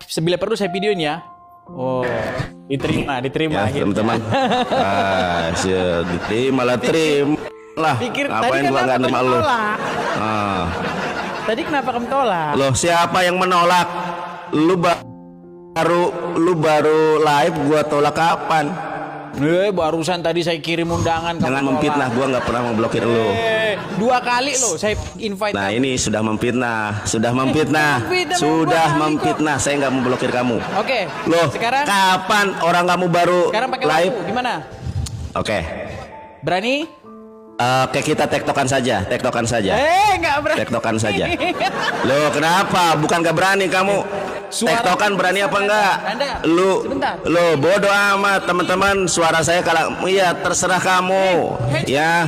Sebila perlu saya videoin ya. Oh, diterima ya, teman-teman. Diterima lah, terima lah. Pikir, ngapain gua nggak nerima lu? Tadi kenapa kamu tolak? Loh, siapa yang menolak? Lu baru live, gua tolak kapan? Barusan tadi saya kirim undangan. Jangan memfitnah, gua nggak pernah memblokir lu. 2 kali lo saya invite. Nah kamu. Ini sudah memfitnah, sudah memfitnah. Saya nggak mau blokir kamu. Oke. Loh, sekarang kapan orang kamu baru sekarang pakai live? Waktu. Gimana? Oke. Berani? Oke, kita tektokan saja. Nggak berani. Tektokan saja. Loh, kenapa? Bukan nggak berani kamu? Tektokan berani apa enggak? Lu bodoh amat, teman-teman. Suara saya kalau iya terserah kamu. Ya.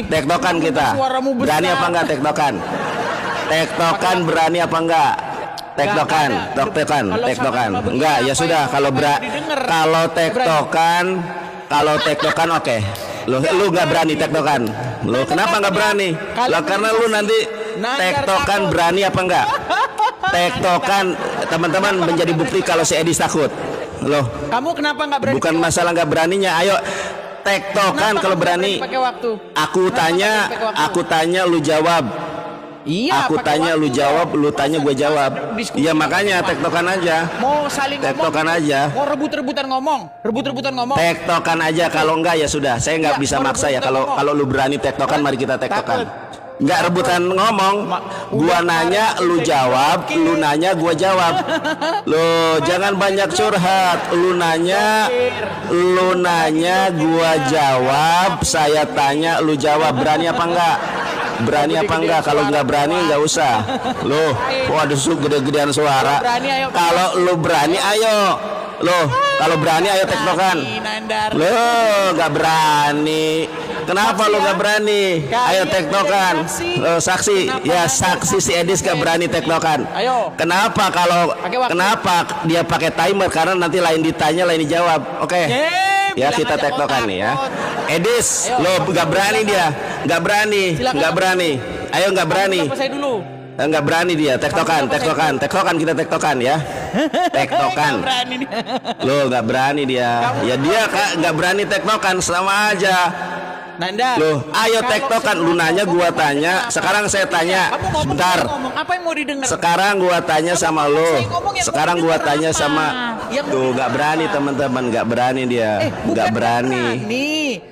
Tektokan kita. Berani apa enggak tektokan? Tektokan berani apa enggak? Tektokan. Enggak, ya sudah kalau tektokan oke. Lu nggak berani tektokan. Lu kenapa nggak berani? Lah karena lu nanti tektokan berani apa enggak? Tektokan teman-teman menjadi bukti kalau si Edis takut. Loh. Kamu kenapa nggak berani? Bukan masalah nggak beraninya. Ayo tektokan kalau berani. Aku tanya lu jawab. Iya, aku tanya lu jawab, lu tanya gue jawab. Iya makanya tektokan aja. Mau saling tektokan ngomong, aja. Mau rebut-rebutan ngomong. Tektokan aja, kalau enggak ya sudah. Saya nggak bisa maksa ya. Kalau lu berani tektokan, mari kita tektokan. Nggak rebutan ngomong. Gua nanya, lu jawab. Lu nanya, gua jawab. Lo jangan banyak curhat. Lu nanya, gua jawab. Saya tanya, lu jawab. Berani apa enggak? Kalau nggak berani nggak usah. Loh, waduh gede-gedean suara. Kalau lu berani ayo. Loh, kalau berani ayo tektokan. Loh, nggak berani. Kenapa lu nggak berani? Ayo tektokan. Saksi, ya saksi si Edis nggak berani tektokan. Kenapa kenapa dia pakai timer? Karena nanti lain ditanya, lain dijawab. Oke. Ya kita tektokan nih ya. Edis, lo nggak berani dia, nggak berani. Ayo nggak berani. Nggak berani dia. Tektokan kita tektokan ya. Tektokan. Lo nggak berani dia. Ya dia nggak berani tektokan, sama aja. Nanda, loh, ayo tektokan. Lu nanya, gua tanya. Sekarang saya tanya. Sebentar. Apa yang mau didengar? Sekarang gua tanya sama lo. Sekarang gua tanya sama. Tuh, nggak berani teman-teman, nggak berani dia. Nggak berani.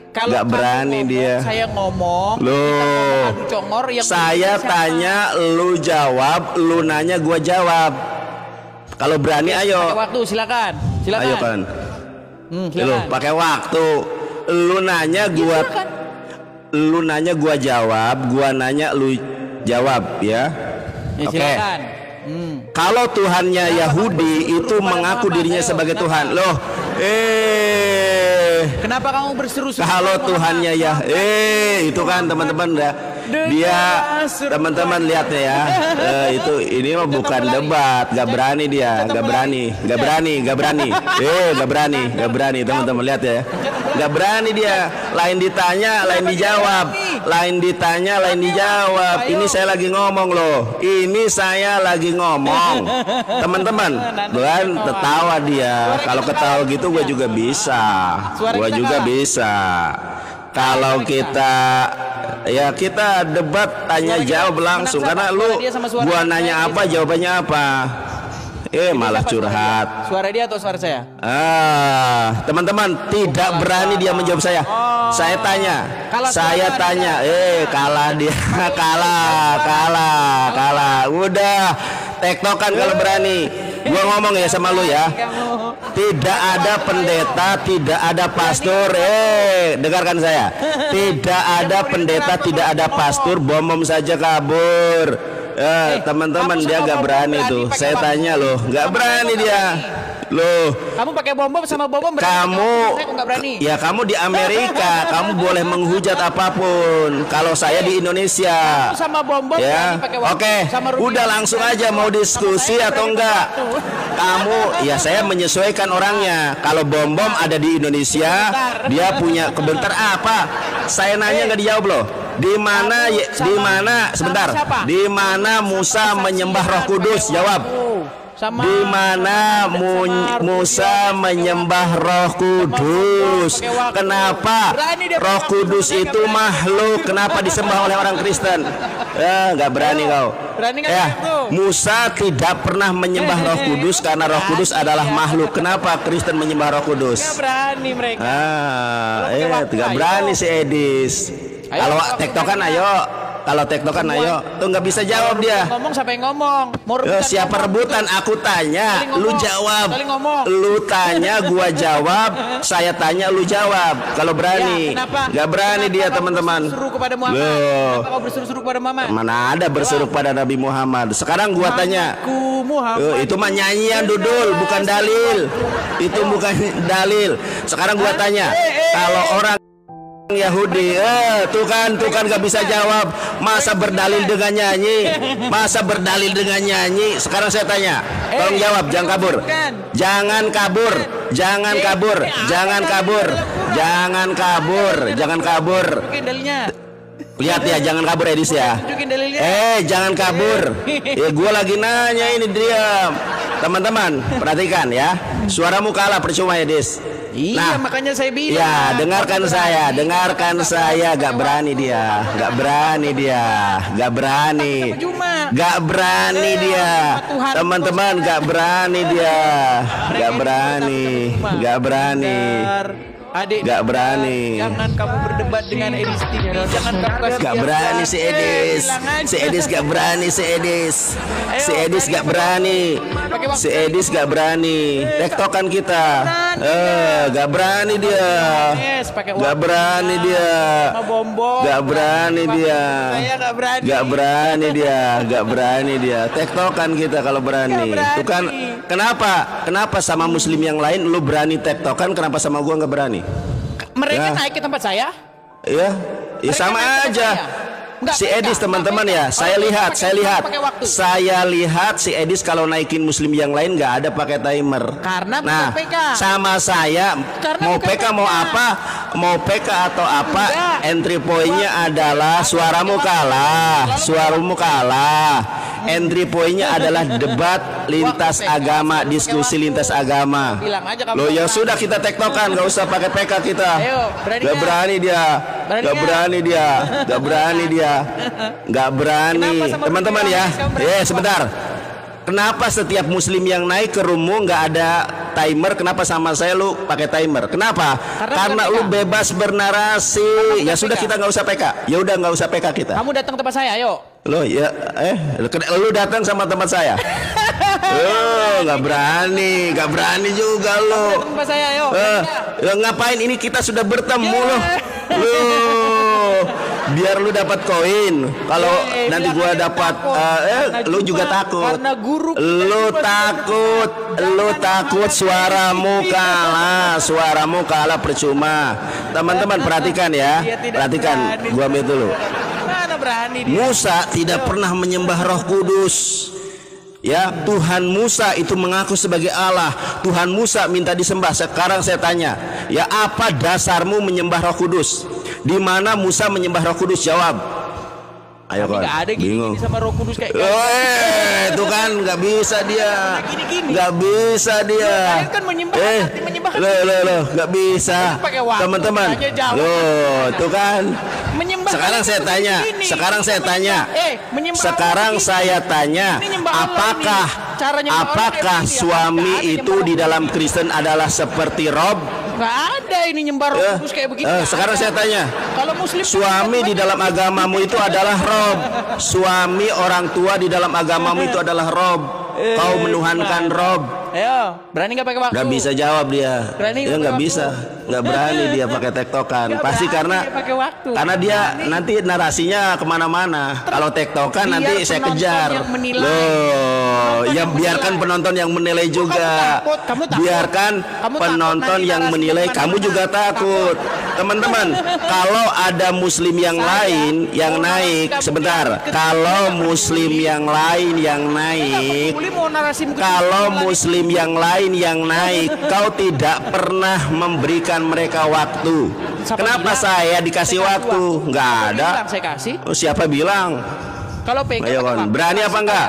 Nggak berani dia. Saya ngomong. Loh. Saya tanya, lu jawab. Lu nanya, gua jawab. Kalau berani, ayo. Pakai waktu, silakan. Ayo kan. Lo pakai waktu. Lu nanya gua jawab, gua nanya lu jawab ya. Oke. Kalau Tuhannya Yahudi itu mengaku dirinya sebagai Tuhan. Loh, kenapa kamu berseru-seru? Kalau Tuhannya itu kan teman-teman dia teman-teman lihat ya. Ini mah bukan debat, nggak berani dia, nggak berani teman-teman lihat ya. Nggak berani dia, lain ditanya, lain dijawab. Ini saya lagi ngomong loh. Teman-teman, bukan tertawa dia. Kalau ketawa gitu gue juga bisa. Kalau kita debat tanya jawab langsung, karena gua nanya apa jawabannya apa. Malah curhat. Suara dia atau suara saya? Teman-teman tidak berani dia menjawab saya. Saya tanya. Kalah dia. Kalah. Udah tektokan kalau berani. Gua ngomong ya sama lu ya. Tidak ada pendeta, tidak ada pastor. Dengarkan saya. Tidak ada pendeta, tidak ada pastor, bom saja kabur. Teman-teman dia gak berani tuh. Saya tanya loh, gak berani dia. Loh, kamu pakai bom sama bom berani. Ya kamu di Amerika, kamu boleh menghujat apapun. Kalau saya di Indonesia. Sama bom ya. Oke, udah langsung aja mau diskusi atau enggak? Saya menyesuaikan orangnya. Kalau bom ada di Indonesia, dia punya kebentar apa? Saya nanya nggak dijawab loh. Di mana Musa menyembah Roh Kudus? Jawab. Sama di mana Musa menyembah Roh Kudus. Kenapa Roh Kudus itu makhluk? Kenapa disembah oleh orang Kristen? Nggak berani kau. Musa tidak pernah menyembah Roh Kudus karena Roh Kudus adalah makhluk. Kenapa Kristen menyembah Roh Kudus? Nggak berani mereka. Tidak berani si Edis. Kalau tektokan ayo. Kalau tektokan ayo, tuh nggak bisa jawab dia. Ngomong siapa yang ngomong? Siapa rebutan? Aku tanya, lu jawab. Lu tanya, gua jawab. Saya tanya, lu jawab. Kalau berani, nggak berani dia teman-teman. Kenapa kau berseru-seru kepada Muhammad? Mana ada berseru pada Nabi Muhammad? Sekarang gua tanya. Itu mah nyanyian Dudul, bukan dalil. Itu bukan dalil. Sekarang gua tanya, kalau orang Yahudi, tuh kan gak bisa jawab. Masa berdalil dengan nyanyi? Masa berdalil dengan nyanyi? Sekarang saya tanya, tolong jawab, jangan kabur. Jangan kabur, jangan kabur, jangan kabur, jangan kabur, jangan kabur. Lihat ya, jangan kabur Edis ya. Jangan kabur. Gue lagi nanya ini, diam. Teman-teman, perhatikan ya. Suaramu kalah percuma Edis. Iya, makanya saya bilang. Ya, dengarkan saya, gak berani dia, gak berani dia, gak berani, gak berani dia, teman-teman, gak berani dia, gak berani, gak berani. Adik, gak berani. Jangan kamu berdebat dengan Edis TV. Jangan kamu kasih. Gak berani si Edis. Si Edis gak berani si Edis. Si Edis gak berani. Si Edis gak berani. Tektokan kita. Gak berani dia. Gak berani dia. Gak berani dia. Gak berani dia. Gak berani dia. Tektokan kita kalau berani. Itu kan kenapa? Kenapa sama muslim yang lain lu berani tektokan? Kenapa sama gua nggak berani? Mereka naik ke tempat saya. Iya, ya sama aja. Si Edis teman-teman ya, saya lihat si Edis kalau naikin muslim yang lain nggak ada pakai timer. Karena sama saya mau PK mau apa, mau PK atau apa, entry pointnya adalah suaramu kalah. Entry pointnya adalah debat lintas agama, diskusi lintas agama. Loh ya sudah kita tektokan, nggak usah pakai PK kita. Gak berani dia, gak berani dia, gak berani dia, gak berani. Teman-teman ya, sebentar. Kenapa setiap muslim yang naik ke rummu nggak ada timer? Kenapa sama saya lu pakai timer? Kenapa? Karena lu bebas bernarasi. Ya sudah kita nggak usah PK. Ya udah nggak usah PK kita. Kamu datang ke tempat saya, ayo. Lo ya, lu datang sama tempat saya. Nggak berani juga lo. Tempat saya, ayo. Ngapain ini kita sudah bertemu lo. Biar lu dapat koin. Kalau nanti gua dapat, lu juga takut. Lu takut suaramu kalah percuma. Teman-teman perhatikan ya, perhatikan gua ambil dulu. Musa tidak pernah menyembah Roh Kudus. Ya, Tuhan Musa itu mengaku sebagai Allah. Tuhan Musa minta disembah. Sekarang saya tanya, ya apa dasarmu menyembah Roh Kudus? Di mana Musa menyembah Roh Kudus? Jawab. Ayo kan, bingung. Sama Roh Kudus kayak itu kan nggak bisa dia, nggak bisa dia. Nggak bisa. Teman-teman, itu kan. Sekarang saya tanya, apakah suami itu di dalam Kristen adalah seperti Rob? Nggak ada ini nyembah Roh Kudus kayak begini. Sekarang saya tanya, kalau muslim suami di dalam agamamu itu adalah Rob. Suami orang tua di dalam agamamu itu adalah Rob. Kau menuhankan Rob. Ayo, berani nggak pakai waktu? Nggak bisa jawab dia. Ya nggak bisa, nggak berani dia pakai tektokan. Pasti karena dia nanti narasinya kemana-mana. Kalau tektokan nanti saya kejar. Loh, ya biarkan penonton yang menilai juga. Biarkan penonton yang menilai. Kamu juga takut. Teman-teman, kalau ada muslim yang lain yang naik, sebentar. Kalau muslim yang lain yang naik, kau tidak pernah memberikan mereka waktu. Kenapa saya dikasih waktu? Nggak ada. Siapa bilang? Kalau PK berani apa enggak?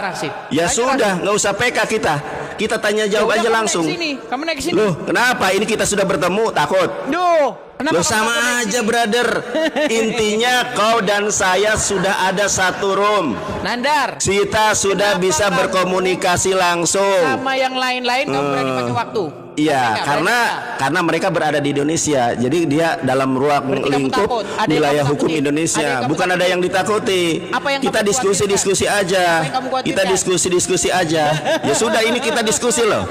Ya sudah, nggak usah PK kita. kita tanya jawab aja langsung. Kamu naik sini. Loh, kenapa? Ini kita sudah bertemu, takut? Duh, kenapa? Loh, sama aja, brother. Intinya kau dan saya sudah ada satu room. Nandar, Kita sudah bisa berkomunikasi langsung. sama yang lain-lain kamu berani pakai waktu. Iya, karena mereka berada di Indonesia, jadi dia dalam ruang lingkup wilayah hukum Indonesia. Bukan ada yang ditakuti. Kita diskusi aja. Kita diskusi aja. Ya sudah, ini kita diskusi loh.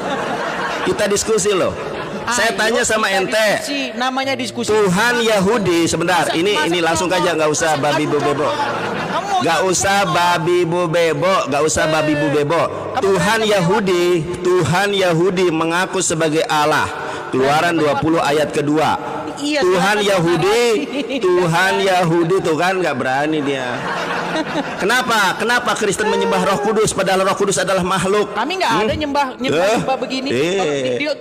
Saya tanya sama ente. Namanya diskusi. Tuhan Yahudi, sebentar. Ini langsung aja, nggak usah babi bu bebo. Nggak usah babi bu bebo. Tuhan Yahudi mengaku sebagai Allah. Keluaran 20 ayat kedua. Tuhan Yahudi tuh kan nggak berani dia. Kenapa Kristen menyembah Roh Kudus padahal Roh Kudus adalah makhluk? Kami nggak ada nyembah begini.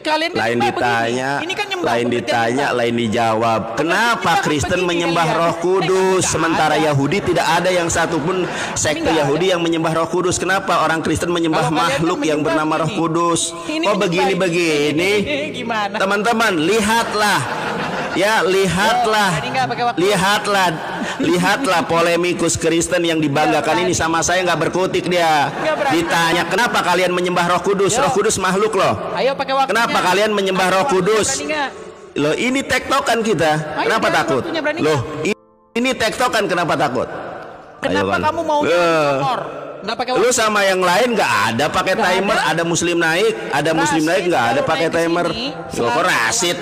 Kalian kan lain ditanya, ini kan nyembah, lain ditanya, lain dijawab. Kenapa Kristen menyembah Roh Kudus sementara Yahudi tidak ada yang satupun sekte Yahudi yang menyembah Roh Kudus? Kenapa orang Kristen menyembah makhluk yang bernama Roh Kudus? Oh begini. Gimana? Teman-teman, lihatlah. Ya, lihatlah polemikus Kristen yang dibanggakan ini sama saya nggak berkutik dia. Ditanya kenapa kalian menyembah Roh Kudus? Roh Kudus makhluk loh. Ayo pakai waktunya. Kenapa kalian menyembah Roh Kudus? Loh, ini tektokan kita. Kenapa takut? Loh, ini tektokan, kenapa takut? Kenapa kamu mau nomor? Lu sama yang lain nggak ada pakai timer, ada muslim naik nggak ada pakai timer. Kok rasit?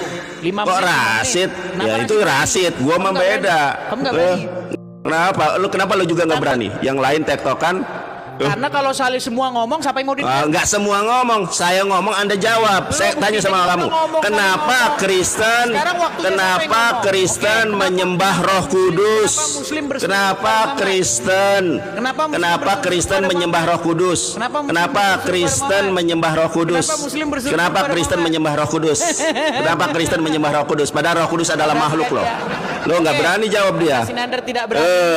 Ya itu rasit, gua mah beda. Kenapa lu juga nggak berani? Yang lain tektokan. Karena kalau saling semua ngomong, siapa yang mau didengar? Nggak semua ngomong, saya ngomong Anda jawab. Saya tanya sama kamu, kenapa Kristen menyembah Roh Kudus? Kenapa Kristen menyembah Roh Kudus? Kenapa Kristen menyembah Roh Kudus? Kenapa Kristen menyembah Roh Kudus? Kenapa Kristen menyembah Roh Kudus? Padahal Roh Kudus adalah makhluk loh. Lo nggak berani jawab dia.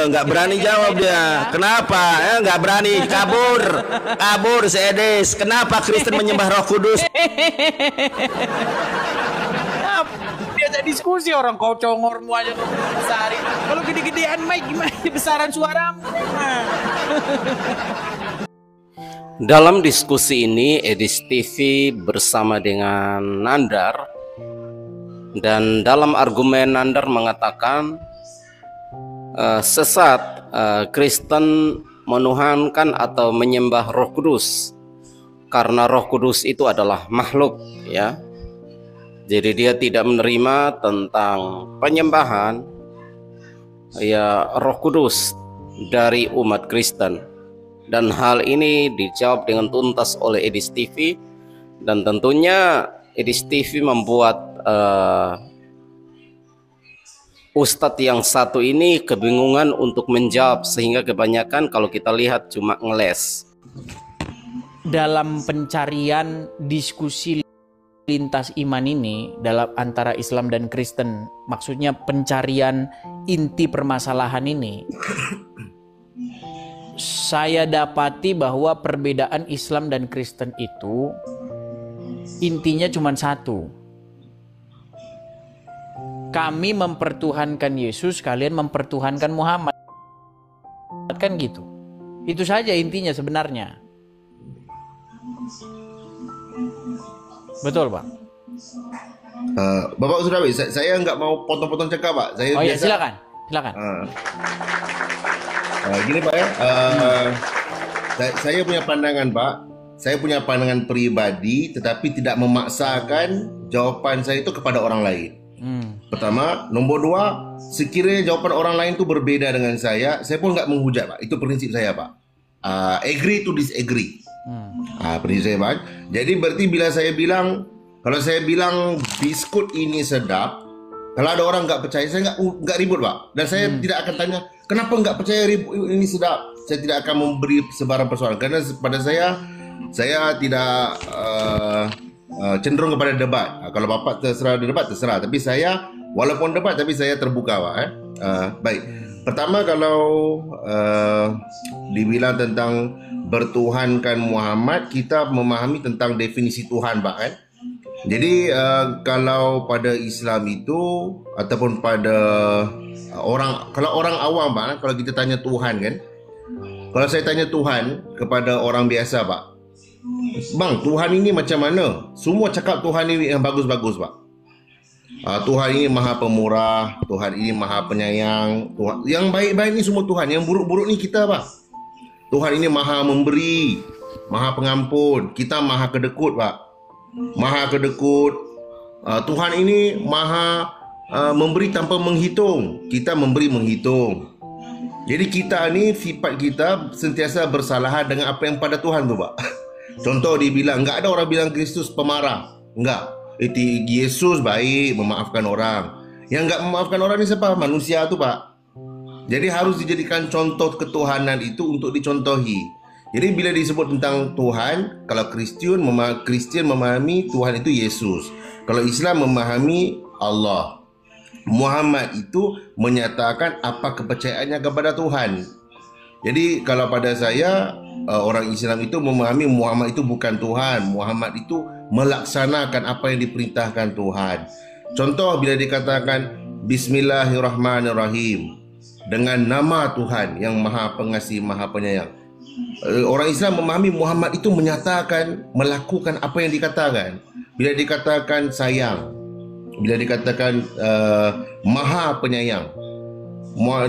Nggak berani jawab dia. Kenapa? Nggak berani. Kabur seedes. Kenapa Kristen menyembah Roh Kudus? Diajak diskusi orang kau congormu aja besarin. Kalau gede-gedean mic gimana besaran suaramu? Dalam diskusi ini Edis TV bersama dengan Nandar, dan dalam argumen Nandar mengatakan sesat Kristen menuhankan atau menyembah Roh Kudus karena Roh Kudus itu adalah makhluk, ya. Jadi dia tidak menerima tentang penyembahan ya Roh Kudus dari umat Kristen. Dan hal ini dijawab dengan tuntas oleh Edis TV, dan tentunya Edis TV membuat Ustadz yang satu ini kebingungan untuk menjawab, sehingga kebanyakan kalau kita lihat cuma ngeles. Dalam pencarian diskusi lintas iman ini dalam antara Islam dan Kristen, maksudnya pencarian inti permasalahan ini, saya dapati bahwa perbedaan Islam dan Kristen itu intinya cuma satu. Kami mempertuhankan Yesus, kalian mempertuhankan Muhammad. Kan gitu. Itu saja intinya sebenarnya. Betul, Pak. Bapak Surawi, saya nggak mau potong-potong cekak, Pak. Saya oh biasa... ya, silakan. Gini, Pak ya. Saya punya pandangan, Pak. Saya punya pandangan pribadi, tetapi tidak memaksakan jawaban saya itu kepada orang lain. Pertama, nomor dua, sekiranya jawaban orang lain itu berbeda dengan saya pun nggak menghujat, Pak. Itu prinsip saya, Pak. Agree to disagree. Prinsip saya, Pak. Jadi berarti kalau saya bilang biskut ini sedap, kalau ada orang nggak percaya, saya nggak ribut, Pak. Dan saya tidak akan tanya kenapa nggak percaya ini sedap. Saya tidak akan memberi sebarang persoalan, karena pada saya tidak cenderung kepada debat. Kalau Bapak terserah debat, terserah. Tapi saya walaupun debat, tapi saya terbuka, Pak. Baik. Pertama, kalau dibilang tentang bertuhankan Muhammad, kita memahami tentang definisi Tuhan, Pak, kan? Jadi kalau pada Islam itu ataupun pada kalau orang awam, Pak, kalau kita tanya Tuhan kan, kalau saya tanya Tuhan kepada orang biasa, Pak, bang, Tuhan ini macam mana? Semua cakap Tuhan ini yang bagus-bagus, Pak. Tuhan ini maha pemurah, Tuhan ini maha penyayang, Tuhan yang baik-baik ni semua Tuhan, yang buruk-buruk ni kita, Pak. Tuhan ini maha memberi, maha pengampun, kita maha kedekut, Pak. Maha kedekut. Tuhan ini maha memberi tanpa menghitung, kita memberi menghitung. Jadi kita ni sifat kita sentiasa bersalahan dengan apa yang pada Tuhan tu, Pak. Contoh dibilang, enggak ada orang bilang Kristus pemarah. Enggak. Yesus baik, memaafkan orang. Yang enggak memaafkan orang ni siapa? Manusia tu, Pak. Jadi harus dijadikan contoh ketuhanan itu untuk dicontohi. Jadi bila disebut tentang Tuhan, kalau Kristian memahami Tuhan itu Yesus. Kalau Islam memahami Allah. Muhammad itu menyatakan apa kepercayaannya kepada Tuhan. Jadi kalau pada saya, orang Islam itu memahami Muhammad itu bukan Tuhan. Muhammad itu melaksanakan apa yang diperintahkan Tuhan. Contoh bila dikatakan Bismillahirrahmanirrahim, dengan nama Tuhan yang maha pengasih, maha penyayang. Orang Islam memahami Muhammad itu menyatakan, melakukan apa yang dikatakan. Bila dikatakan sayang, bila dikatakan maha penyayang.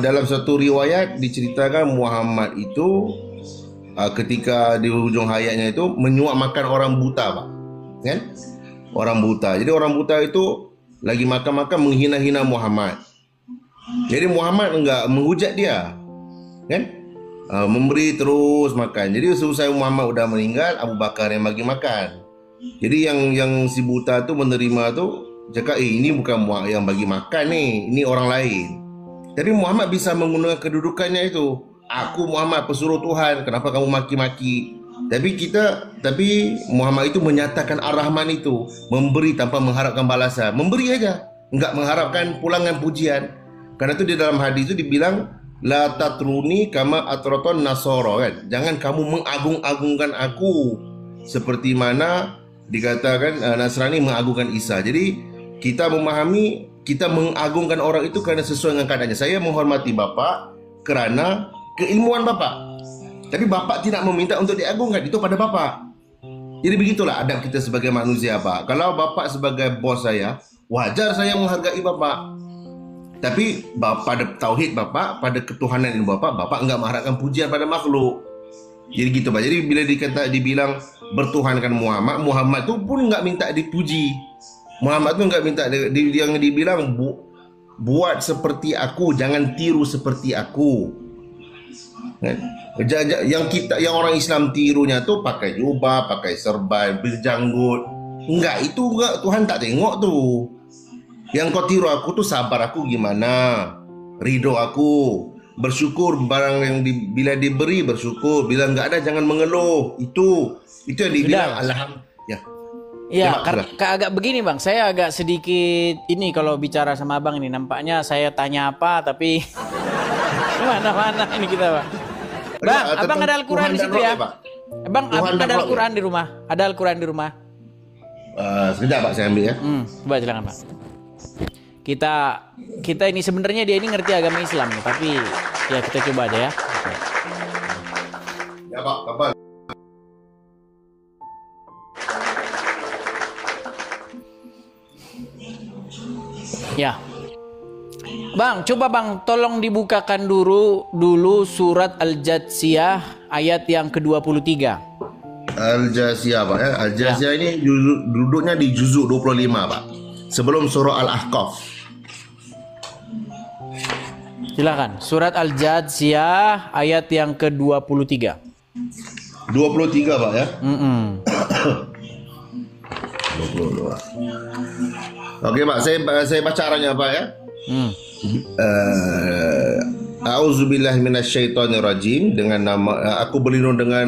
Dalam satu riwayat diceritakan Muhammad itu ketika di hujung hayatnya itu menyuap makan orang buta, Pak. Kan? Orang buta. Jadi orang buta itu lagi makan-makan menghina-hina Muhammad. Jadi Muhammad enggak menghujat dia. Kan? Memberi terus makan. Jadi selesai Muhammad udah meninggal, Abu Bakar yang bagi makan. Jadi yang si buta tu menerima tu cakap, ini bukan Muhammad yang bagi makan ni, ini orang lain. Jadi Muhammad bisa menggunakan kedudukannya itu. Aku Muhammad pesuruh Tuhan, kenapa kamu maki-maki? Tapi Muhammad itu menyatakan Ar-Rahman itu, memberi tanpa mengharapkan balasan. Memberi aja, enggak mengharapkan pulangan pujian. Karena itu di dalam hadis itu dibilang la tatruni kama atraton nasoro, kan? Jangan kamu mengagung-agungkan aku seperti mana dikatakan Nasrani mengagungkan Isa. Jadi kita memahami, kita mengagungkan orang itu kerana sesuai dengan keadaannya. Saya menghormati Bapak kerana keilmuan Bapak. Tapi Bapak tidak meminta untuk diagungkan, itu pada Bapak. Jadi begitulah adab kita sebagai manusia, Pak. Kalau Bapak sebagai bos saya, wajar saya menghargai Bapak. Tapi pada tauhid Bapak, pada ketuhanan Bapak enggak mengharapkan pujian pada makhluk. Jadi gitu, Pak. Jadi bila dibilang bertuhankan Muhammad tu pun enggak minta dipuji. Muhammad tu enggak minta yang dibilang buat seperti aku, jangan tiru seperti aku. Yang orang Islam tirunya tu pakai jubah, pakai serban, berjanggut. Enggak Tuhan tak tengok tu. Yang kau tiru aku tu sabar aku gimana, ridho aku, bersyukur barang yang bila diberi bersyukur, bila enggak ada jangan mengeluh. Itu yang dibilang alhamdulillah. Ya, agak begini, Bang. Saya agak sedikit ini kalau bicara sama Abang ini, nampaknya saya tanya apa tapi mana ini kita, Bang. Bang, Abang ada Al-Quran di situ ya? Bang, Abang ada Al-Quran di rumah? Ada Al-Quran di rumah? Sekejap, Pak, saya ambil ya. Coba silakan, Pak. Kita ini sebenarnya dia ini ngerti agama Islam, tapi ya kita coba aja ya. Ya, Pak, kapan? Ya. Bang, coba Bang tolong dibukakan dulu surat Al-Jathiyah ayat yang ke-23. Al-Jathiyah, Pak ya. Al-Jathiyah ini duduknya di juzuk 25, Pak. Sebelum surah Al-Ahqaf. Silakan, surat Al-Jathiyah ayat yang ke-23. 23, Pak ya. 22. Oke, Pak, saya baca arahnya, Pak ya. A'udzubillahi minasyaitonirrajim, dengan nama aku berlindung dengan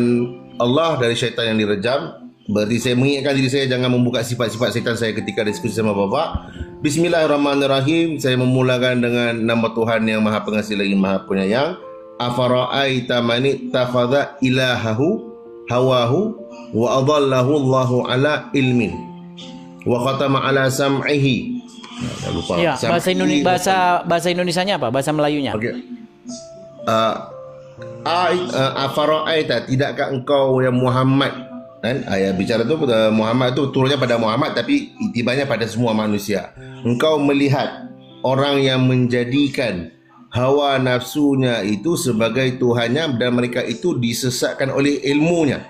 Allah dari syaitan yang direjam. Berarti saya mengingatkan diri saya jangan membuka sifat-sifat syaitan saya ketika diskusi sama Bapak. Bismillahirrahmanirrahim. Saya memulakan dengan nama Tuhan yang Maha Pengasih lagi Maha Penyayang. afara'aita man ittakhadha ilahahu hawahu wa adallahu Allahu ala ilmin wa khatama ala sam'ihi. Lupa. Ya, bahasa Indonesianya apa? Bahasa Melayunya. Okey. Afara'aita, tidakkah engkau ya Muhammad, kan? Ayat bicara tu Muhammad tu turunnya pada Muhammad tapi itibanya pada semua manusia. Engkau melihat orang yang menjadikan hawa nafsunya itu sebagai Tuhannya dan mereka itu disesatkan oleh ilmunya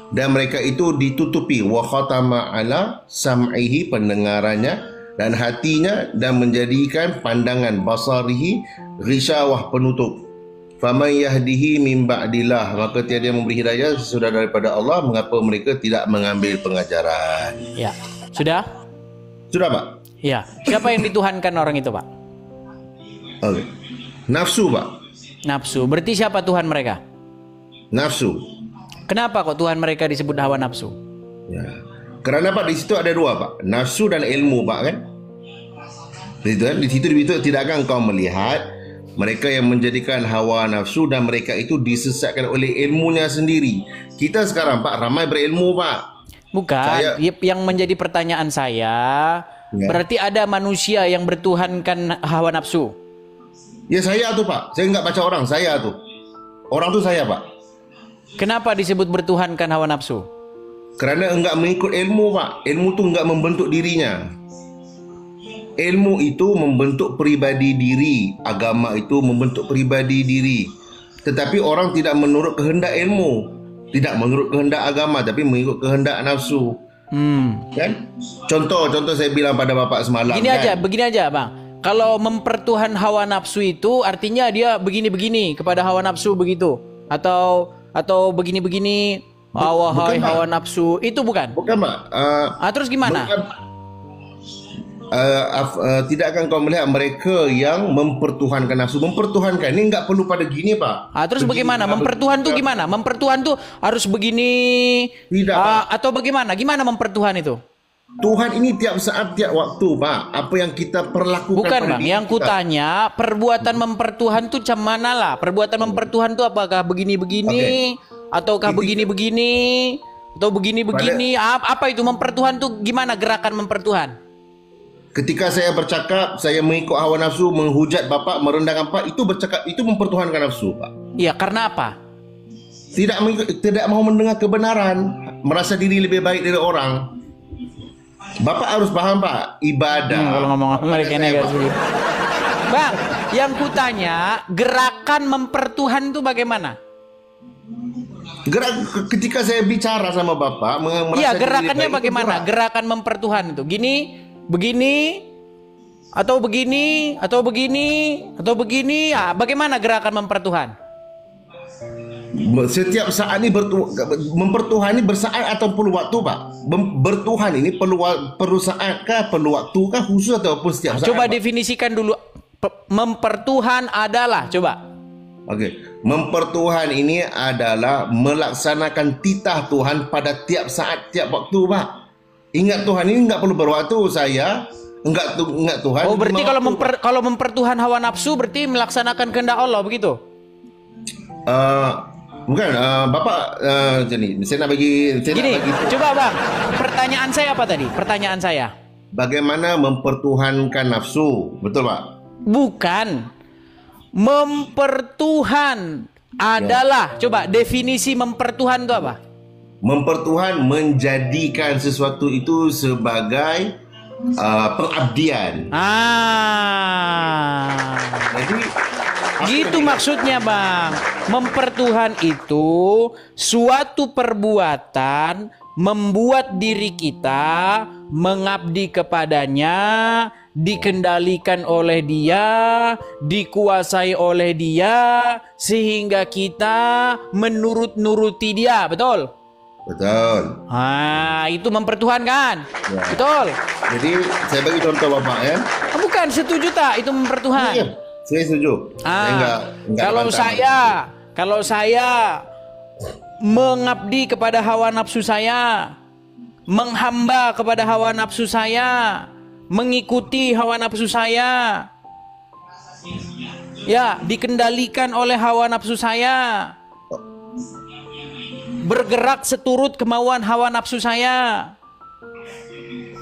dan mereka itu ditutupi wa khatama ala sam'ihi, pendengarannya dan hatinya, dan menjadikan pandangan basarihi ghishawah, penutup. Faman yahdihi min ba'dillah, maka tiada yang memberi hidayah sesudah daripada Allah, mengapa mereka tidak mengambil pengajaran. Ya. Sudah? Sudah, Pak? Ya. Siapa yang dituhankan orang itu, Pak? Okey. Nafsu, Pak. Nafsu. Berarti siapa Tuhan mereka? Nafsu. Kenapa kok Tuhan mereka disebut hawa nafsu? Ya. Kerana Pak, di situ ada dua, Pak. Nafsu dan ilmu, Pak, kan? Di situ tidakkah engkau melihat mereka yang menjadikan hawa nafsu dan mereka itu disesatkan oleh ilmunya sendiri. Kita sekarang, Pak, ramai berilmu, Pak. Bukan. Yang menjadi pertanyaan saya, berarti ada manusia yang bertuhankan hawa nafsu. Ya, saya tu, Pak. Saya enggak baca orang, saya tu. Orang tu saya, Pak. Kenapa disebut bertuhankan hawa nafsu? Kerana enggak mengikut ilmu, Pak. Ilmu tu enggak membentuk dirinya. Ilmu itu membentuk peribadi diri. Agama itu membentuk peribadi diri. Tetapi orang tidak menurut kehendak ilmu, tidak menurut kehendak agama, tapi mengikut kehendak nafsu. Kan? Contoh saya bilang pada Bapak semalam. Begini aja, Bang. Kalau mempertuhan hawa nafsu itu artinya dia begini-begini kepada hawa nafsu begitu. Atau begini-begini, wahai hawa nafsu, itu bukan? Bukan, Pak. Terus gimana? Tidakkah kau melihat mereka yang mempertuhankan nafsu? Mempertuhankan ini enggak perlu pada gini, Pak. Terus begini, bagaimana? Mempertuhan tu gimana? Mempertuhan tu harus begini? Tidak, atau bagaimana? Gimana mempertuhan itu? Tuhan ini tiap saat, tiap waktu, Pak. Apa yang kita perlakukan. Bukan, Bang. Yang kutanya, perbuatan mempertuhan tu macam mana lah? Perbuatan mempertuhan tu apakah begini-begini? Ataukah begini-begini? Atau begini-begini? Apa itu mempertuhan tu gimana gerakan mempertuhan? Ketika saya bercakap, saya mengikut hawa nafsu, menghujat Bapak, merendahkan Pak, itu bercakap, itu mempertuhankan nafsu, Pak. Iya, karena apa? Tidak mau mendengar kebenaran, merasa diri lebih baik dari orang. Bapak harus paham, Pak, ibadah. Kalau ngomong mereka ini agak sulit. Bang, yang kutanya, gerakan mempertuhan itu bagaimana? Ketika saya bicara sama Bapak, iya, gerakannya bagaimana? Gerakan mempertuhan itu, gini, begini, atau begini, atau begini, atau begini. Bagaimana gerakan mempertuhan? Setiap saat ini mempertuhan ini bersaat atau perlu waktu, Pak? Bertuhan ini perlu saat kah, perlu waktu kah, khusus ataupun setiap saat? Coba Pak? definisikan dulu. Mempertuhan adalah, coba. Okey, mempertuhan ini adalah melaksanakan titah Tuhan pada tiap saat, tiap waktu, Pak. Ingat Tuhan ini enggak perlu berwaktu. Saya enggak Tuhan. Oh, berarti kalau mempertuhan hawa nafsu berarti melaksanakan kehendak Allah, begitu? Bukan, Bapak jadi saya nak bagi coba, Bang. Pertanyaan saya apa tadi? Pertanyaan saya. Bagaimana mempertuhankan nafsu? Betul, Pak? Bukan. Mempertuhan adalah, coba definisi mempertuhan itu apa? Mempertuhan menjadikan sesuatu itu sebagai pengabdian. Jadi gitu maksudnya, Bang. Mempertuhan itu suatu perbuatan membuat diri kita mengabdi kepadanya, dikendalikan oleh Dia, dikuasai oleh Dia, sehingga kita menurut-nuruti Dia, betul? Betul. Itu mempertuhan kan? Ya. Betul. Jadi saya bagi contoh, Bapak, ya. Bukan, setuju tak itu mempertuhan? Ya, saya setuju. Kalau saya mengabdi kepada hawa nafsu saya, menghamba kepada hawa nafsu saya, mengikuti hawa nafsu saya, Ya, dikendalikan oleh hawa nafsu saya. Bergerak seturut kemauan hawa nafsu saya.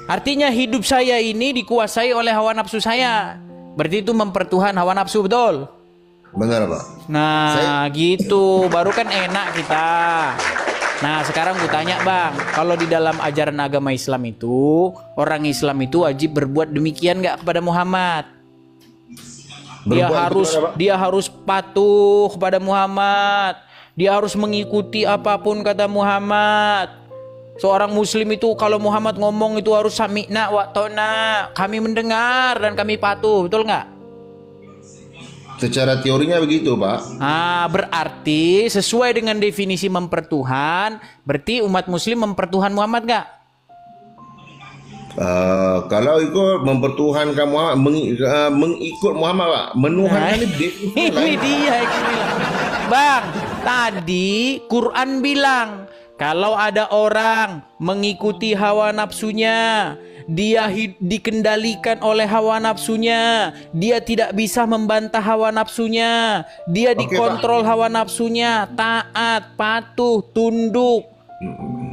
Artinya hidup saya ini dikuasai oleh hawa nafsu saya. Berarti itu mempertuhan hawa nafsu, betul? Benar, Pak. Nah, gitu. Baru kan enak kita. Nah, sekarang gue tanya, Bang. Kalau di dalam ajaran agama Islam itu, orang Islam itu wajib berbuat demikian nggak kepada Muhammad? Dia harus patuh kepada Muhammad. Dia harus mengikuti apapun kata Muhammad. Seorang muslim itu kalau Muhammad ngomong itu harus sami'na wa ta'na. Kami mendengar dan kami patuh, betul nggak? Secara teorinya begitu, Pak. Berarti sesuai dengan definisi mempertuhan, berarti umat muslim mempertuhan Muhammad nggak? Kalau ikut mempertuhankan Muhammad, mengikut Muhammad, Pak, menuhankan ini dia. Bang, tadi Quran bilang kalau ada orang mengikuti hawa nafsunya, dia dikendalikan oleh hawa nafsunya, dia tidak bisa membantah hawa nafsunya, dia dikontrol hawa nafsunya, taat, patuh, tunduk.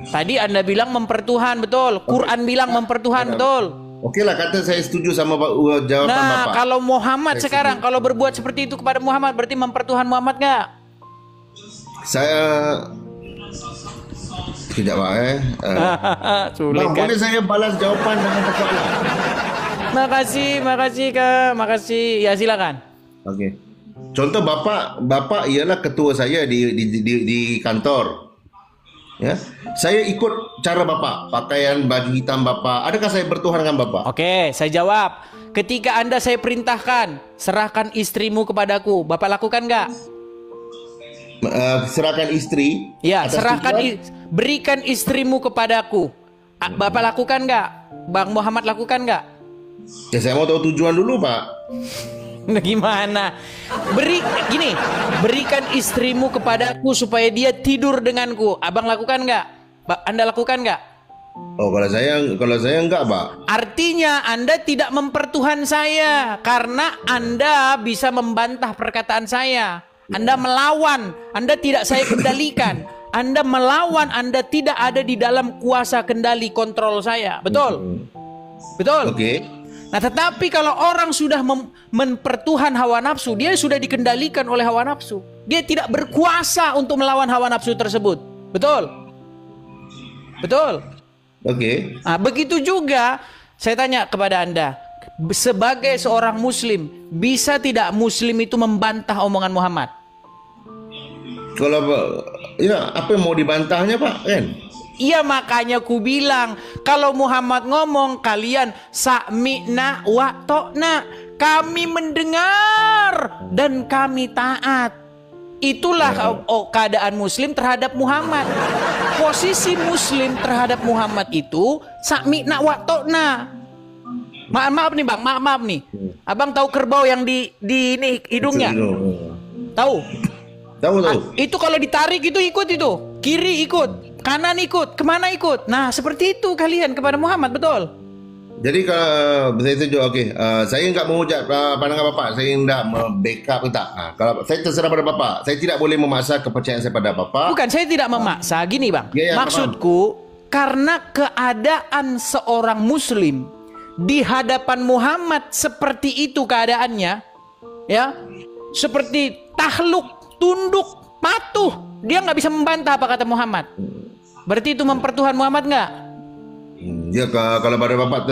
Tadi Anda bilang mempertuhan, betul? Quran bilang mempertuhan, betul? Oke lah, kata saya setuju sama jawaban Bapak. Nah, kalau Muhammad sekarang, kalau berbuat seperti itu kepada Muhammad, berarti mempertuhan Muhammad nggak? Saya tidak, Pak. Sulit, Bang, kan? boleh saya balas jawaban dengan persoalan? Makasih Kak, makasih. Ya, silakan. Oke. Contoh Bapak ialah ketua saya di kantor. Ya, saya ikut cara Bapak, pakaian baju hitam Bapak. Adakah saya bertuhan dengan Bapak? Oke, saya jawab. Ketika Anda saya perintahkan, serahkan istrimu kepadaku, Bapak lakukan nggak? Serahkan istri. Ya, berikan istrimu kepadaku. Bapak lakukan nggak? Bang Muhammad lakukan nggak? Ya, saya mau tahu tujuan dulu, Pak. Nah, gimana? Berikan istrimu kepadaku supaya dia tidur denganku. Abang lakukan nggak? Anda lakukan nggak? Oh, kalau saya enggak, Pak. Artinya Anda tidak mempertuhan saya karena Anda bisa membantah perkataan saya. Anda melawan, Anda tidak saya kendalikan. Anda melawan, Anda tidak ada di dalam kuasa kendali kontrol saya. Betul? Betul? Oke. Nah, tetapi kalau orang sudah mempertuhan hawa nafsu, dia sudah dikendalikan oleh hawa nafsu. Dia tidak berkuasa untuk melawan hawa nafsu tersebut. Betul? Betul? Oke. Nah, begitu juga saya tanya kepada Anda, sebagai seorang muslim, bisa tidak muslim itu membantah omongan Muhammad? Kalau ya, apa yang mau dibantahnya, Pak? Kan? Iya, makanya ku bilang kalau Muhammad ngomong kalian sami'na wa ta'na, kami mendengar dan kami taat. Itulah keadaan muslim terhadap Muhammad. Posisi muslim terhadap Muhammad itu sami'na wa ta'na. Maaf nih, Bang, maaf nih. Abang tahu kerbau yang di ini hidungnya? Tahu? Tahu. Itu kalau ditarik itu ikut itu. Kiri ikut, kanan ikut, kemana ikut. Nah, seperti itu kalian kepada Muhammad, betul? Jadi kalau saya setuju, saya nggak menghujat pandangan Bapak. Saya tidak membackup tak. Kalau saya terserah pada Bapak, saya tidak boleh memaksa kepercayaan saya pada Bapak. Bukan, saya tidak memaksa. Gini, Bang. Ya, maksudku, karena keadaan seorang muslim di hadapan Muhammad seperti itu keadaannya, ya, seperti takluk, tunduk, patuh. Dia nggak bisa membantah apa kata Muhammad. Berarti itu mempertuhan Muhammad nggak? Ya, kalau pada Bapak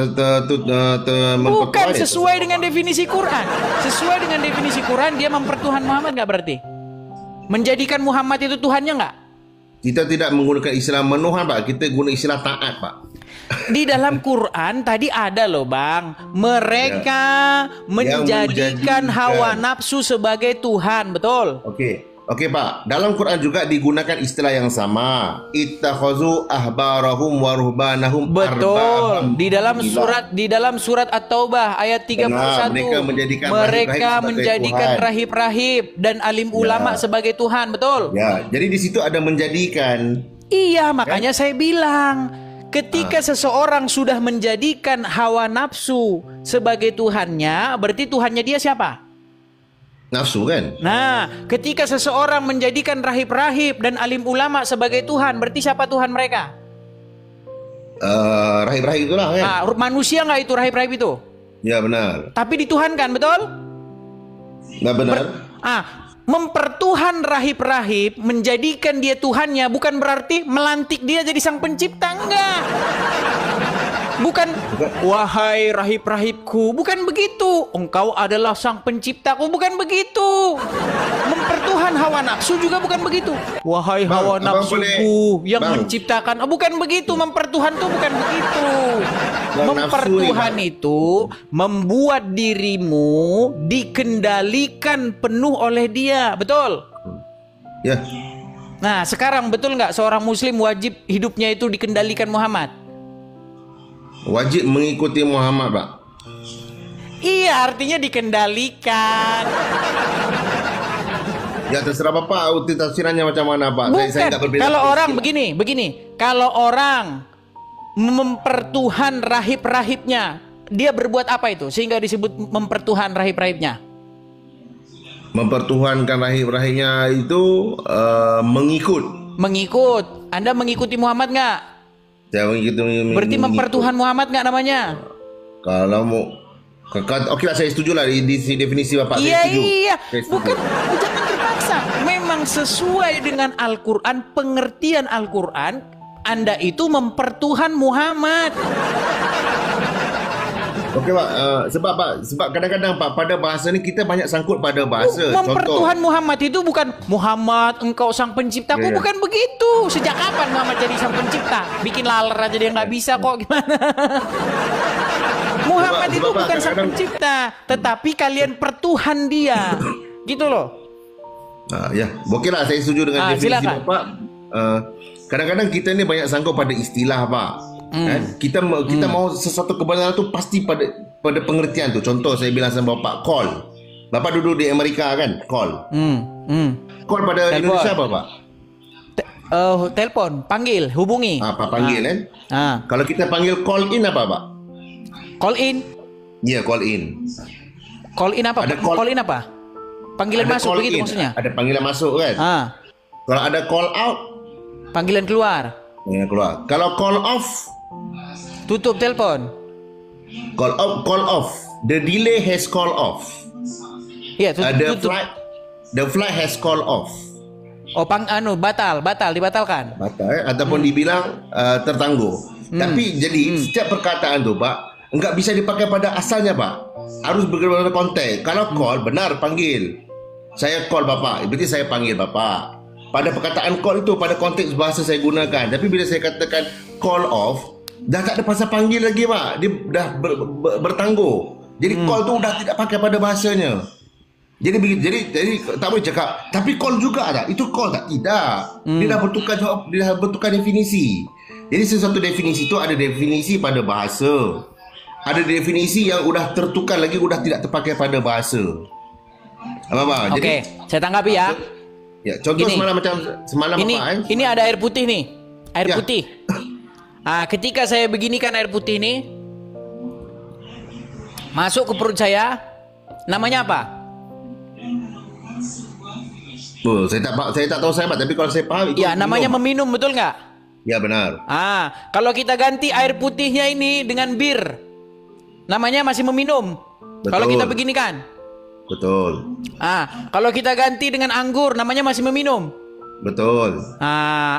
bukan sesuai dengan definisi Quran. Sesuai dengan definisi Quran, dia mempertuhan Muhammad nggak berarti? Menjadikan Muhammad itu Tuhannya nggak? Kita tidak menggunakan istilah menuhan, Pak. Kita guna istilah taat, Pak. Di dalam Quran tadi ada loh, Bang. Mereka menjadikan hawa nafsu sebagai Tuhan, betul? Oke, Pak. Dalam Quran juga digunakan istilah yang sama. Ittakhazu ahbarahum wa ruhbanahum betul. Di dalam surat At-Taubah ayat 31. Mereka menjadikan rahib-rahib dan alim ulama sebagai Tuhan, betul? Ya, jadi di situ ada menjadikan. Iya, makanya saya bilang, ketika seseorang sudah menjadikan hawa nafsu sebagai Tuhannya, berarti Tuhannya dia siapa? Nafsu kan? Nah, ketika seseorang menjadikan rahib-rahib dan alim ulama sebagai Tuhan, berarti siapa Tuhan mereka? Rahib-rahib itulah kan? Nah, manusia nggak itu rahib-rahib itu? Ya benar. Tapi dituhankan, betul? Nggak benar? Mempertuhan rahib-rahib, menjadikan dia Tuhannya, bukan berarti melantik dia jadi sang pencipta, enggak. Bukan, wahai rahib-rahibku, bukan begitu. Engkau adalah sang penciptaku, bukan begitu. Mempertuhan hawa nafsu juga bukan begitu. Wahai hawa nafsuku yang menciptakan, bukan begitu. Mempertuhan itu bukan begitu. Mempertuhan itu membuat dirimu dikendalikan penuh oleh dia, betul? Ya. Nah, sekarang betul nggak seorang muslim wajib hidupnya itu dikendalikan Muhammad? Wajib mengikuti Muhammad, Pak. Iya, artinya dikendalikan. Ya terserah Bapak, tafsirannya macam mana, Pak? Bukan. Saya nggak berbeda. Kalau orang begini. Kalau orang mempertuhan rahib-rahibnya, dia berbuat apa itu sehingga disebut mempertuhan rahib-rahibnya? Mempertuhankan rahib-rahibnya itu Mengikut. Anda mengikuti Muhammad nggak? Saya mengikuti. Berarti mempertuhan Muhammad nggak namanya? Kalau mau, oke lah, saya setuju lah di definisi Bapak. Iya. Bukan, jangan terpaksa. Memang sesuai dengan Al-Quran, pengertian Al-Quran, Anda itu mempertuhan Muhammad. Oke Pak, sebab kadang-kadang Pak, pada bahasa ni kita banyak sangkut pada bahasa. Mempertuhan Muhammad itu bukan Muhammad engkau sang penciptaku, bukan begitu. Sejak kapan Muhammad jadi sang pencipta? Bikin laler aja dia nggak bisa kok, gimana? Muhammad itu bukan sang pencipta, tetapi kalian pertuhan dia, gitu loh. Ya, oke lah, saya setuju dengan definisi silakan. Bapak. Kadang-kadang kita ni banyak sangkut pada istilah, Pak. Kita mau sesuatu kebenaran tu pasti pada pengertian tu. Contoh saya bilang sama Bapak, call. Bapak duduk di Amerika kan, call. Call pada Telepon. Indonesia apa, Pak? Telepon, panggil, hubungi. Apa panggil kan? Kalau kita panggil call in apa, Pak? Call in. Iya, call in. Call in apa? Ada Call in apa? Panggilan ada masuk call begitu in. maksudnya. Ada panggilan masuk kan? Kalau ada call out, Panggilan keluar. ya keluar. Kalau call off, Tutup telepon. call off. The delay has call off. Iya, tutup. The flight has call off. Oh, dibatalkan. Batal, ataupun dibilang tertangguh. Tapi jadi setiap perkataan tu, Pak, enggak bisa dipakai pada asalnya, Pak. Harus berkaitan konteks. Kalau call, benar panggil. Saya call Bapak, berarti saya panggil Bapak. Pada perkataan call itu, pada konteks bahasa saya gunakan. Tapi bila saya katakan call off, dah tak ada pasal panggil lagi, Pak. Dia dah bertangguh. Jadi call tu dah tidak pakai pada bahasanya. Jadi tak boleh cakap tapi call juga tak? Itu call tak? Tidak. Dia dah bertukar jawab, dia dah bertukar definisi. Jadi sesuatu definisi itu ada definisi pada bahasa. Ada definisi yang udah tertukar lagi, udah tidak terpakai pada bahasa. Apa? Oke, saya tanggapi ya. Ya, contoh Gini. semalam Ini apa? ini ada air putih nih. Air Ya. putih. Ketika saya beginikan air putih ini masuk ke perut saya, namanya apa? Oh, saya tak tahu saya, tapi kalau saya paham itu Ya, namanya meminum, betul nggak? Ya, benar. Kalau kita ganti air putihnya ini dengan bir, namanya masih meminum. Kalau kita beginikan. Betul. Kalau kita ganti dengan anggur, namanya masih meminum. Betul.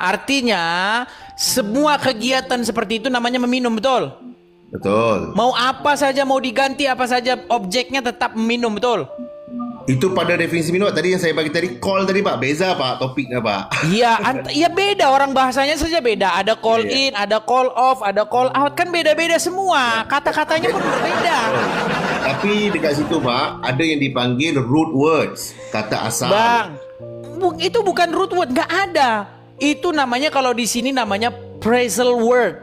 Artinya semua kegiatan seperti itu namanya meminum, betul? Betul. Mau apa saja, mau diganti apa saja, objeknya tetap meminum, betul? Itu pada definisi minum tadi yang saya bagi tadi, call tadi, Pak. Beza, Pak, topiknya, Pak. Iya, iya beda, orang bahasanya saja beda. Ada call in, ada call off, ada call out, kan beda-beda semua. Kata-katanya pun berbeda. Tapi dekat situ, Pak, ada yang dipanggil root words, kata asal. Bang, itu bukan root word, nggak ada. Itu namanya kalau di sini namanya phrasal word,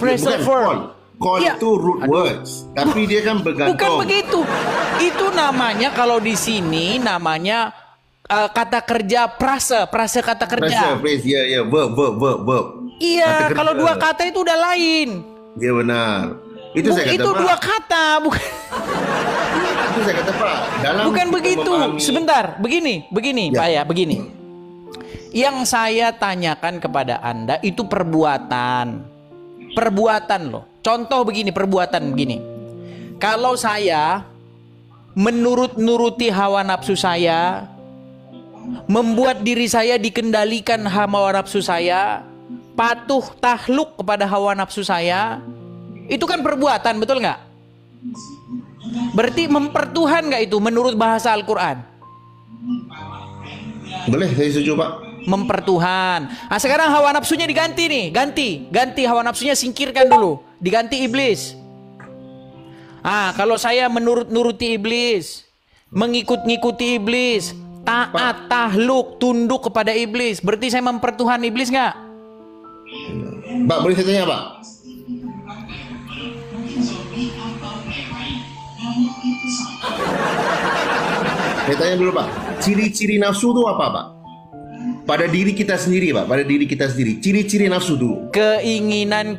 phrasal verb. Call Ya. itu root words, tapi dia kan bergantung. Bukan begitu. Itu namanya kalau di sini namanya kata kerja prase kata kerja. Phrase, ya, verb. Iya, Kata kalau kerja. dua kata itu udah lain. Ya benar. Itu saya kata, Itu Pak. dua kata, bukan. itu saya kata Pak. Dalam Bukan kita begitu. memahami- Sebentar, begini, Ya. Pak ya, begini. Yang saya tanyakan kepada Anda itu perbuatan. Perbuatan loh. Contoh begini, perbuatan begini. Kalau saya nuruti hawa nafsu saya, membuat diri saya dikendalikan hawa nafsu saya, patuh takluk kepada hawa nafsu saya, itu kan perbuatan, betul nggak? Berarti mempertuhan nggak itu menurut bahasa Al-Quran? Boleh, saya setuju Pak. Mempertuhan. Nah, sekarang hawa nafsunya diganti nih, ganti hawa nafsunya, singkirkan dulu, diganti iblis. Kalau saya nuruti iblis, mengikuti iblis, taat, tahluk, tunduk kepada iblis, berarti saya mempertuhan iblis nggak? Pak, boleh saya tanya Pak? Saya tanya dulu Pak, ciri-ciri nafsu itu apa Pak? Pada diri kita sendiri Pak, pada diri kita sendiri, ciri-ciri nafsu dulu. Keinginan.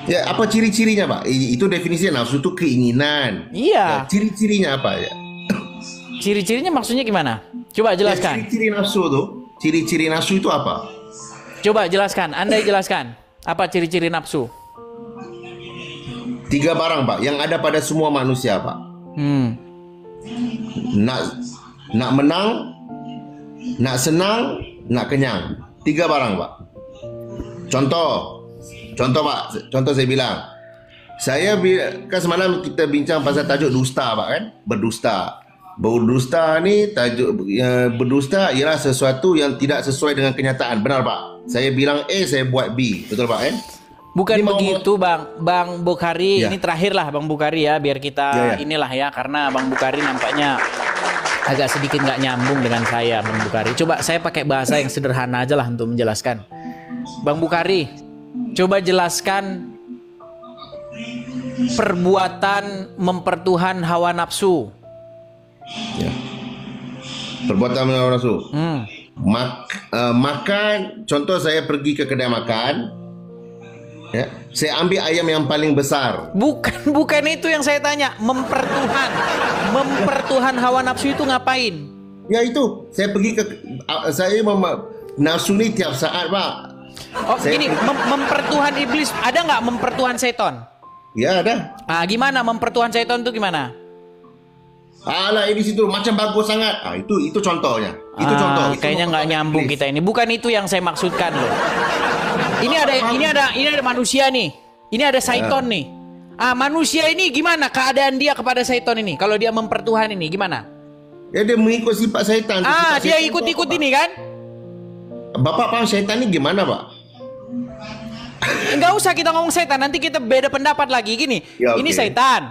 Ya, apa ciri-cirinya Pak? Itu definisinya nafsu itu keinginan. Iya. Ya, ciri-cirinya apa ya? Ciri-cirinya maksudnya gimana? Coba Ya, jelaskan. ciri-ciri nafsu tuh, ciri-ciri nafsu itu apa? Coba jelaskan. Anda jelaskan. Apa ciri-ciri nafsu? 3 barang Pak, yang ada pada semua manusia Pak. Nak menang, nak senang, nak kenyang. 3 barang Pak. Contoh Pak, contoh saya bilang. Kan semalam kita bincang pasal tajuk dusta Pak kan? Berdusta. Berdusta ni tajuk berdusta ialah sesuatu yang tidak sesuai dengan kenyataan. Benar Pak? Saya bilang A, saya buat B. Betul Pak kan? Bukan Ini mau- begitu Bang Bukhari. Ya. Ini terakhir lah Bang Bukhari ya, biar kita Ya, ya. inilah ya, karena Bang Bukhari nampaknya agak sedikit nggak nyambung dengan saya, Bang Bukhari. Coba saya pakai bahasa yang sederhana aja lah untuk menjelaskan. Bang Bukhari, coba jelaskan perbuatan mempertuhan hawa nafsu. Ya. Perbuatan melawan nafsu. Makan, contoh saya pergi ke kedai makan. Ya, saya ambil ayam yang paling besar. Bukan itu yang saya tanya. Mempertuhan hawa nafsu itu ngapain? Ya itu, saya pergi ke nafsu ni tiap saat Pak. Oh, Saya gini, mempertuhan iblis ada nggak mempertuhan seton? Ya ada. Gimana mempertuhan seton itu gimana? Alah, ini situ macam bagus sangat. Itu contohnya. Itu contoh. Itu Kayaknya nggak mempertuhan nyambung iblis. kita ini. Bukan itu yang saya maksudkan loh. Ini ada manusia nih. Ini ada seton nih. Manusia ini gimana keadaan dia kepada seton ini? Kalau dia mempertuhan ini gimana? Ya, dia mengikut sifat syaitan. Sifat Dia syaitan ikut-ikut itu apa, ini kan? Pak? Bapak paham syaitan ni gimana Pak? Enggak usah kita ngomong setan, nanti kita beda pendapat lagi. Gini, Ya, ini oke. setan,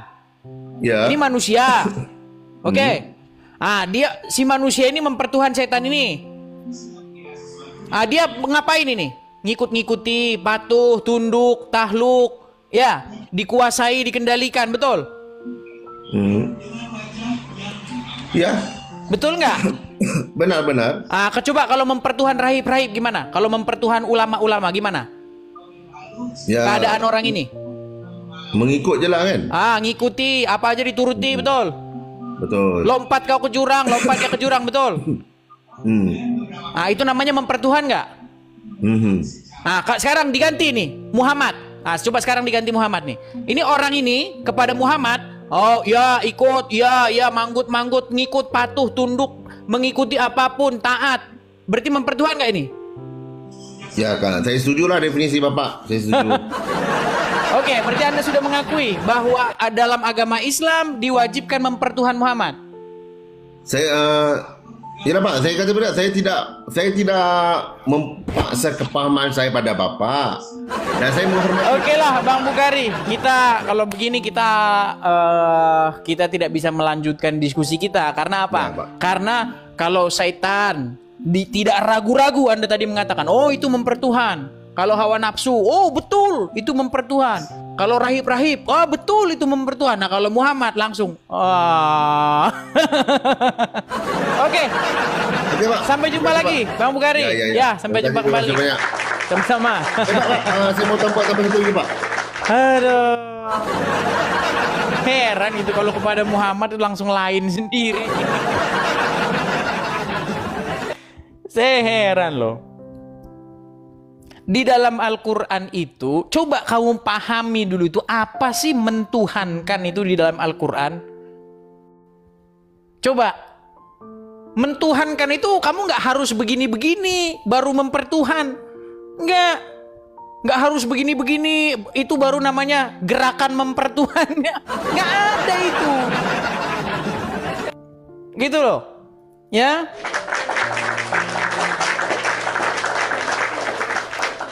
Ya. ini manusia. Oke. Si manusia ini mempertuhan setan ini. Dia ngapain ini? Ngikut-ngikuti, patuh, tunduk, tahluk, ya, dikuasai, dikendalikan, betul? Ya. Betul nggak? Benar-benar. Coba kalau mempertuhan rahib-rahib gimana? Kalau mempertuhan ulama-ulama gimana? Ya. Keadaan orang ini? Mengikut je lah kan? Ngikuti, apa aja dituruti, betul? Betul. Lompat kau ke jurang, lompat ke jurang, betul? Itu namanya mempertuhan nggak? Sekarang diganti nih, Muhammad. Coba sekarang diganti Muhammad nih. Ini orang ini kepada Muhammad, oh ya ikut, ya manggut-manggut, ngikut, patuh, tunduk, mengikuti apapun, taat. Berarti mempertuhan nggak ini? Ya kan, saya setuju lah definisi Bapak. Saya setuju. Oke, berarti Anda sudah mengakui bahwa dalam agama Islam diwajibkan mempertuhan Muhammad. Ya Pak, saya kata benar, saya tidak memaksa kepahaman saya pada Bapak. Dan saya menghormati. Oke lah Bang Bukhari, kita kalau begini kita tidak bisa melanjutkan diskusi kita. Karena apa? Ya, Pak. Karena kalau syaitan tidak ragu-ragu, Anda tadi mengatakan, oh itu mempertuhan. Kalau hawa nafsu, oh betul itu mempertuhan. Kalau rahib-rahib, oh betul itu mempertuhan. Nah kalau Muhammad langsung, Oke, Pak. sampai jumpa lagi Bang Bukhari. Ya. Sampai Terima jumpa kasih kembali. banyak. Sama-sama. Pak, saya mau tambah satu lagi Pak. Aduh. Heran gitu kalau kepada Muhammad itu langsung lain sendiri. Saya heran loh. Di dalam Al-Quran itu, coba kamu pahami dulu itu apa sih mentuhankan itu di dalam Al-Quran? Coba, mentuhankan itu kamu nggak harus begini-begini baru mempertuhan. Nggak harus begini-begini, itu baru namanya gerakan mempertuhannya. Nggak ada itu. Gitu loh. Ya.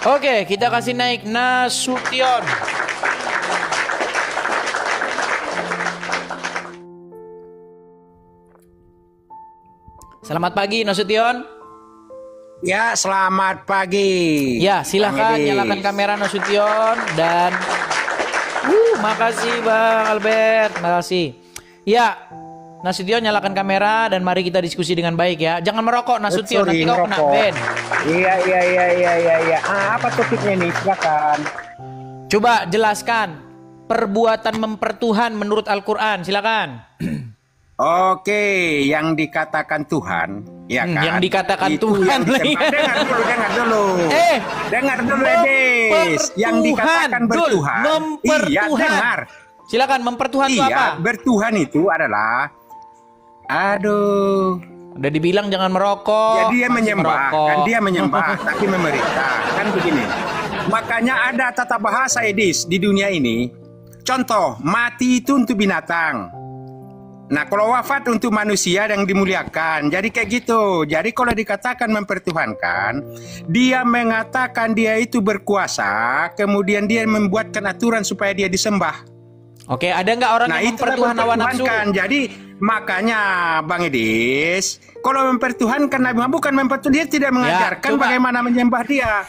Oke, kita kasih naik Nasution. Selamat pagi Nasution. Ya, selamat pagi. Ya, silakan nyalakan kamera Nasution dan makasih Bang Albert, makasih. Ya, Nasution nyalakan kamera dan mari kita diskusi dengan baik ya. Jangan merokok Nasution, nanti kau kena ban. Iya. Apa topiknya nih? Silakan. Coba jelaskan perbuatan mempertuhan menurut Al-Quran, silakan. Oke, yang dikatakan Tuhan, ya kan? Yang dikatakan itu Tuhan. Dengar dulu. Dengar dulu, Edis. Yang dikatakan bertuhan. Mempertuhan. Iya, dengar. Silakan, mempertuhan itu apa? Iya, bertuhan itu adalah, aduh, udah dibilang jangan merokok. Jadi dia menyembah, kan dia menyembah, tapi memerintah, kan begini. Makanya ada tata bahasa Edis di dunia ini. Contoh, mati itu untuk binatang. Nah, kalau wafat untuk manusia yang dimuliakan. Jadi kayak gitu. Jadi kalau dikatakan mempertuhankan, dia mengatakan dia itu berkuasa, kemudian dia membuatkan aturan supaya dia disembah. Oke, ada nggak orang yang mempertuhan hawa nafsu? Jadi makanya Bang Edis, kalau mempertuhankan Nabi Muhammad bukan mempertuhan, dia tidak mengajarkan bagaimana menyembah dia.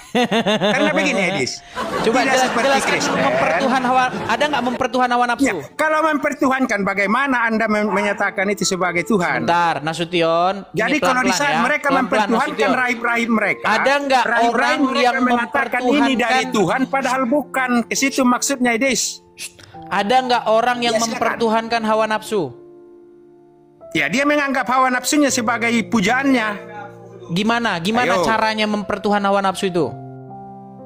Karena begini Edis. Coba jelaskan mempertuhan hawa, ada nggak mempertuhan hawa nafsu? Ya, kalau mempertuhankan bagaimana Anda menyatakan itu sebagai Tuhan? Bentar, Nasution. Jadi kalau di saat mereka mempertuhankan rahib-rahib mereka, ada nggak orang yang mengatakan ini dari Tuhan padahal bukan? Ke situ maksudnya Edis. Ada nggak orang yang mempertuhankan hawa nafsu? Ya, dia menganggap hawa nafsunya sebagai pujaannya. Gimana caranya mempertuhan hawa nafsu itu?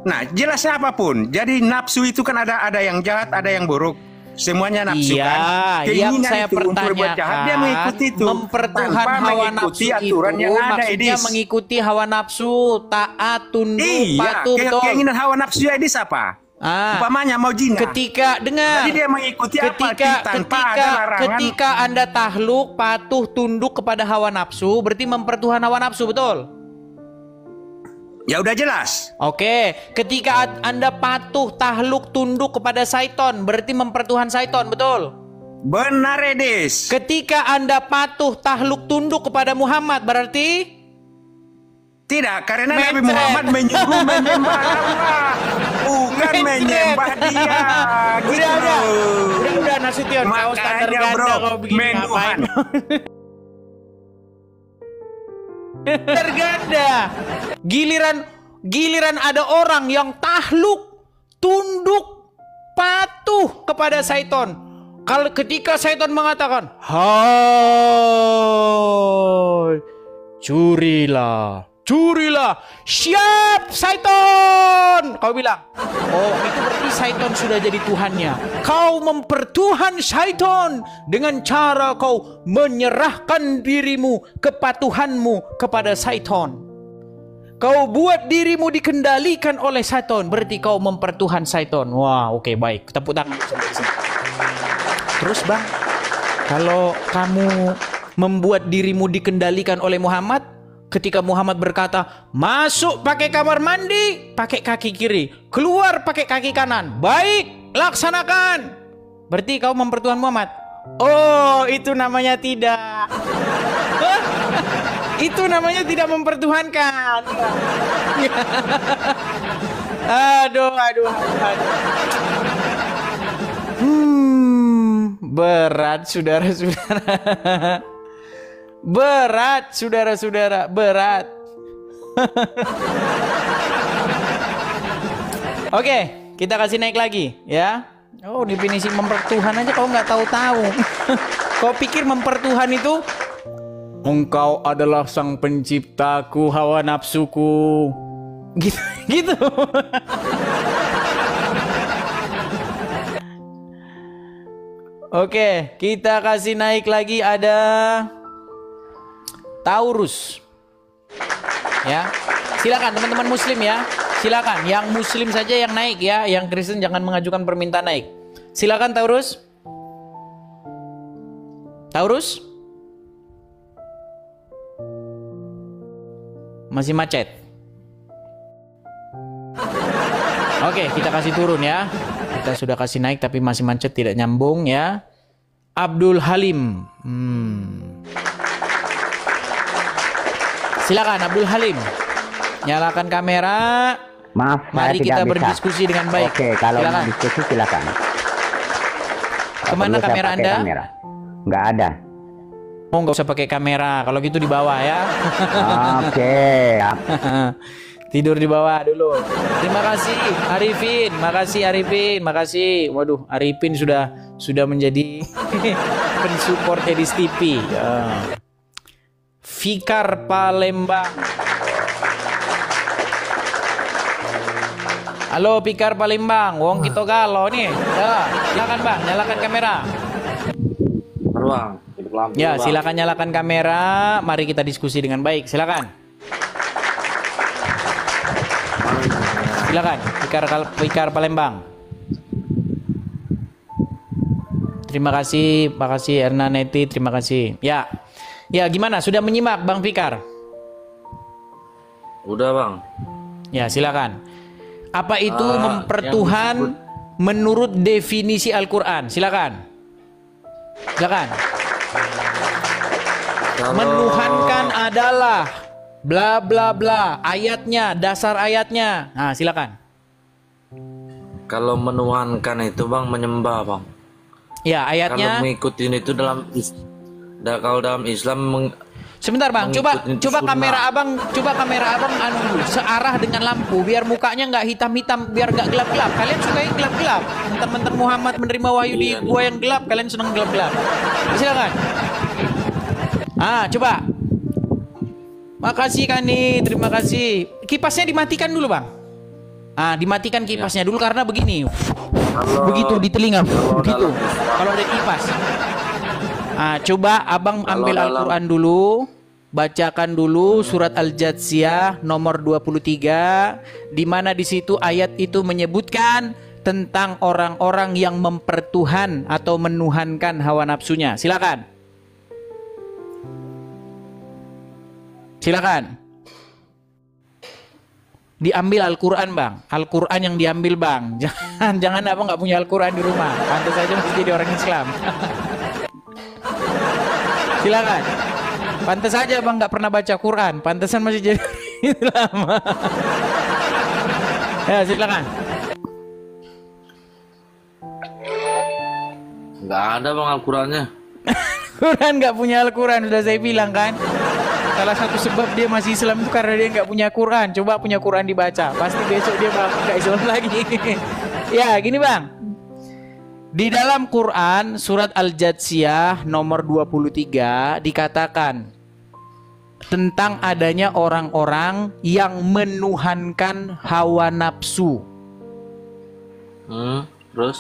Nah, jelasnya apapun. Jadi nafsu itu kan ada yang jahat, ada yang buruk. Semuanya nafsu kan. Yang saya pertanyakan, jahat, dia mengikuti itu. Mempertuhan hawa nafsu aturan itu yang ada, maksudnya mengikuti hawa nafsu, taat, tunduk, patuh. Keinginan hawa nafsu Edis apa? Umpamanya mau zina. Ketika dengar. Jadi dia mengikuti tanpa ada larangan. Ketika Anda tahluk, patuh, tunduk kepada hawa nafsu, berarti mempertuhan hawa nafsu, betul? Ya udah jelas. Oke, ketika Anda patuh, tahluk, tunduk kepada syaiton, berarti mempertuhan syaiton, betul? Benar, Edis. Ketika Anda patuh, tahluk, tunduk kepada Muhammad, berarti? Tidak, karena Nabi Muhammad menyuruh menyembah Allah, bukan menyembah dia. Udah Nasution, kau standar ganda kau begini ngapain? Terganda. Giliran ada orang yang tahluk, tunduk, patuh kepada syaiton. Kalau ketika syaiton mengatakan, "Hai, curilah, siap syaiton." Kau bilang, oh itu berarti syaiton sudah jadi Tuhannya. Kau mempertuhan syaiton dengan cara kau menyerahkan dirimu, kepatuhanmu kepada syaiton. Kau buat dirimu dikendalikan oleh syaiton, berarti kau mempertuhan syaiton. Wah, oke, baik. Tepuk tangan. Terus Bang, kalau kamu membuat dirimu dikendalikan oleh Muhammad, ketika Muhammad berkata, masuk pakai kamar mandi, pakai kaki kiri, keluar pakai kaki kanan, baik, laksanakan. Berarti kau mempertuhan Muhammad. Oh, itu namanya tidak. Itu namanya tidak mempertuhankan. Aduh. Berat, saudara-saudara. Berat, saudara-saudara, berat. Oke, Kita kasih naik lagi, ya. Oh, definisi mempertuhan aja kau nggak tahu-tahu. Kau pikir mempertuhan itu engkau adalah sang penciptaku, hawa nafsuku. Gitu. Gitu. Oke, kita kasih naik lagi ada Taurus. Ya. Silakan teman-teman muslim ya. Silakan, yang muslim saja yang naik ya, yang Kristen jangan mengajukan permintaan naik. Silakan Taurus. Taurus? Masih macet. Oke, kita kasih turun ya. Kita sudah kasih naik tapi masih macet, tidak nyambung ya. Abdul Halim. Silakan Abdul Halim. Nyalakan kamera. Maaf, mari kita berdiskusi dengan baik. Oke, kalau mau diskusi silakan. Kemana kamera Anda? Kamera. Nggak ada. Oh, nggak usah pakai kamera. Kalau gitu di bawah ya. Oke. Tidur di bawah dulu. Terima kasih Arifin, makasih Arifin, makasih. Waduh, Arifin sudah menjadi pensupport Edis TV. Ya. Fikar Palembang. Halo Fikar Palembang, wong kita galau nih. Ya, silakan Bang, nyalakan kamera. Bang, ya, silakan nyalakan kamera. Mari kita diskusi dengan baik. Silakan. Silakan, Fikar Palembang. Terima kasih, makasih Erna Neti, terima kasih. Ya, ya gimana? Sudah menyimak Bang Fikar? Udah Bang. Ya, silakan. Apa itu mempertuhan menurut definisi Al-Quran? Silakan. Silakan. Menuhankan adalah bla bla bla, ayatnya, dasar ayatnya. Nah, silakan. Kalau menuhankan itu Bang menyembah Bang. Ya, ayatnya. Kalau mengikutin itu kalau dalam Islam sebentar Bang, coba kamera abang anu searah dengan lampu biar mukanya nggak hitam-hitam, biar nggak gelap-gelap. Kalian suka yang gelap-gelap. Mentang-mentang Muhammad menerima wahyu di gua yang gelap, kalian senang gelap-gelap. Silakan. Coba. Makasih Kani, terima kasih. Kipasnya dimatikan dulu Bang. Dimatikan kipasnya dulu karena begini. Begitu di telinga. Begitu. Kalau ada kipas. Coba abang ambil Al-Quran dulu, bacakan dulu surat Al-Jathiyah nomor 23, di mana di situ ayat itu menyebutkan tentang orang-orang yang mempertuhan atau menuhankan hawa nafsunya. Silakan. Silakan. Diambil Al-Quran Bang. Al-Quran yang diambil Bang. Jangan abang nggak punya Al-Quran di rumah. Pantas saja mesti jadi orang Islam. Silakan. Pantas saja Bang nggak pernah baca Quran. Pantesan masih jadi lama. Ya, silakan. nggak ada Bang Al-Qurannya. Quran nggak punya Al-Quran, sudah saya bilang kan. Salah satu sebab dia masih Islam itu karena dia nggak punya Quran. Coba punya Quran dibaca, pasti besok dia bakal nggak Islam lagi. Ya, gini Bang. Di dalam Quran surat Al-Jathiyah nomor 23 dikatakan tentang adanya orang-orang yang menuhankan hawa nafsu. Terus?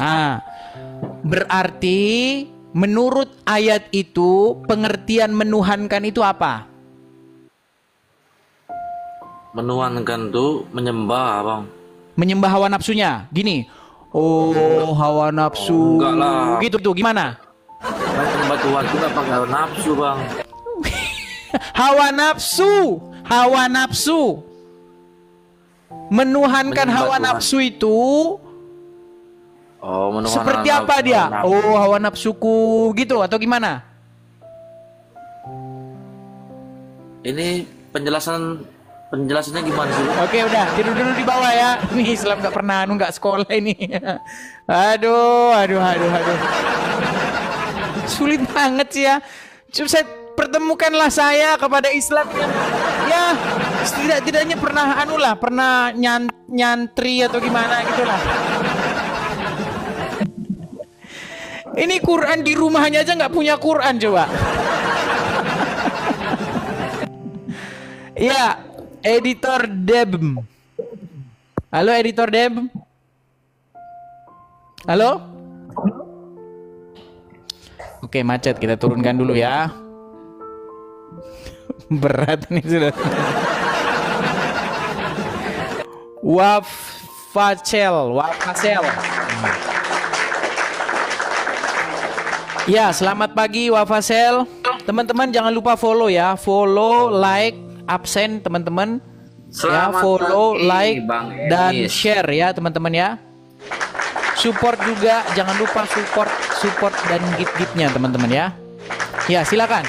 Berarti menurut ayat itu pengertian menuhankan itu apa? Menuhankan tuh menyembah Bang. Menyembah hawa nafsunya. Gini. Oh, hawa nafsu. Enggak lah. Gitu tuh gimana? Menyembah Tuhan itu apa hawa nafsu Bang? Hawa nafsu. Hawa nafsu. Menuhankan hawa nafsu itu seperti apa dia? Oh, hawa nafsuku gitu atau gimana? Ini penjelasannya gimana sih? Oke, udah tidur dulu di bawah ya. Nih Islam nggak pernah nggak sekolah ini. Aduh. Sulit banget sih ya. Coba pertemukanlah saya kepada Islam yang ya setidaknya pernah pernah nyantri atau gimana gitulah. Ini Quran di rumahnya aja nggak punya Quran coba. Ya, editor Deb. Halo editor Deb. Halo. Oke, macet, kita turunkan dulu ya. Berat nih sudah. Wafacel. Ya, selamat pagi Wafacel. Teman-teman jangan lupa follow ya, follow, like, absen teman-teman. Ya, follow, like, dan share ya teman-teman ya. Support juga, jangan lupa support dan gift-giftnya teman-teman ya. Ya, silakan.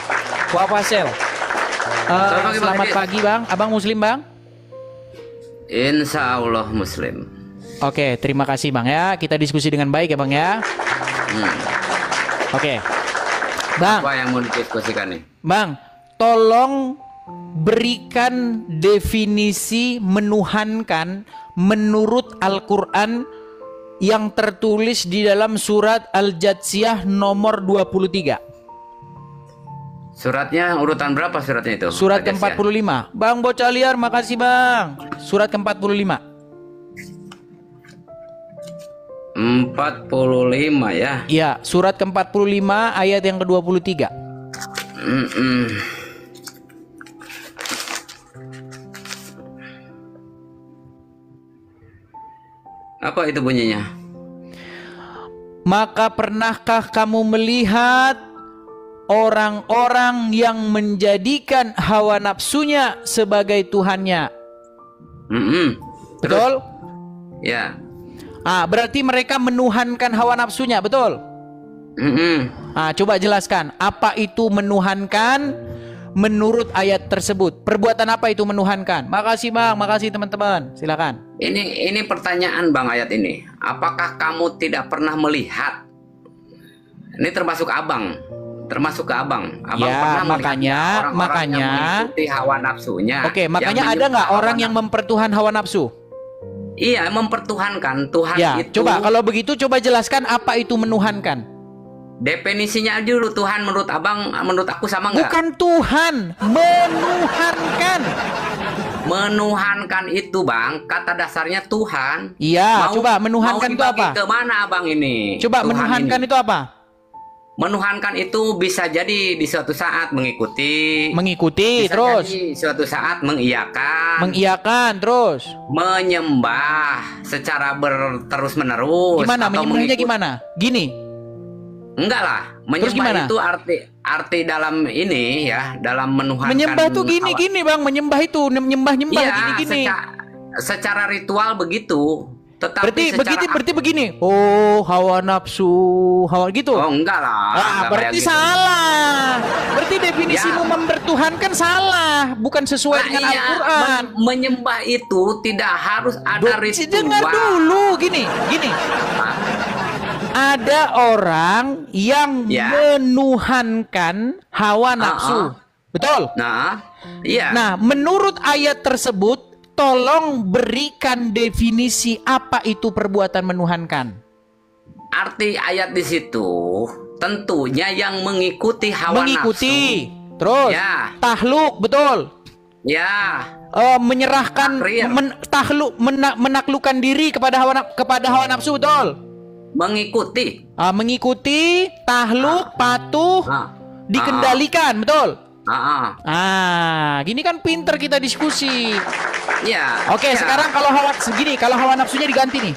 Wafacel. Selamat pagi Bang. Abang Muslim Bang? Insya Allah Muslim. Oke, terima kasih Bang ya. Kita diskusi dengan baik ya Bang ya. Oke, Bang. Apa yang mau didiskusikan nih? Bang, tolong berikan definisi menuhankan menurut Al-Quran yang tertulis di dalam surat Al-Jatsiyah nomor 23. Suratnya urutan berapa suratnya itu? Surat ke-45. Bang Bocah Liar, makasih Bang. Surat ke-45. 45 ya. Iya, surat ke-45 ayat yang ke-23. Apa itu bunyinya? Maka pernahkah kamu melihat orang-orang yang menjadikan hawa nafsunya sebagai Tuhannya? Betul? Ya. Berarti mereka menuhankan hawa nafsunya, betul? Coba jelaskan, apa itu menuhankan menurut ayat tersebut? Perbuatan apa itu menuhankan? Makasih Bang, makasih teman-teman. Silakan. Ini pertanyaan Bang ayat ini. Apakah kamu tidak pernah melihat? Ini termasuk abang. Termasuk ke abang. Abang ya, pernah makanya yang mengikuti hawa nafsunya. Oke, makanya ada nggak orang yang mempertuhan hawa nafsu? Iya, mempertuhankan Tuhan ya, itu. Coba kalau begitu coba jelaskan apa itu menuhankan. Definisinya aja dulu. Tuhan menurut abang, menurut aku sama nggak? Bukan Tuhan, menuhankan. Menuhankan itu Bang, kata dasarnya Tuhan. Iya, coba menuhankan itu apa? Ke mana abang ini? Coba Tuhan menuhankan ini. itu apa? Menuhankan itu bisa jadi di suatu saat mengikuti, bisa terus jadi suatu saat mengiyakan, terus menyembah secara terus menerus. Gimana menyembahnya gimana? Gini? Enggak lah, menyembah itu arti dalam ini ya, dalam menuhankan. Menyembah tuh gini Bang, menyembah itu nyembah ya, gini. Secara ritual begitu. Tetapi berarti begini. Oh, hawa nafsu, hawa gitu. Oh, enggak lah. Berarti salah. Berarti definisimu mempertuhankan salah, bukan sesuai dengan Al-Qur'an. Menyembah itu tidak harus ada ritual. Dengar dulu, gini. Ada orang yang menuhankan hawa nafsu. Betul? Nah, menurut ayat tersebut tolong berikan definisi apa itu perbuatan menuhankan. Arti ayat di situ tentunya yang mengikuti hawa nafsu. Terus tahluk, betul? Ya. Menyerahkan menaklukkan diri kepada hawa nafsu, betul? Mengikuti tahluk, patuh, dikendalikan, betul? Gini kan pinter kita diskusi. Ya. Oke, sekarang kalau hawa nafsunya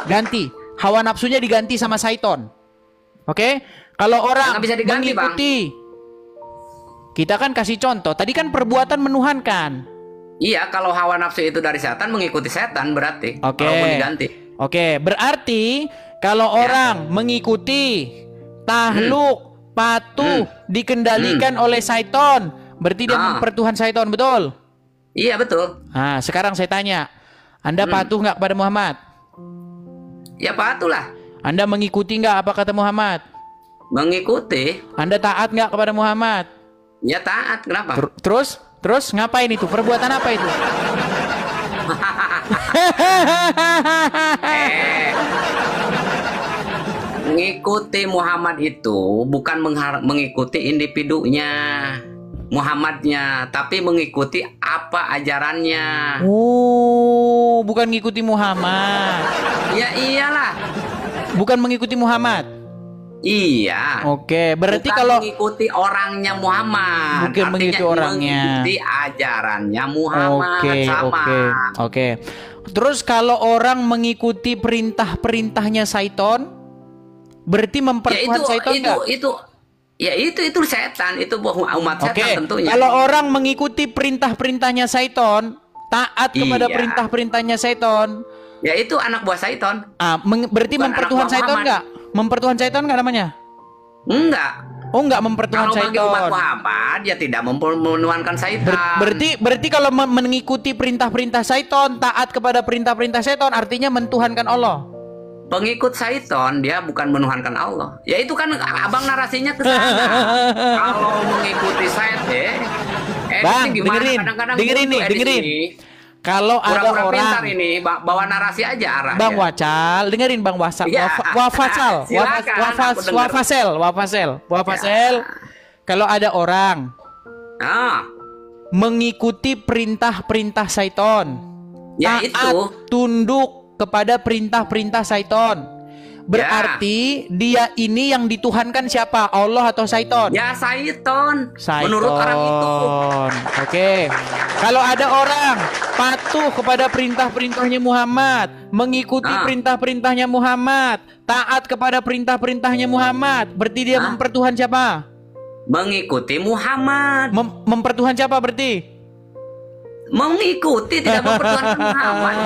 ganti. Hawa nafsunya diganti sama syaiton. Oke? Kalau orang bisa diganti, mengikuti, kita kan kasih contoh. Tadi kan perbuatan menuhankan. Iya, kalau hawa nafsu itu dari setan, mengikuti setan berarti. Oke. Walaupun diganti. Oke, berarti kalau orang mengikuti tahluk, patuh, dikendalikan oleh syaiton, berarti dia mempertuhan syaiton, betul? Iya, betul. Nah, sekarang saya tanya, Anda patuh nggak kepada Muhammad? Ya, patuhlah. Anda mengikuti nggak apa kata Muhammad? Mengikuti. Anda taat nggak kepada Muhammad? Ya, taat. Kenapa? Terus ngapain itu? Perbuatan apa itu? Mengikuti Muhammad itu bukan mengikuti individunya Muhammadnya, tapi mengikuti apa ajarannya. Oh, bukan ngikuti Muhammad. Ya iyalah. Bukan mengikuti Muhammad. Iya. Oke, berarti bukan kalau mengikuti orangnya Muhammad. bukan Artinya mengikuti orangnya. mengikuti ajarannya Muhammad. Sama. Oke. Terus kalau orang mengikuti perintah-perintahnya Syaiton, berarti mempertuhan Syaiton nggak? Itu setan, itu umat setan tentunya. Kalau orang mengikuti perintah-perintahnya Syaiton, taat kepada perintah-perintahnya Syaiton, ya itu anak buah Syaiton. Berarti Bukan mempertuhan Syaiton nggak? Mempertuhan Syaiton nggak namanya? Enggak. Oh, nggak mempertuhan Kalau bagi Syaiton. umat Muhammad ya tidak menuhankan Syaitan. Berarti kalau mengikuti perintah-perintah Syaiton, taat kepada perintah-perintah Syaiton, artinya mentuhankan Allah. Pengikut Syaiton dia bukan menuhankan Allah. Ya itu kan abang narasinya ke sana. Kalau mengikuti Syaiton, Bang, gimana? dengerin, Kadang-kadang dengerin nih, buntu dengerin. ini. Kalau ada Pura-pura orang, pintar ini bawa narasi aja arahnya. Bang Wacal, dengerin Bang Wasal, Ya, Wafasal, silakan, aku dengar. Wafasel. Kalau ada orang mengikuti perintah-perintah Syaiton, Ya, taat, itu. tunduk kepada perintah-perintah Syaiton, berarti dia ini yang dituhankan siapa? Allah atau Syaiton? Ya Syaiton. Syaiton. Menurut orang itu. Oke. Kalau ada orang patuh kepada perintah-perintahnya Muhammad, mengikuti perintah-perintahnya Muhammad, taat kepada perintah-perintahnya Muhammad, berarti dia mempertuhan siapa? Mengikuti Muhammad. Mempertuhan siapa berarti? Mengikuti, tidak mempertuhankan Muhammad.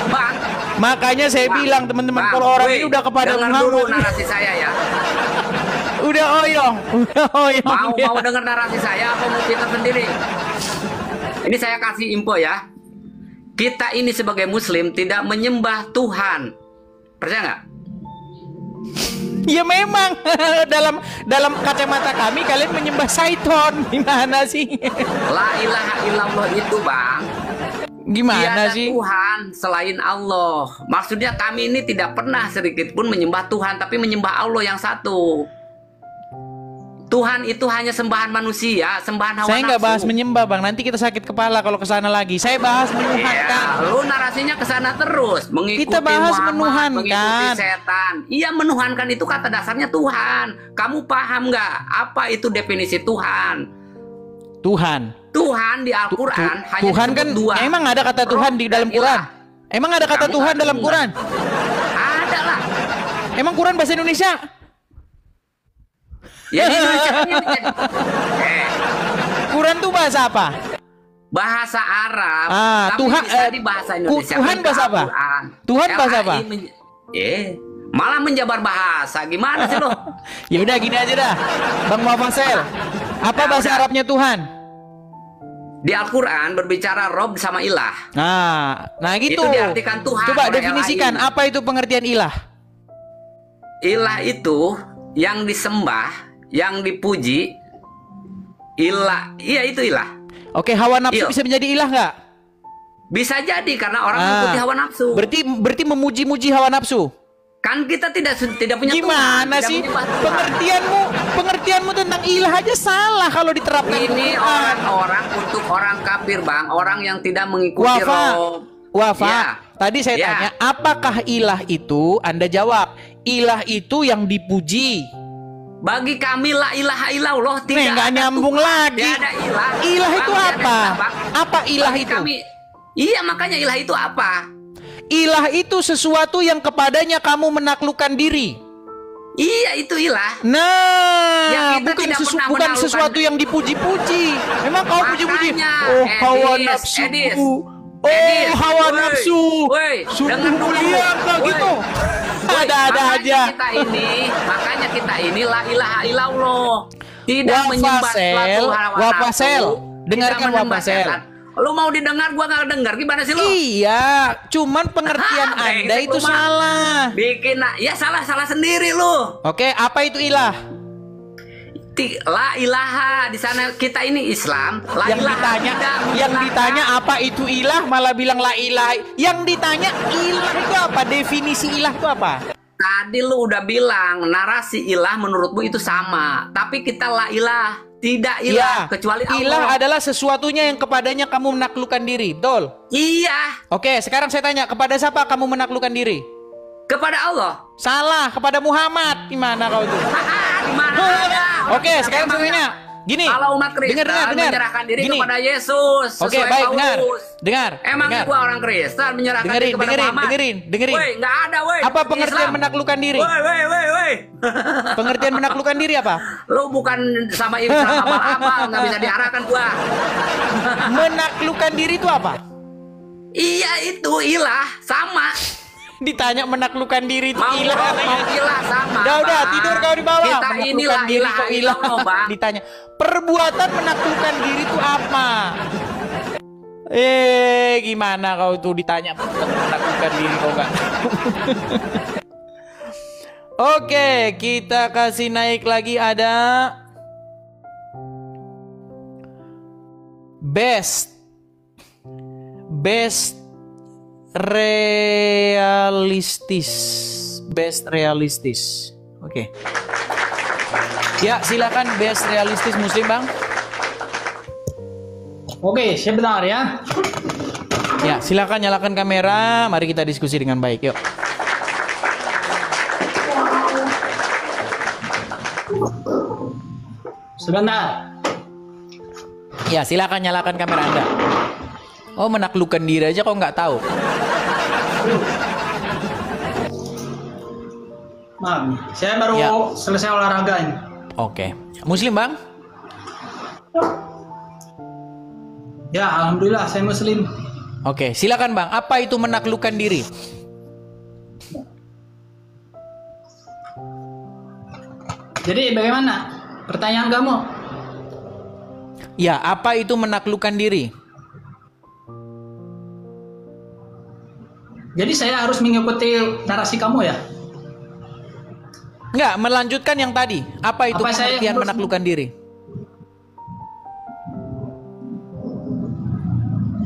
Bang, makanya saya bilang teman-teman, kalau orang ini udah kepada dengar Muhammad, dulu narasi saya ya. udah oyong. Mau dengar narasi saya apa mau kita sendiri? Ini saya kasih info ya. Kita ini sebagai Muslim tidak menyembah Tuhan. Percaya nggak? Ya memang dalam kacamata kami kalian menyembah Syaiton. Gimana sih? La ilaha illallah itu, Bang. Gimana Tiada sih? Tuhan selain Allah. Maksudnya kami ini tidak pernah sedikit pun menyembah Tuhan, tapi menyembah Allah yang satu. Tuhan itu hanya sembahan manusia, sembahan hawa nafsu. Saya nggak bahas menyembah, Bang. Nanti kita sakit kepala kalau kesana lagi. Saya bahas menuhankan. Lu narasinya kesana terus, mengikuti Kita bahas Muhammad, menuhankan. mengikuti setan. Iya, menuhankan itu kata dasarnya Tuhan. Kamu paham nggak apa itu definisi Tuhan? Tuhan Tuhan di Al-Quran hanya Tuhan disebut kan dua. emang ada kata Tuhan di dalam Quran? Emang ada kata Kamu Tuhan nggak dalam dengar. Quran? Ada lah. Emang Quran bahasa Indonesia? Ya di Indonesia ini Quran tuh bahasa apa? bahasa Arab. Tapi Tuhan bisa di bahasa Indonesia. Tuhan bahasa apa? Al-Quran. Tuhan bahasa apa? Malah menjabar bahasa. Gimana sih lo? Ya udah gini aja dah. Bang Mafasel. Apa bahasa Arabnya Tuhan? Di Al-Quran berbicara Rob sama ilah. Nah gitu. Itu diartikan Tuhan. Coba oleh definisikan lain. apa itu pengertian ilah? Ilah itu yang disembah, yang dipuji. Ilah, iya itu ilah. Oke, hawa nafsu Iya. bisa menjadi ilah nggak? Bisa jadi karena orang mengikuti hawa nafsu. Berarti memuji-muji hawa nafsu. Kan kita tidak punya Gimana Tuhan, sih tidak menyembah Tuhan. pengertianmu tentang ilah aja salah kalau diterapkan. Ini orang-orang untuk orang kafir, Bang, orang yang tidak mengikuti Rob. Wafa. Ya. Tadi saya Ya. tanya, apakah ilah itu? Anda jawab, ilah itu yang dipuji. Bagi kami la ilaha illallah tidak Nggak ada nyambung Tuhan, lagi. tidak ada ilah. Ilah itu Bang, tidak apa? ada ilah, Bang. Apa ilah Bagi itu? Iya, makanya ilah itu apa? Ilah itu sesuatu yang kepadanya kamu menaklukkan diri. Iya, itu ilah. Nah, Ya, kita bukan, tidak pernah bukan menaklukkan. sesuatu yang dipuji-puji. Memang kau puji-puji. Makanya, Oh, hawa Edis, nafsu. Edis. Oh, Edis, hawa woi, nafsu. woi, Sungguh dengar dulu. mulia enggak Woi. gitu. Woi, Ada-ada aja. Makanya kita ini la ilaha illallah. Tidak menyembah suatu hawa Wafasel. nafsu. Dengarkan Tidak menyembah Wafasel. setan. Lu mau didengar, gua nggak dengar. Gimana sih lu? Iya, cuman pengertian Anda brengsek itu lu, Mak. salah. Bikin ya salah sendiri lu. Oke, apa itu ilah? La ilaha di sana kita ini Islam. La Yang ilaha ditanya, tidak yang menghilangkan. ditanya apa itu ilah malah bilang la ilaha. Yang ditanya ilah itu apa? Definisi ilah itu apa? Tadi lu udah bilang narasi ilah menurutmu itu sama, tapi kita la ilah, tidak ilah kecuali Allah. Ilah adalah sesuatunya yang kepadanya kamu menaklukkan diri, betul? Iya. Oke, sekarang saya tanya, kepada siapa kamu menaklukkan diri? Kepada Allah. Salah, kepada Muhammad. Gimana kau tuh? Gimana ada? Oke, sekarang saya tanya. Gini, kalau umat Kristen menyerahkan diri kepada Yesus Oke, sesuai baik, Paulus. dengar. Emangnya gua orang Kristen menyerahkan diri kepada Muhammad? Dengerin. Woi, nggak ada, woi. Apa pengertian menaklukkan diri? Woi. Pengertian menaklukkan diri apa? Lu bukan sama abal-abal, nggak bisa diarahkan gua. Menaklukkan diri itu apa? Iya, itu ilah, sama. Ditanya menaklukkan diri itu Mau ilah. ilah sama. Udah, tidur kau di bawah. Kita Menaklukkan inilah diri ilah, kok ilah. Bang. Ditanya, perbuatan menaklukkan diri itu apa? Gimana kau tuh ditanya menaklukkan diri kau enggak? Oke, kita kasih naik lagi ada best realistis. Oke. Ya, silakan best realistis Muslim, Bang. Oke, sebentar ya. Ya, silakan nyalakan kamera. Mari kita diskusi dengan baik, yuk. Sebentar. Ya, silakan nyalakan kamera Anda. Oh, menaklukkan diri aja kok nggak tahu. Maaf, saya baru selesai olahraga ini. Oke. Muslim, Bang? Ya, alhamdulillah saya Muslim. Oke, silakan Bang. Apa itu menaklukkan diri? Jadi bagaimana? Pertanyaan kamu? Ya, apa itu menaklukkan diri? Jadi saya harus mengikuti narasi kamu ya? Enggak, melanjutkan yang tadi. Apa itu pengertian menaklukkan diri?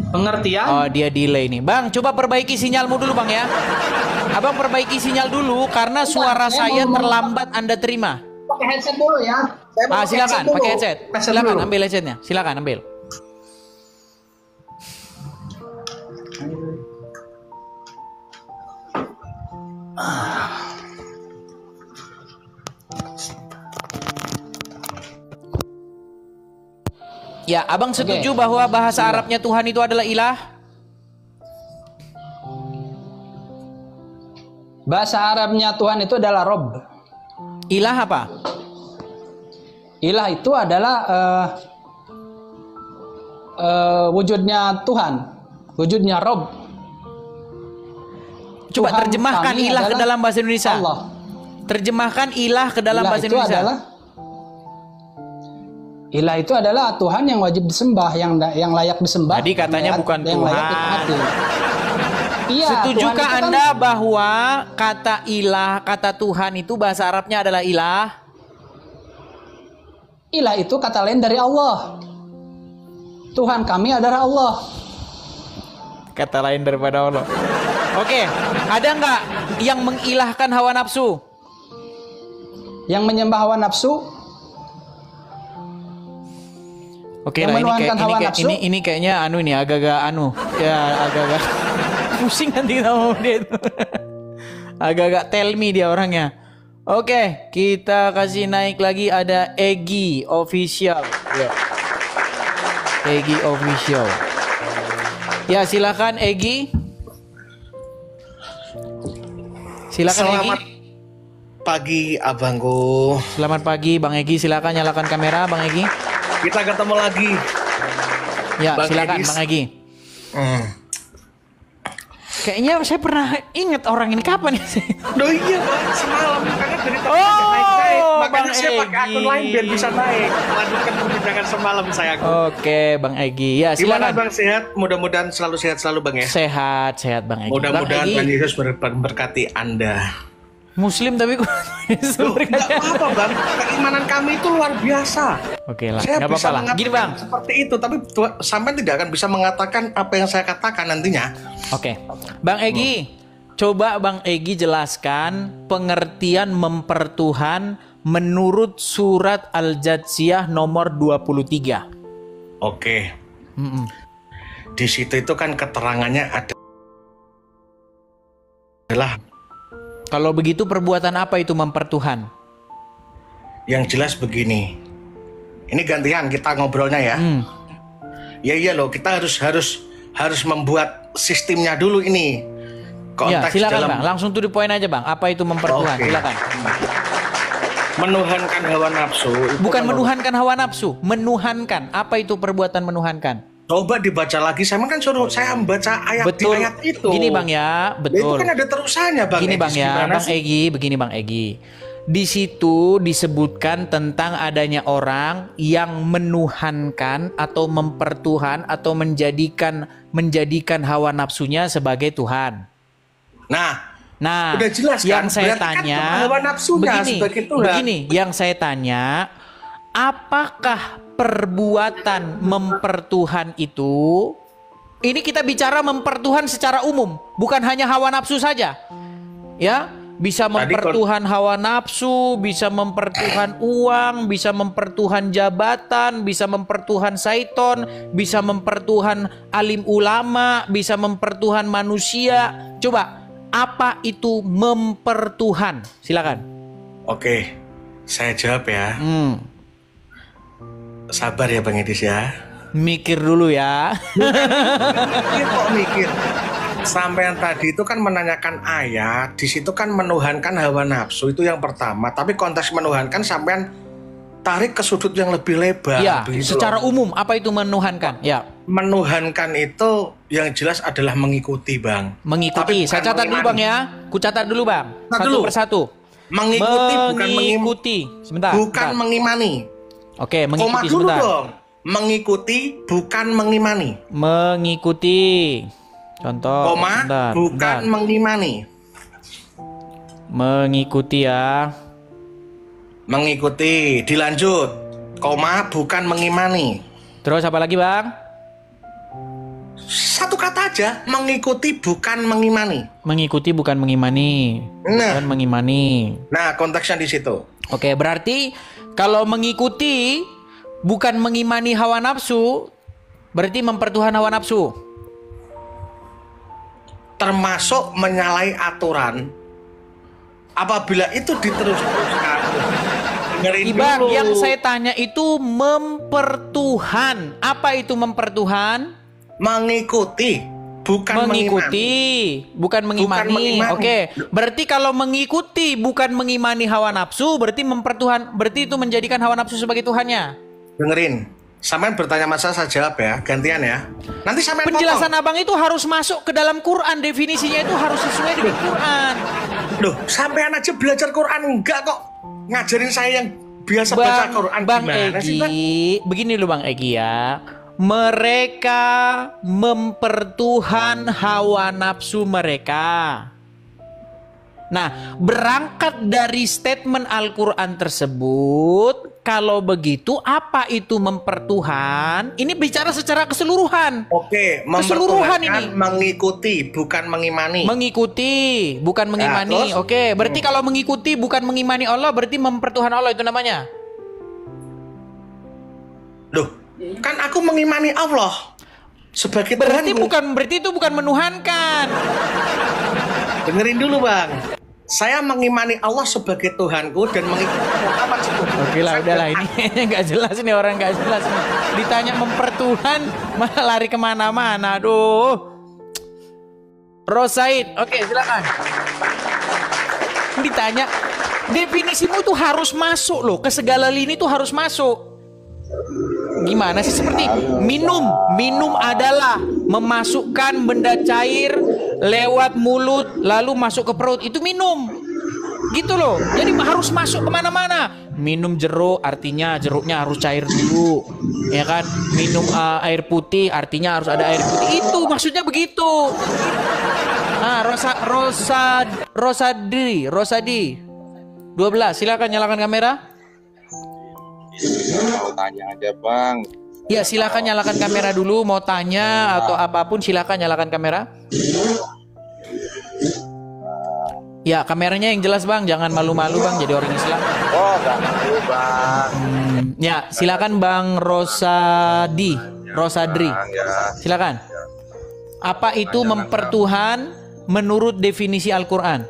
Pengertian? Oh, dia delay nih. Bang, coba perbaiki sinyalmu dulu, Bang ya. Abang perbaiki sinyal dulu karena suara saya terlambat Anda terima. Pakai headset dulu ya. Silakan, pakai headset. Silakan ambil headsetnya. Silakan ambil. Ya, Abang setuju bahwa bahasa Arabnya Tuhan itu adalah ilah? Bahasa Arabnya Tuhan itu adalah Rob. Ilah apa? Ilah itu adalah wujudnya Tuhan, wujudnya Rob. Coba Tuhan terjemahkan ilah ke dalam bahasa Indonesia. Allah. Terjemahkan ilah ke dalam bahasa Indonesia. Ilah itu adalah Tuhan yang wajib disembah, yang layak disembah. Tadi katanya bukan Tuhan. Iya, setujukah Anda bahwa kata ilah, kata Tuhan itu bahasa Arabnya adalah ilah? Ilah itu kata lain dari Allah. Tuhan kami adalah Allah. Kata lain daripada Allah. Oke, ada nggak yang mengilahkan hawa nafsu? Yang menyembah hawa nafsu? Oke lah, ini kayaknya agak-agak pusing nanti sama dia itu. Agak-agak tell me dia orangnya. Oke, kita kasih naik lagi ada Egi Official. Ya. Egi Official. Ya, silakan Egi. Silakan Selamat pagi abangku. Selamat pagi Bang Egi, silakan nyalakan kamera Bang Egi. Kita ketemu lagi. Ya, silakan Bang Egi. Kayaknya saya pernah ingat orang ini kapan ya? Oh iya Bang, semalam karena dari tadi naik. Makanya saya pakai akun lain biar bisa naik. Lanjutkan perbincangan semalam saya. Oke, Bang Egi. Ya, silakan. Gimana Bang, sehat? Mudah-mudahan selalu sehat selalu Bang ya. Sehat Bang Egi. Mudah-mudahan Tuhan Yesus berkati Anda. Muslim tapi enggak apa-apa Bang, keimanan kami itu luar biasa. Oke lah, saya nggak bisa apa-apa lah. Gini Bang, seperti itu, tapi sampai tidak akan bisa mengatakan apa yang saya katakan nantinya. Oke, Bang Egi, Coba Bang Egi jelaskan pengertian mempertuhan menurut surat Al-Jatsiyah nomor 23. Oke. Di situ itu kan keterangannya adalah, kalau begitu perbuatan apa itu mempertuhan? yang jelas begini. Ini gantian kita ngobrolnya ya. Ya iya loh, kita harus membuat sistemnya dulu ini. Ya, silakan Bang, langsung to the point aja Bang. Apa itu mempertuhan? Silakan. Menuhankan hawa nafsu. Bukan menuhankan hawa nafsu, menuhankan. Apa itu perbuatan menuhankan? Coba dibaca lagi. Saya kan suruh saya membaca ayat betul. Di ayat itu. Gini Bang ya, betul. Itu kan ada terusannya Bang. Gini Bang ya, Bang Egi, begini Bang Egi. Di situ disebutkan tentang adanya orang yang menuhankan atau mempertuhan atau menjadikan hawa nafsunya sebagai Tuhan. Nah, udah jelas yang kan? saya Berarti tanya, kan hawa nafsunya sebagai Tuhan. Begini, yang saya tanya, apakah perbuatan mempertuhan itu? Ini kita bicara mempertuhan secara umum, bukan hanya hawa nafsu saja, ya. Bisa mempertuhan hawa nafsu, bisa mempertuhan uang, bisa mempertuhan jabatan, bisa mempertuhan syaiton, bisa mempertuhan alim ulama, bisa mempertuhan manusia. Coba, apa itu mempertuhan? Silakan. Oke, saya jawab ya. Sabar ya Bang Edis ya. Mikir dulu ya. Mikir. Sampai yang tadi itu kan menanyakan ayat, di situ kan menuhankan hawa nafsu itu yang pertama. Tapi konteks menuhankan sampean tarik ke sudut yang lebih lebar. Ya, secara umum apa itu menuhankan? Ya. Menuhankan itu yang jelas adalah mengikuti Bang. Mengikuti. Saya catat dulu Bang ya. Ku catat dulu Bang. Satu persatu. Mengikuti. Sebentar. Bukan mengimani. Oke, mengikuti dulu sebentar. Dong. Mengikuti bukan mengimani. Mengikuti. Contoh. Bukan mengimani. Mengikuti ya. Mengikuti. Dilanjut. Bukan mengimani. Terus apa lagi Bang? Satu kata aja, mengikuti bukan mengimani. Mengikuti bukan mengimani. Bukan mengimani. Nah, konteksnya di situ. Oke, berarti kalau mengikuti bukan mengimani hawa nafsu, berarti mempertuhan hawa nafsu. Termasuk menyalahi aturan apabila itu diterus-teruskan. Bang, yang saya tanya itu mempertuhan. Apa itu mempertuhan? Mengikuti, bukan mengikuti, bukan mengimani. Oke, berarti kalau mengikuti bukan mengimani hawa nafsu, berarti mempertuhan, berarti itu menjadikan hawa nafsu sebagai Tuhannya. Dengerin, sampean bertanya masa saya jawab ya, gantian ya. Nanti sampean penjelasan Abang itu harus masuk ke dalam Quran, definisinya itu harus sesuai dengan Quran. Loh, sampean aja belajar Quran enggak kok ngajarin saya yang biasa baca Quran. Bang Egi, begini loh Bang Egi ya. Mereka mempertuhan hawa nafsu mereka. Nah, berangkat dari statement Al-Quran tersebut, kalau begitu apa itu mempertuhan? Ini bicara secara keseluruhan. Oke, keseluruhan ini. Mengikuti, bukan mengimani. Mengikuti, bukan mengimani. Nah, oke, berarti kalau mengikuti bukan mengimani Allah, berarti mempertuhan Allah itu namanya. Loh, kan aku mengimani Allah sebagai berarti Tuhanku. Berarti itu bukan menuhankan. Dengerin dulu Bang. Saya mengimani Allah sebagai Tuhanku dan mengikuti Muhammad sebagai Tuhan. Oke lah, udahlah ini nggak jelas nih, orang nggak jelas nih. Ditanya mempertuhan malah lari kemana-mana. Aduh. Rosaid, oke silakan. Ditanya definisimu tuh harus masuk loh, ke segala lini tuh harus masuk. Gimana sih, seperti minum adalah memasukkan benda cair lewat mulut lalu masuk ke perut, itu minum gitu loh. Jadi harus masuk kemana-mana. Minum jeruk artinya jeruknya harus cair dulu, ya kan. Minum air putih artinya harus ada air putih, itu maksudnya begitu. Nah, Rosadi 12, silakan nyalakan kamera. Mau tanya aja Bang. Ya silakan nyalakan kamera dulu, mau tanya atau apapun silakan nyalakan kamera. Ya, kameranya yang jelas Bang, jangan malu-malu Bang jadi orang Islam. Oh, gak malu Bang. Ya, silakan Bang Rosadri. Ya. Silakan. Apa itu mempertuhan menurut definisi Al-Qur'an?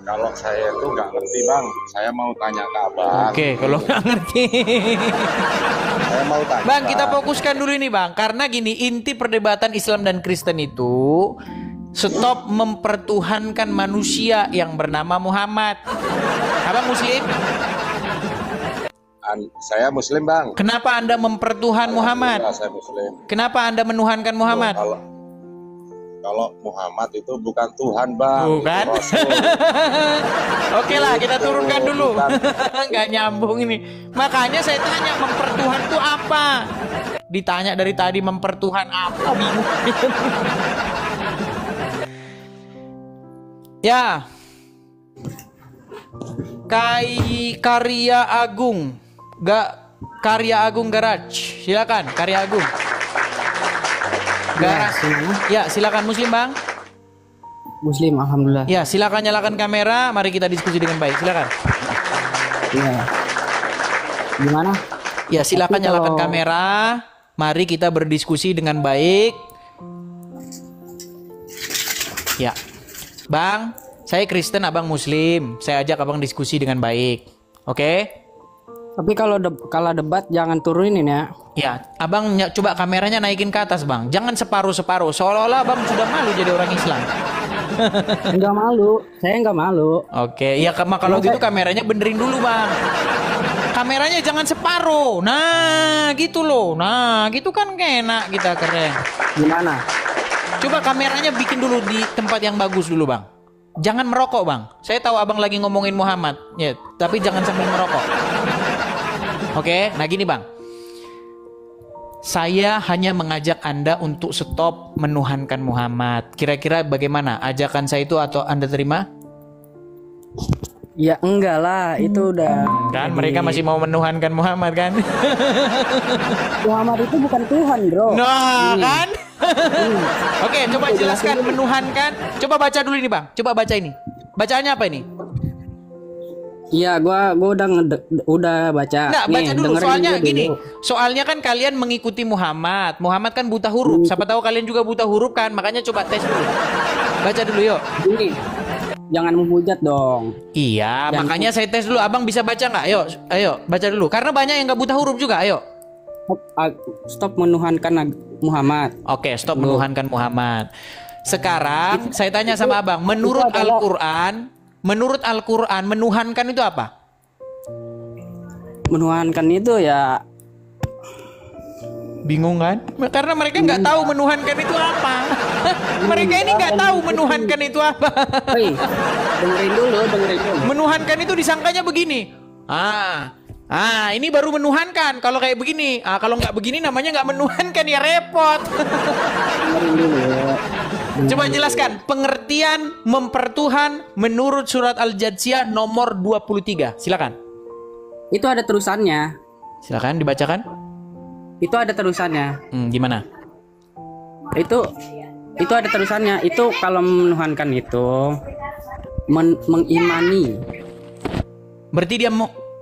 Kalau saya itu nggak ngerti Bang, saya mau tanya ke Abang. Oke, kalau nggak ngerti. Saya mau tanya. Bang, kita fokuskan dulu ini Bang, karena gini, inti perdebatan Islam dan Kristen itu stop mempertuhankan manusia yang bernama Muhammad. Abang Muslim? Saya Muslim Bang. Kenapa Anda mempertuhan Muhammad? Ya, saya Muslim. Kenapa Anda menuhankan Muhammad? Kalau Muhammad itu bukan Tuhan Bang. Bukan? Oke lah, kita turunkan dulu. Nggak nyambung ini. Makanya saya tanya, mempertuhan itu apa? Ditanya dari tadi mempertuhan apa? Bingung. Ya. Karya Agung. Karya Agung Garage. Silakan, Karya Agung. Ya, silakan Muslim Bang. Muslim, alhamdulillah. Ya, silakan nyalakan kamera. Mari kita diskusi dengan baik. Silakan. Iya. Gimana? Ya, silakan nyalakan kamera. Mari kita berdiskusi dengan baik. Ya, Bang, saya Kristen, Abang Muslim. Saya ajak Abang diskusi dengan baik. Oke? Tapi kalau debat jangan turunin ya. Ya, Abang coba kameranya naikin ke atas Bang. Jangan separuh-separuh. Seolah-olah Abang sudah malu jadi orang Islam. Enggak malu, saya enggak malu. Oke, ya kalau gitu kameranya benerin dulu Bang. Kameranya jangan separuh. Nah, gitu loh. Nah, gitu kan enak kita keren. Gimana? Coba kameranya bikin dulu di tempat yang bagus dulu Bang. Jangan merokok Bang. Saya tahu Abang lagi ngomongin Muhammad. Ya, tapi jangan sambil merokok. Oke, nah gini Bang. Saya hanya mengajak Anda untuk stop menuhankan Muhammad. Kira-kira bagaimana ajakan saya itu atau Anda terima? Ya enggak lah, itu udah. Kan mereka masih mau menuhankan Muhammad kan? Muhammad itu bukan Tuhan, Bro. Nah, kan? Oke, coba jelaskan menuhankan. Coba baca dulu ini Bang. Coba baca ini. Bacaannya apa ini? Iya, gua udah baca. Nah, baca dulu. Soalnya gini, soalnya kan kalian mengikuti Muhammad. Muhammad kan buta huruf. Siapa tahu kalian juga buta huruf kan? Makanya coba tes dulu. Baca dulu yuk. Ini, jangan menghujat dong. Iya, makanya saya tes dulu. Abang bisa baca nggak? Ayo, baca dulu. Karena banyak yang nggak buta huruf juga. Ayo. Stop menuhankan Muhammad. Oke, stop menuhankan Muhammad. Sekarang saya tanya sama Abang, menurut Al-Qur'an, menuhankan itu apa? Menuhankan itu ya bingung kan? Karena mereka nggak tahu menuhankan itu apa. Mereka ini nggak tahu menuhankan itu apa. Dengerin dulu. Menuhankan itu disangkanya begini. Ini baru menuhankan. Kalau kayak begini, kalau nggak begini namanya nggak menuhankan, ya repot. Dengerin dulu. Coba jelaskan pengertian mempertuhan menurut surat Al-Jathiyah nomor 23. Silakan. Itu ada terusannya. Silakan dibacakan. Itu ada terusannya. Gimana? Itu ada terusannya. Itu kalau menuhankan itu mengimani. Berarti dia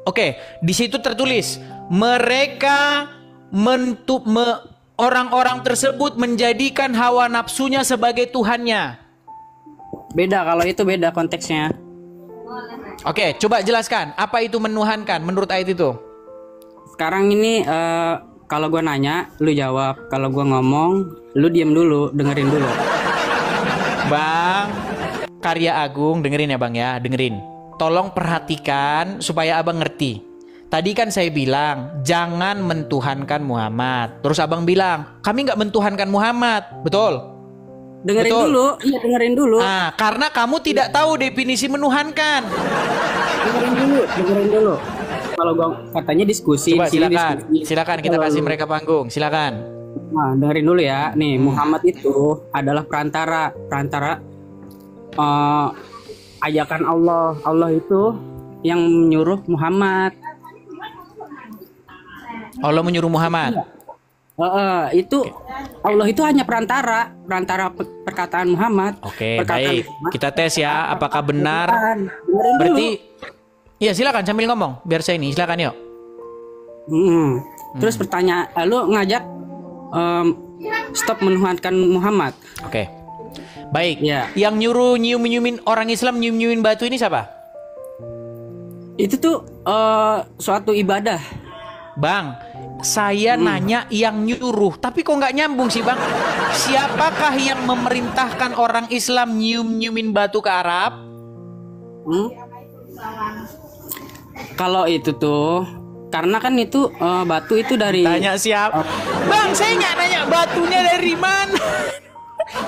Oke, di situ tertulis mereka orang-orang tersebut menjadikan hawa nafsunya sebagai Tuhannya. Beda, kalau itu beda konteksnya. Oke, coba jelaskan apa itu menuhankan menurut ayat itu. Sekarang ini kalau gue nanya, lu jawab. Kalau gue ngomong, lu diam dulu, dengerin dulu. Bang, Karya Agung, dengerin ya Bang ya, dengerin. Tolong perhatikan supaya Abang ngerti. Tadi kan saya bilang jangan mentuhankan Muhammad. Terus Abang bilang kami nggak mentuhankan Muhammad, betul? Dengerin dulu, iya dengerin dulu. Nah, karena kamu tidak tahu definisi menuhankan. Dengerin dulu. Kalau gua katanya diskusi. Coba silakan kita kasih mereka panggung. Silakan. Nah, dengerin dulu ya. Nih, Muhammad itu adalah perantara ajakan Allah. Allah itu yang menyuruh Muhammad. Allah menyuruh Muhammad. Itu Allah itu hanya perantara perkataan Muhammad. Oke, baik. Kita tes ya, apakah benar? Berarti, ya silakan sambil ngomong, biar saya ini, silakan yuk. Terus pertanyaan, lu ngajak stop menuhankan Muhammad. Oke, baik. Ya. Yang nyuruh nyium-nyiumin orang Islam nyium-nyiumin batu ini siapa? Itu tuh suatu ibadah. Bang, saya nanya yang nyuruh, tapi kok nggak nyambung sih bang? Siapakah yang memerintahkan orang Islam nyium-nyiumin batu ke Arab? Kalau itu tuh, karena kan itu batu itu dari. Tanya siapa? Bang, saya nggak nanya batunya dari mana.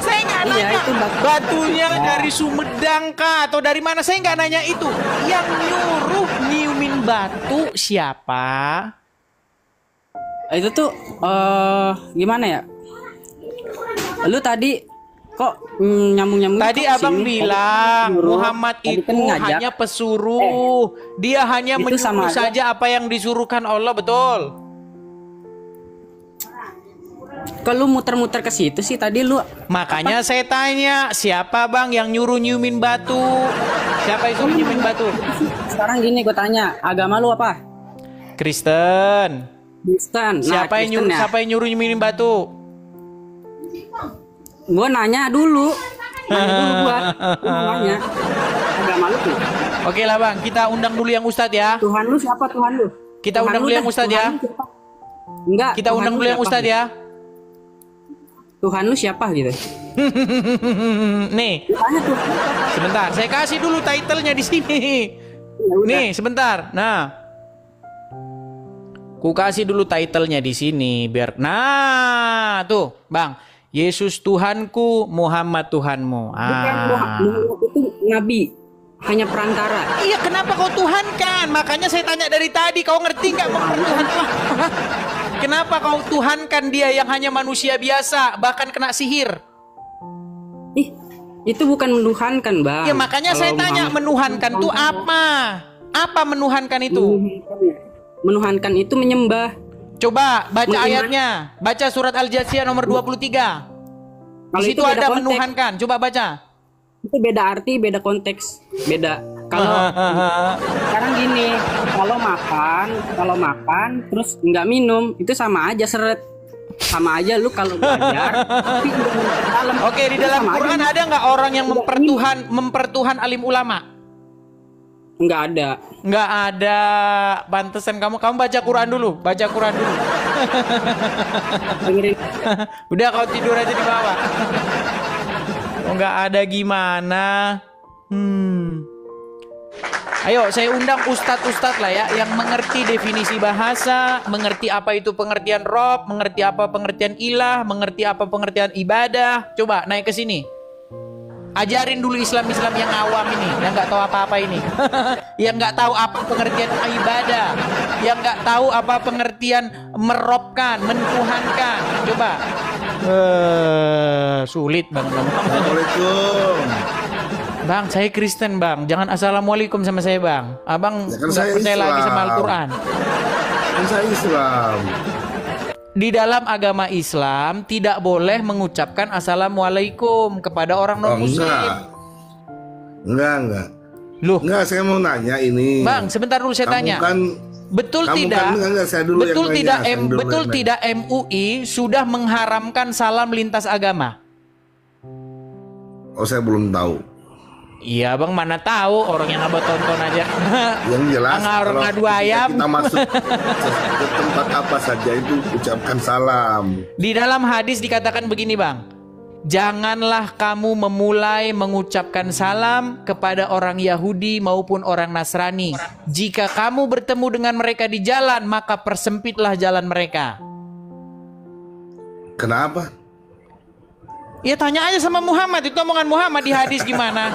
Saya nggak nanya itu batunya dari Sumedang kah atau dari mana? Saya nggak nanya itu. Yang nyuruh nyiumin batu siapa? Itu tuh gimana ya? Lu tadi kok nyambung-nyambung? Tadi abang bilang Muhammad itu hanya pesuruh. Dia hanya menyuruh saja apa yang disuruhkan Allah, betul? Kalau muter-muter ke situ sih tadi lu. Makanya saya tanya, siapa bang yang nyuruh nyiumin batu? Siapa yang suruh nyiumin batu? Sekarang gini gue tanya, agama lu apa? Kristen. Kristen. Nah, siapa yang nyuruh nyiumin batu? Gue nanya dulu. Gua nanya. Agama lu tuh. Oke lah bang, kita undang dulu yang ustadz ya. Tuhan lu siapa Tuhan lu? Kita undang dulu yang ustadz ya. Enggak. Kita undang dulu yang ustadz ya. Tuhan lu siapa gitu? Nih, sebentar, saya kasih dulu title-nya di sini. Nih, sebentar. Nah, ku kasih dulu title-nya di sini biar. Nah, tuh, bang, Yesus Tuhanku, Muhammad Tuhanmu. Bukan, Muhammad itu nabi, hanya perantara. Iya, kenapa kau Tuhankan? Makanya saya tanya dari tadi, kau ngerti nggak mempertuhan Allah? Kenapa kau Tuhankan dia yang hanya manusia biasa, bahkan kena sihir? Itu bukan menuhankan, bang. Ya makanya saya tanya, menuhankan itu apa? Apa menuhankan itu? Menuhankan itu menyembah. Coba baca ayatnya. Baca surat Al-Jasiyah nomor 23. Di situ ada menuhankan. Coba baca. Itu beda arti, beda konteks, beda. Kalau sekarang gini, kalau makan terus nggak minum itu sama aja seret, sama aja lu kalau belajar. Oke, di dalam Quran ada nggak orang yang mempertuhan alim ulama? Nggak ada. Nggak ada. Pantesan kamu baca Quran dulu, baca Quran dulu. Udah kau tidur aja di bawah. Oh, nggak ada gimana? Ayo saya undang ustadz-ustadz lah ya, yang mengerti definisi bahasa, mengerti apa itu pengertian Rob, mengerti apa pengertian ilah, mengerti apa pengertian ibadah. Coba naik ke sini. Ajarin dulu Islam-Islam yang awam ini, yang nggak tahu apa-apa ini. Yang nggak tahu apa pengertian ibadah, yang nggak tahu apa pengertian merobkan, mentuhankan. Coba. Sulit banget. Assalamualaikum. Bang, saya Kristen bang. Jangan assalamualaikum sama saya bang. Abang ya kan nggak percaya lagi sama Al-Quran. Kan saya Islam. Di dalam agama Islam tidak boleh mengucapkan assalamualaikum kepada orang non-muslim. Enggak. Loh? Enggak, saya mau nanya ini. Bang, sebentar dulu saya tanya. Betul tidak? Betul tidak MUI sudah mengharamkan salam lintas agama? Oh, saya belum tahu. Iya bang, mana tahu, orang yang abah tonton aja. Yang jelas kalau ngadu ayam, kita masuk ke tempat apa saja itu ucapkan salam. Di dalam hadis dikatakan begini bang, janganlah kamu memulai mengucapkan salam kepada orang Yahudi maupun orang Nasrani. Jika kamu bertemu dengan mereka di jalan, maka persempitlah jalan mereka. Kenapa? Ya tanya aja sama Muhammad, itu omongan Muhammad di hadis gimana?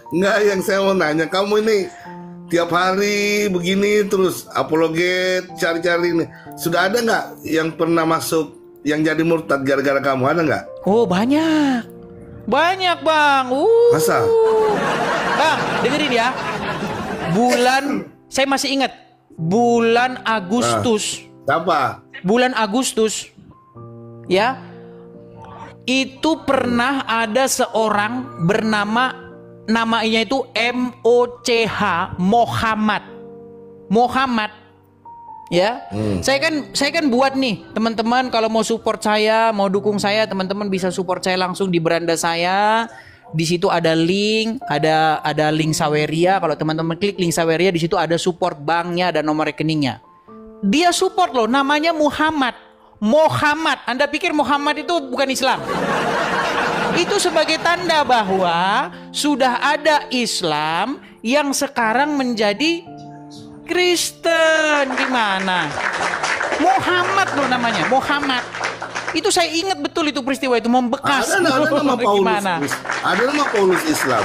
Enggak, yang saya mau nanya, kamu ini tiap hari begini terus apologet, cari-cari ini. Sudah ada nggak yang pernah masuk yang jadi murtad gara-gara kamu, ada nggak? Oh banyak bang. Masa? Bang, dengerin ya. Saya masih ingat bulan Agustus. Apa? Bulan Agustus. Ya. Itu pernah ada seorang bernama, namanya itu MOCH, Muhammad. Ya. Saya kan buat nih, teman-teman kalau mau support saya, mau dukung saya, teman-teman bisa support saya langsung di beranda saya. Di situ ada link, ada link Saweria. Kalau teman-teman klik link Saweria, di situ ada support banknya, ada nomor rekeningnya. Dia support loh, namanya Muhammad. Anda pikir Muhammad itu bukan Islam? Itu sebagai tanda bahwa sudah ada Islam yang sekarang menjadi Kristen. Gimana? Muhammad loh namanya, Muhammad. Itu saya ingat betul itu peristiwa itu membekas. Ada nama Paulus. Ada nama Paulus Islam.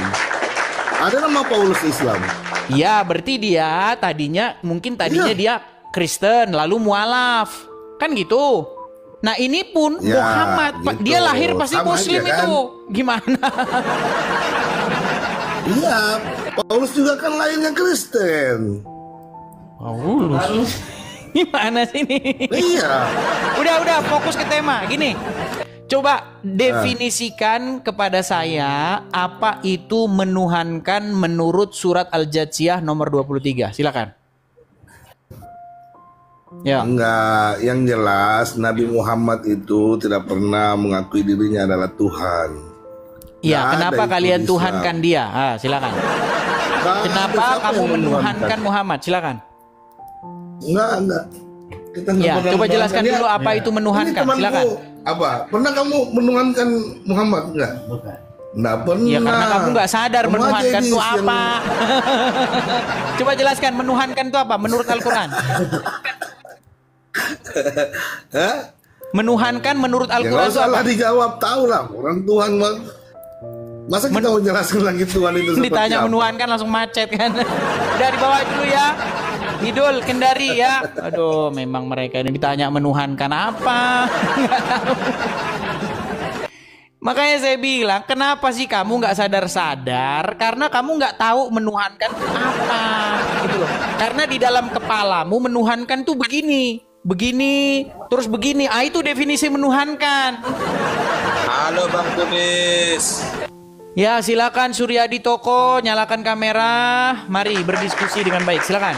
Ada nama Paulus Islam. Ya, berarti dia mungkin tadinya dia Kristen lalu mualaf. Kan gitu. Nah, ini pun ya, Muhammad, gitu. Dia lahir pasti sama Muslim aja, kan? Itu. Gimana? Iya, Paulus juga kan lahirnya Kristen. Paulus. Gimana sih ini? Iya. Udah fokus ke tema. Gini. Coba definisikan kepada saya apa itu menuhankan menurut surat Al-Jathiyah nomor 23. Silakan. Ya. Enggak, yang jelas Nabi Muhammad itu tidak pernah mengakui dirinya adalah Tuhan. Iya, kenapa kalian tuhankan dia? Silakan. Kenapa kamu menuhankan Muhammad? Silakan. Enggak. Kita coba jelaskan dulu apa itu menuhankan. Silakan. Apa? Pernah kamu menuhankan Muhammad? Enggak? Bukan. Enggak pernah. Ya karena kamu nggak sadar menuhankan itu apa. Coba jelaskan menuhankan itu apa menurut Al-Quran. Menuhankan menurut Al-Quran itu salah dijawab, tahu lah orang Tuhan. Masa kita mau jelaskan lagi Tuhan itu seperti ditanya apa? menuhankan langsung macet kan. Udah dibawa dulu ya. Idul Kendari ya. Aduh, memang mereka ini ditanya menuhankan apa. Makanya saya bilang, kenapa sih kamu nggak sadar-sadar? Karena kamu nggak tahu menuhankan apa, gitu loh. Karena di dalam kepalamu menuhankan tuh begini, terus begini. Itu definisi menuhankan. Halo Bang Kudis. Ya, silakan Suryadi Toko, nyalakan kamera. Mari berdiskusi dengan baik. Silakan.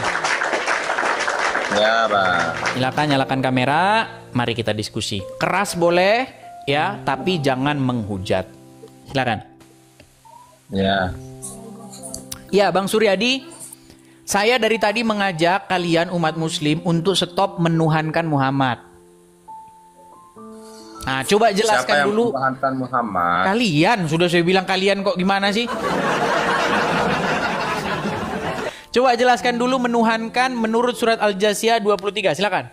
Ya, Bang. Silakan nyalakan kamera. Mari kita diskusi. Keras boleh, ya, tapi jangan menghujat. Silakan. Ya. Ya, Bang Suryadi, saya dari tadi mengajak kalian umat muslim untuk stop menuhankan Muhammad. Nah, coba jelaskan siapa yang dulu. menuhankan Muhammad? Kalian, sudah saya bilang kalian kok gimana sih? Coba jelaskan dulu menuhankan menurut surat Al-Jathiyah 23. Silakan.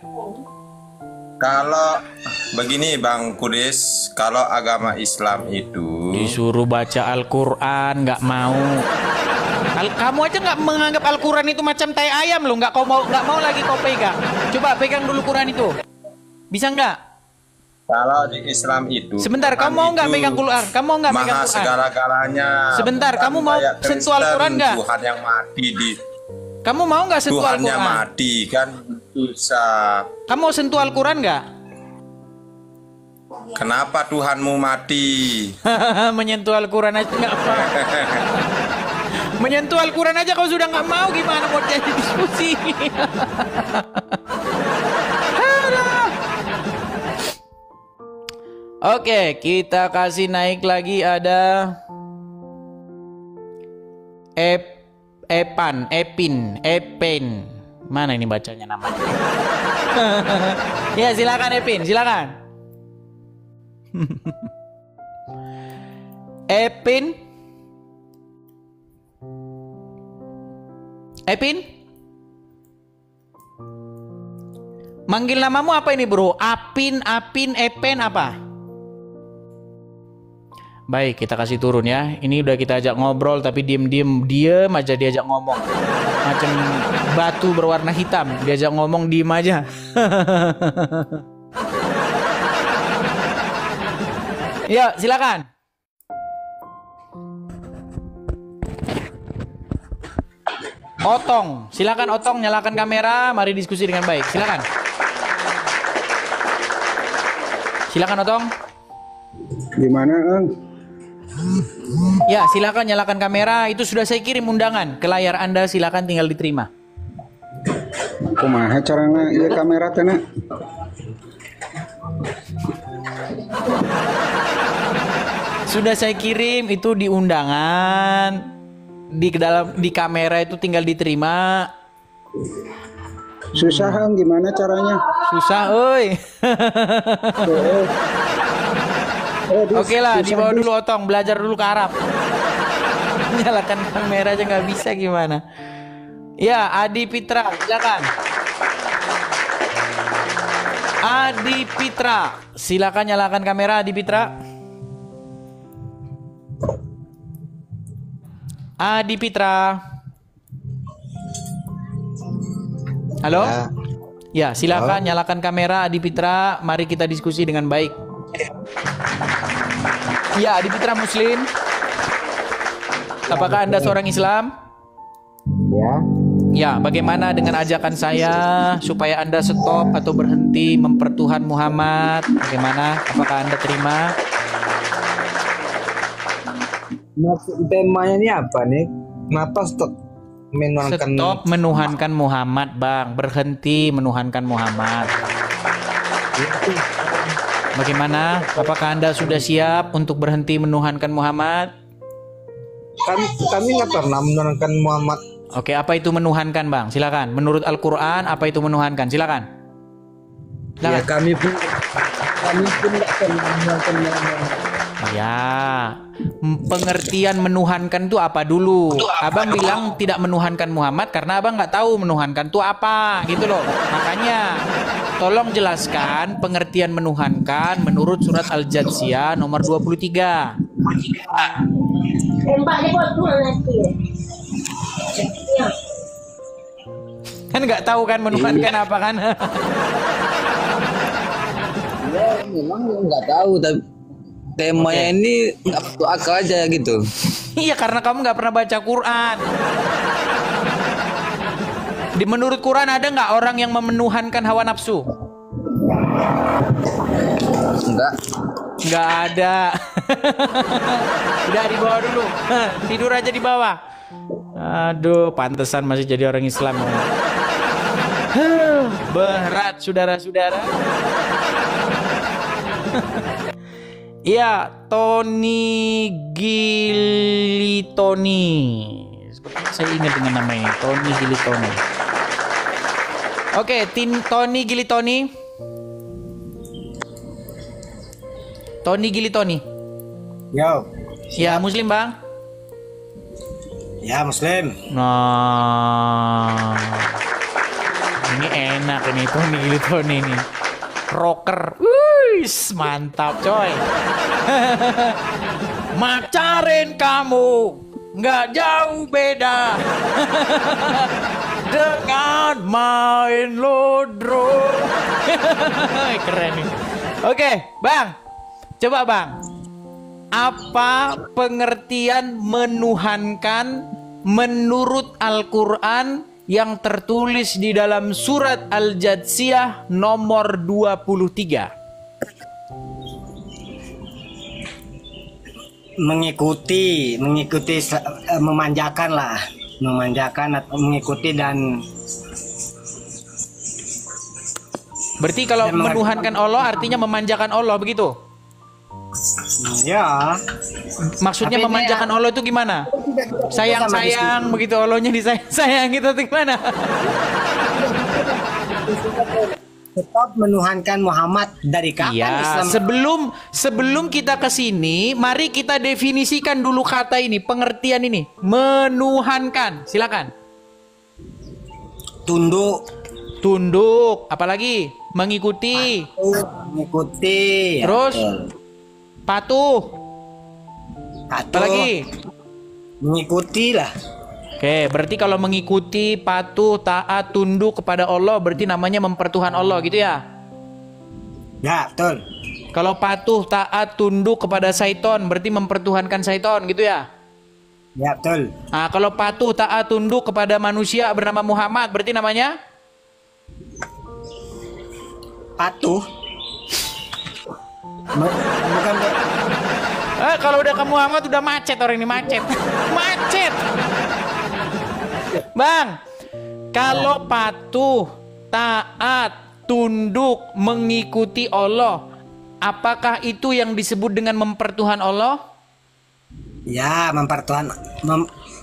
Kalau begini Bang Kudis, kalau agama Islam itu disuruh baca Al-Quran nggak mau. Kamu aja nggak menganggap Al-Quran itu macam tai ayam loh, nggak mau lagi kau pegang. Coba pegang dulu Quran itu, bisa nggak? Kalau di Islam itu sebentar, kamu mau nggak pegang Quran? Kamu mau nggak pegang Quran? Segala-galanya. Sebentar, kamu mau sentuh Al-Quran nggak? Tuhan yang mati di. Kamu mau nggak sentuh Al-Quran? Tuhannya mati kan susah. Kamu mau sentuh Al-Quran nggak? Kenapa Tuhanmu mati? Menyentuh Al-Quran aja nggak mau. Menyentuh Al-Quran aja kau sudah nggak mau, gimana mau jadi diskusi? Oke, kita kasih naik lagi ada Epin. Mana ini bacanya namanya? Ya, silakan Epin, silakan. Epin. Manggil namamu apa ini, Bro? Apin, Epen apa? Baik, kita kasih turun ya. Ini udah kita ajak ngobrol tapi diem aja diajak ngomong. Macam batu berwarna hitam, diajak ngomong diem aja. Ya, silakan. Otong, silakan Otong, nyalakan kamera, mari diskusi dengan baik. Silakan. Silakan Otong. Gimana, Ang? Ya, silakan nyalakan kamera. Itu sudah saya kirim undangan ke layar Anda, silakan tinggal diterima. Kumaha carana ieu kamera teh, Na? Sudah saya kirim itu di undangan. Di kamera itu tinggal diterima. Susah, Ang, gimana caranya? Susah, oi. Oke lah, dibawa dulu Otong, belajar dulu ke Arab. Nyalakan kamera aja nggak bisa gimana? Ya, Adi Pitra, silakan. Adi Pitra, silakan nyalakan kamera, Adi Pitra. Adi Pitra. Halo? Ya, silakan nyalakan kamera Adi Pitra. Mari kita diskusi dengan baik. Ya, Adi Pitra Muslim. Apakah Anda seorang Islam? Ya. Ya, bagaimana dengan ajakan saya supaya Anda stop atau berhenti mempertuhan Muhammad? Bagaimana? Apakah Anda terima? Maksud temanya ini apa nih? Kenapa stop menuhankan Muhammad, Bang? Berhenti menuhankan Muhammad. Bagaimana? Apakah Anda sudah siap untuk berhenti menuhankan Muhammad? Kami nggak pernah menuhankan Muhammad. Oke, apa itu menuhankan, Bang? Silakan. Menurut Al-Quran, apa itu menuhankan? Silakan. Ya, kami pun nggak pernah menuhankan Muhammad. Ya, pengertian menuhankan itu apa dulu? Abang bilang tidak menuhankan Muhammad karena abang nggak tahu menuhankan itu apa, gitu loh. Makanya, tolong jelaskan pengertian menuhankan menurut surat Al-Jathiyah nomor 23. Kan nggak tahu kan menuhankan apa kan? Ya, memang nggak tahu, tapi temanya ini nggak masuk akal aja gitu. Iya, karena kamu nggak pernah baca Quran. Di menurut Quran ada nggak orang yang memenuhankan hawa nafsu? Nggak ada. Udah dibawa dulu. Tidur aja di bawah. Aduh, pantesan masih jadi orang Islam. Berat, saudara-saudara. Iya, Tony Gilitoni. Sepertinya saya ingat dengan nama ini, Tony Gilitoni. Oke, Tony Gilitoni. Tony Gilitoni. Yo. Ya, Muslim, Bang? Ya, Muslim. Nah, ini enak ini Tony Gilitoni ini. Rocker. Wih, mantap coy. Macarin kamu nggak jauh beda dengan main lodro. Keren nih. Oke, Bang. Coba Bang. Apa pengertian menuhankan menurut Al-Quran yang tertulis di dalam surat Al-Jathiyah nomor 23? Mengikuti, memanjakan lah, memanjakan atau mengikuti dan. Berarti kalau menuhankan Allah artinya memanjakan Allah, begitu? Ya. Maksudnya memanjakan Allah itu gimana? Sayang-sayang begitu, Allahnya disayang gitu atau gimana? Tetap menuhankan Muhammad dari kapan ya, Islam? Sebelum kita ke sini, mari kita definisikan dulu kata ini, pengertian ini. Menuhankan. Silakan. Tunduk, apalagi? Mengikuti. Mengikuti. Terus patuh. Apalagi? Mengikuti lah. Oke, berarti kalau mengikuti, patuh, taat, tunduk kepada Allah berarti namanya mempertuhan Allah gitu ya? Ya, betul. Kalau patuh, taat, tunduk kepada syaiton berarti mempertuhankan syaiton gitu ya? Ya, betul. Nah, kalau patuh, taat, tunduk kepada manusia bernama Muhammad, berarti namanya? Patuh. Bukan. Kalau udah ke Muhammad udah macet orang ini, macet. Macet. Bang, kalau patuh, taat, tunduk, mengikuti Allah, apakah itu yang disebut dengan mempertuhan Allah? Ya,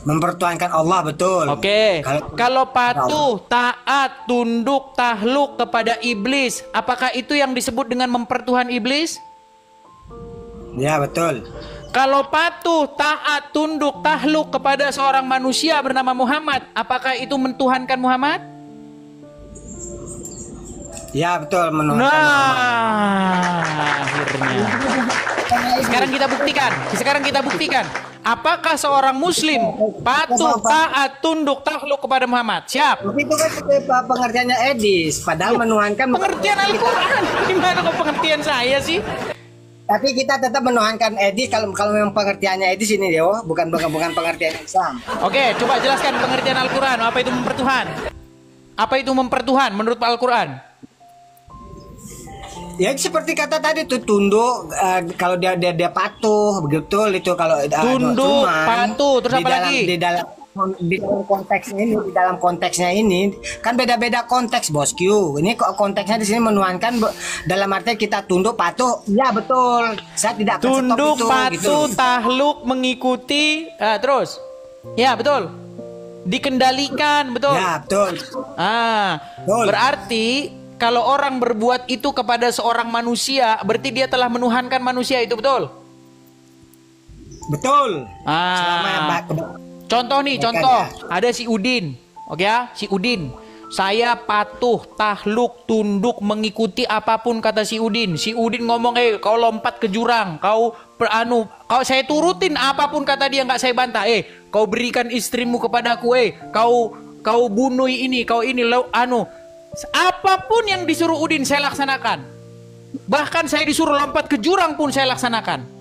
mempertuhankan Allah, betul. Oke. Kalau patuh, taat, tunduk, tahluk kepada iblis, apakah itu yang disebut dengan mempertuhan iblis? Ya, betul. Kalau patuh, taat, tunduk, tahluk kepada seorang manusia bernama Muhammad, apakah itu mentuhankan Muhammad? Ya, betul, menuhankan Muhammad. Akhirnya. Sekarang kita buktikan. Apakah seorang muslim patuh, taat, tunduk, tahluk kepada Muhammad? Siap. Tapi itu kan pengertiannya Edis, padahal menuhankan pengertian Al-Quran. Gimana kok pengertian saya sih? Tapi kita tetap menuhankan Edis kalau memang pengertiannya Edis ini, Dewo, bukan pengertian Islam. Oke, coba jelaskan pengertian Al-Quran. Apa itu mempertuhan? Apa itu mempertuhan menurut Al-Quran? Ya seperti kata tadi tuh, tunduk, kalau dia patuh, betul itu kalau tunduk, patuh, terus apa lagi? Di dalam konteksnya ini kan beda-beda konteks, Bosku. Ini kok konteksnya di sini menuhankan dalam arti kita tunduk, patuh. Ya betul. Saya tidak akan tunduk, stop itu, patuh, gitu. tahluk, mengikuti, terus. Ya betul. Dikendalikan, betul. Ya betul. Betul. Berarti kalau orang berbuat itu kepada seorang manusia, berarti dia telah menuhankan manusia, itu betul? Betul. Contoh nih, ada si Udin, oke ya, si Udin. Saya patuh, tahluk, tunduk, mengikuti apapun kata si Udin. Si Udin ngomong, kau lompat ke jurang, kau saya turutin apapun kata dia, nggak saya bantah. Kau berikan istrimu kepadaku, kau bunuh ini, kau ini, apapun yang disuruh Udin saya laksanakan. Bahkan saya disuruh lompat ke jurang pun saya laksanakan.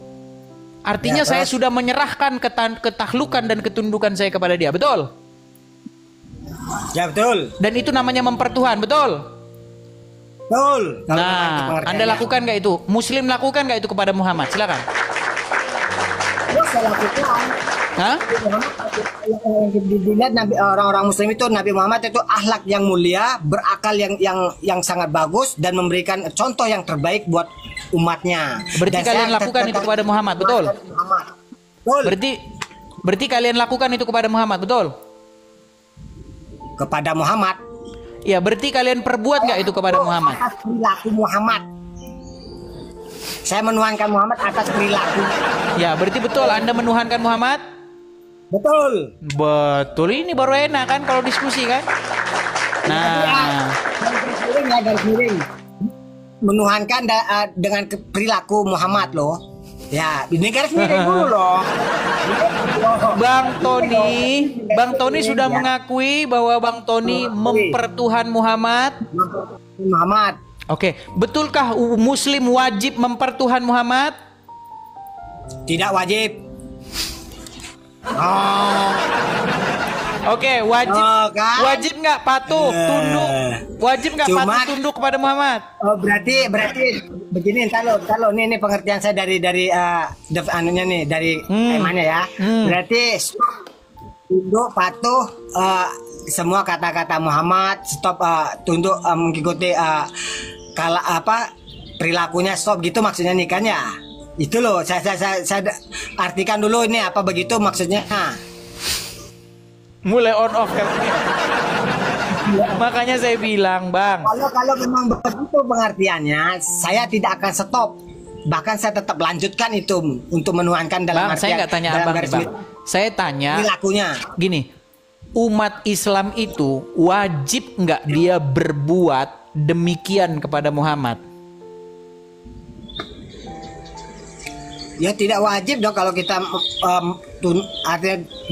Artinya ya, saya sudah menyerahkan ketahlukan dan ketundukan saya kepada dia. Betul? Ya betul. Dan itu namanya mempertuhan. Betul? Betul. Nah, Anda lakukan nggak itu? Muslim lakukan nggak itu kepada Muhammad? Silakan. Saya lakukan. Hah? Dilihat orang-orang Muslim itu, Nabi Muhammad itu akhlak yang mulia, berakal yang sangat bagus, dan memberikan contoh yang terbaik buat umatnya. Berarti dan kalian lakukan itu kepada Muhammad, betul? Berarti kalian lakukan itu kepada Muhammad, betul? Kepada Muhammad? Ya, berarti kalian perbuat nggak itu kepada Muhammad? Atas perilaku Muhammad. Saya menuhankan Muhammad atas perilaku. Ya, berarti betul Anda menuhankan Muhammad? Betul. Betul, ini baru enak kan kalau diskusi kan? Nah, garis miring. Menuhankan dengan perilaku Muhammad loh. Ya, ini garis miring dulu loh. Bang Tony sudah mengakui bahwa Bang Tony mempertuhan Muhammad. Muhammad. Oke, betulkah Muslim wajib mempertuhan Muhammad? Tidak wajib. Oke, wajib nggak patuh, tunduk? Wajib nggak patuh, tunduk kepada Muhammad? Oh, berarti begini, kalau ini pengertian saya dari anunya nih, dari temanya ya. Berarti tunduk, patuh, semua kata-kata Muhammad, stop, tunduk, mengikuti perilakunya, stop gitu maksudnya nih kan ya. Itu loh, saya artikan dulu ini apa begitu maksudnya. Mulai on off kan. Makanya saya bilang, Bang. Kalau memang begitu pengertiannya, saya tidak akan stop. Bahkan saya tetap lanjutkan itu untuk menuhankan dalam Bang, saya nggak tanya Abang nih, Bang. Saya tanya perilakunya. Gini, umat Islam itu wajib nggak dia berbuat demikian kepada Muhammad? Ya tidak wajib dong kalau kita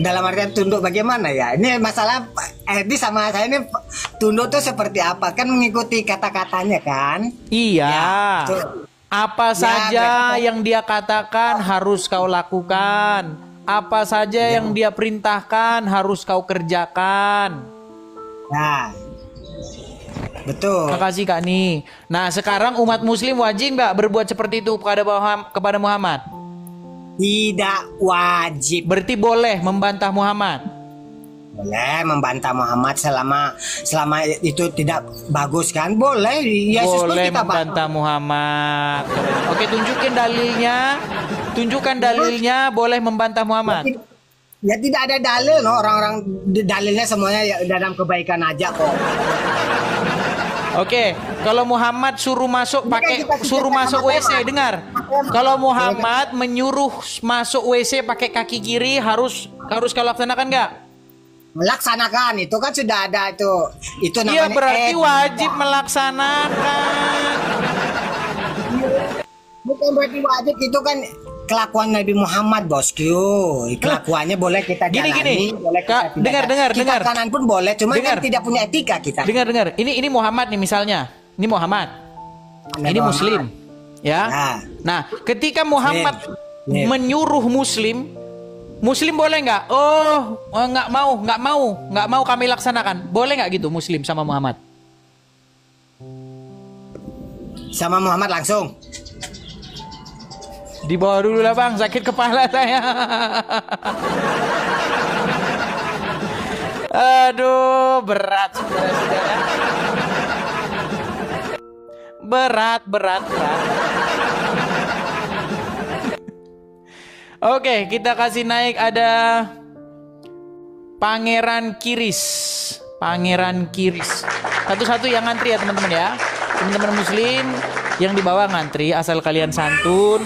dalam artian tunduk bagaimana ya. Ini masalah Edi sama saya ini tunduk tuh seperti apa, kan mengikuti kata-katanya kan. Iya ya, apa saja berarti, yang dia katakan harus kau lakukan. apa saja yang dia perintahkan harus kau kerjakan. Nah, betul. Makasih Kak Ni. Nah, sekarang umat muslim wajib nggak berbuat seperti itu kepada Muhammad? Tidak wajib. Berarti boleh membantah Muhammad? Boleh membantah Muhammad selama itu tidak bagus kan? Boleh. Yesus boleh kita membantah Muhammad. Oke, tunjukkan dalilnya boleh membantah Muhammad. Ya tidak ada dalil, no. Orang-orang dalilnya semuanya ya dalam kebaikan aja kok. Oke, kalau Muhammad suruh masuk WC, dengar. Kalau Muhammad menyuruh masuk WC pakai kaki kiri harus kau laksanakan nggak? Melaksanakan, itu kan sudah ada itu namanya. Iya, berarti wajib melaksanakan. Bukan berarti wajib, itu kan kelakuan Nabi Muhammad, bosku. Kelakuannya boleh kita jalani, boleh kita dengar. Kanan pun boleh, cuma kan tidak punya etika kita. Dengar. Ini Muhammad nih misalnya. Ini Muhammad. Ini Muslim. Ya. Nah, ketika Muhammad menyuruh Muslim boleh nggak? Nggak mau kami laksanakan. Boleh nggak gitu Muslim sama Muhammad? Sama Muhammad langsung. Dibawa dulu lah bang, sakit kepala saya. Aduh, berat saudara-saudara. Berat. Oke, kita kasih naik ada Pangeran Kiris. Satu-satu yang ngantri ya teman-teman ya. Teman-teman muslim yang di bawah ngantri, asal kalian santun,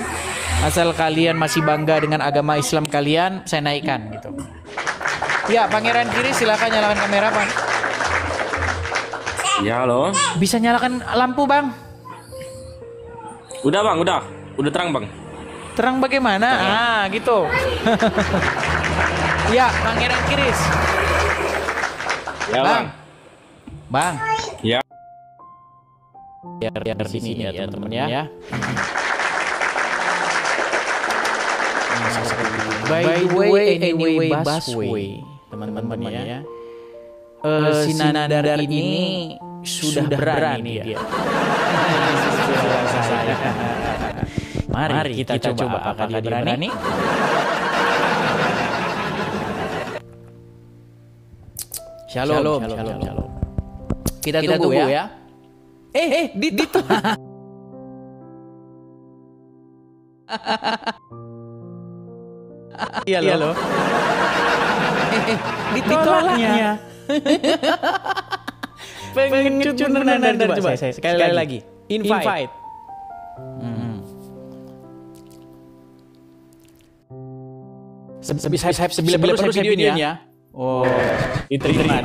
asal kalian masih bangga dengan agama Islam kalian, saya naikkan gitu. Ya, Pangeran Kiris silakan nyalakan kamera, Pak. Ya, halo. Bisa nyalakan lampu, Bang? Udah, Bang, udah terang, Bang. Terang bagaimana? Gitu. Ya, Pangeran Kiris. Ya, Bang. Ya. Biar di sini ya, teman-teman ya. By the way, anyway, busway, teman-teman ya. Si Nadar ini sudah berani dia. Mari kita coba apakah dia berani. Shalom. Kita tunggu ya. Dito. Iya loh. Ditolaknya. Pengen Nadar coba saya sekali lagi. Invite. Sebila perlu saya videoin ya. Oh, diterima.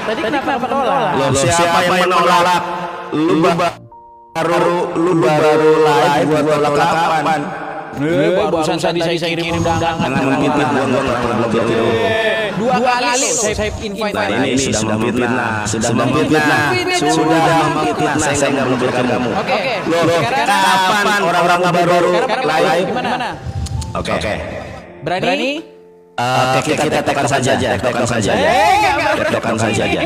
Tadi kenapa menolak? Siapa yang menolak? Lu baru live buat tolak kapan? Barusan tadi saya kirim undangan. Dua kali saya invite. Ini sudah memfitnah. Saya nggak memfitnah kamu. Oke. Kapan orang-orang baru live? Gimana? Oke. Berani? Kita tekan saja. Tektokan saja.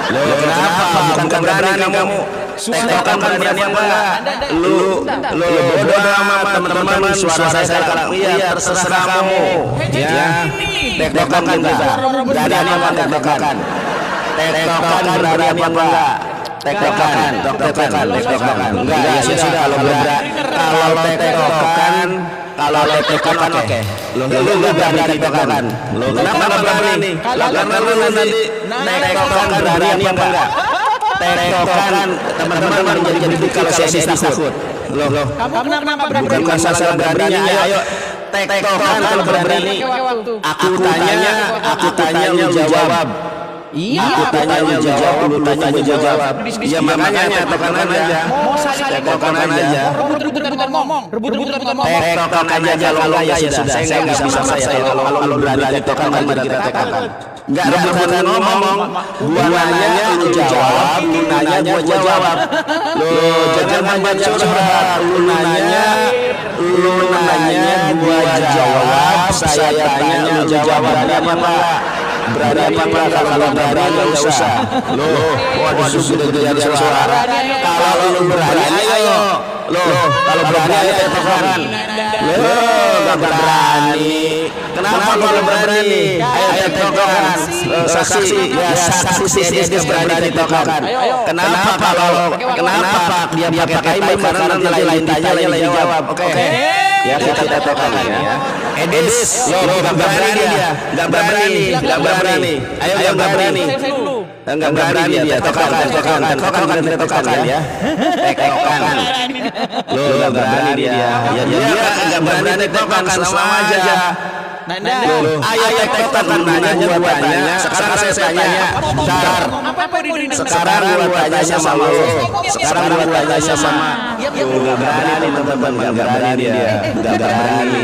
Lo kenapa? Bukan berani kamu. Tektokan berani apa enggak? Lu bodoh sama teman-teman. Suara saya kalah. Iya, terserah kamu. Ya. Tektokan juga. Berani apa enggak tektokan? Tektokan berani apa enggak? Tektokan. Enggak, ya sudah kalau tektokan. Kalau tektokan oke. Lu berani tektokan. Lu kenapa enggak berani? Karena lu nanti tektokan berani apa enggak? Tektokan teman-teman jadi kalau saya takut. Loh. Kamu kenapa berani? Bukan masalah beraninya, ayo tektokan kalau berani. Aku tanya lu jawab. Iya. Aku tanya lu jawab, lu tanya gua jawab. Ya makanya tektokan aja. Tektokan aja. Rebut-rebutan ngomong. Tektokan aja kalau ya sudah. Saya nggak bisa saya. Kalau lu berani tektokan mari kita tektokan. Nggak rebutan ngomong. Gua nanya lu jawab, lu nanya gua jawab. Lu jangan banyak curhat. Lu nanya gua jawab. Saya tanya lu jawab. Berani apa enggak? Berani apa enggak? Kalau berani enggak usah. Loh, waduh sudah jadi suara. Kalau lu berani ayo. Loh, kalau berani ayo tektokan. Loh, enggak berani. Kenapa kalau berani? Ayo tektokan. Saksi, ya saksi dia berani tektokan. Kenapa dia pakai mic karena nanti lain tanya lain jawab. Oke. Ya kita tektokan ya. Edis, lo enggak berani dia. Enggak berani. Ayo enggak berani. Enggak berani dia. Tektokan ya. Tektokan. Lo enggak berani dia. Ya dia enggak berani tektokan sama aja. Ayo tektokan nanya gua tanya. Sekarang saya tanya. Sekarang gua tanya sama lo. Sekarang gua tanya sama. Enggak berani teman-teman, enggak berani dia. Enggak berani.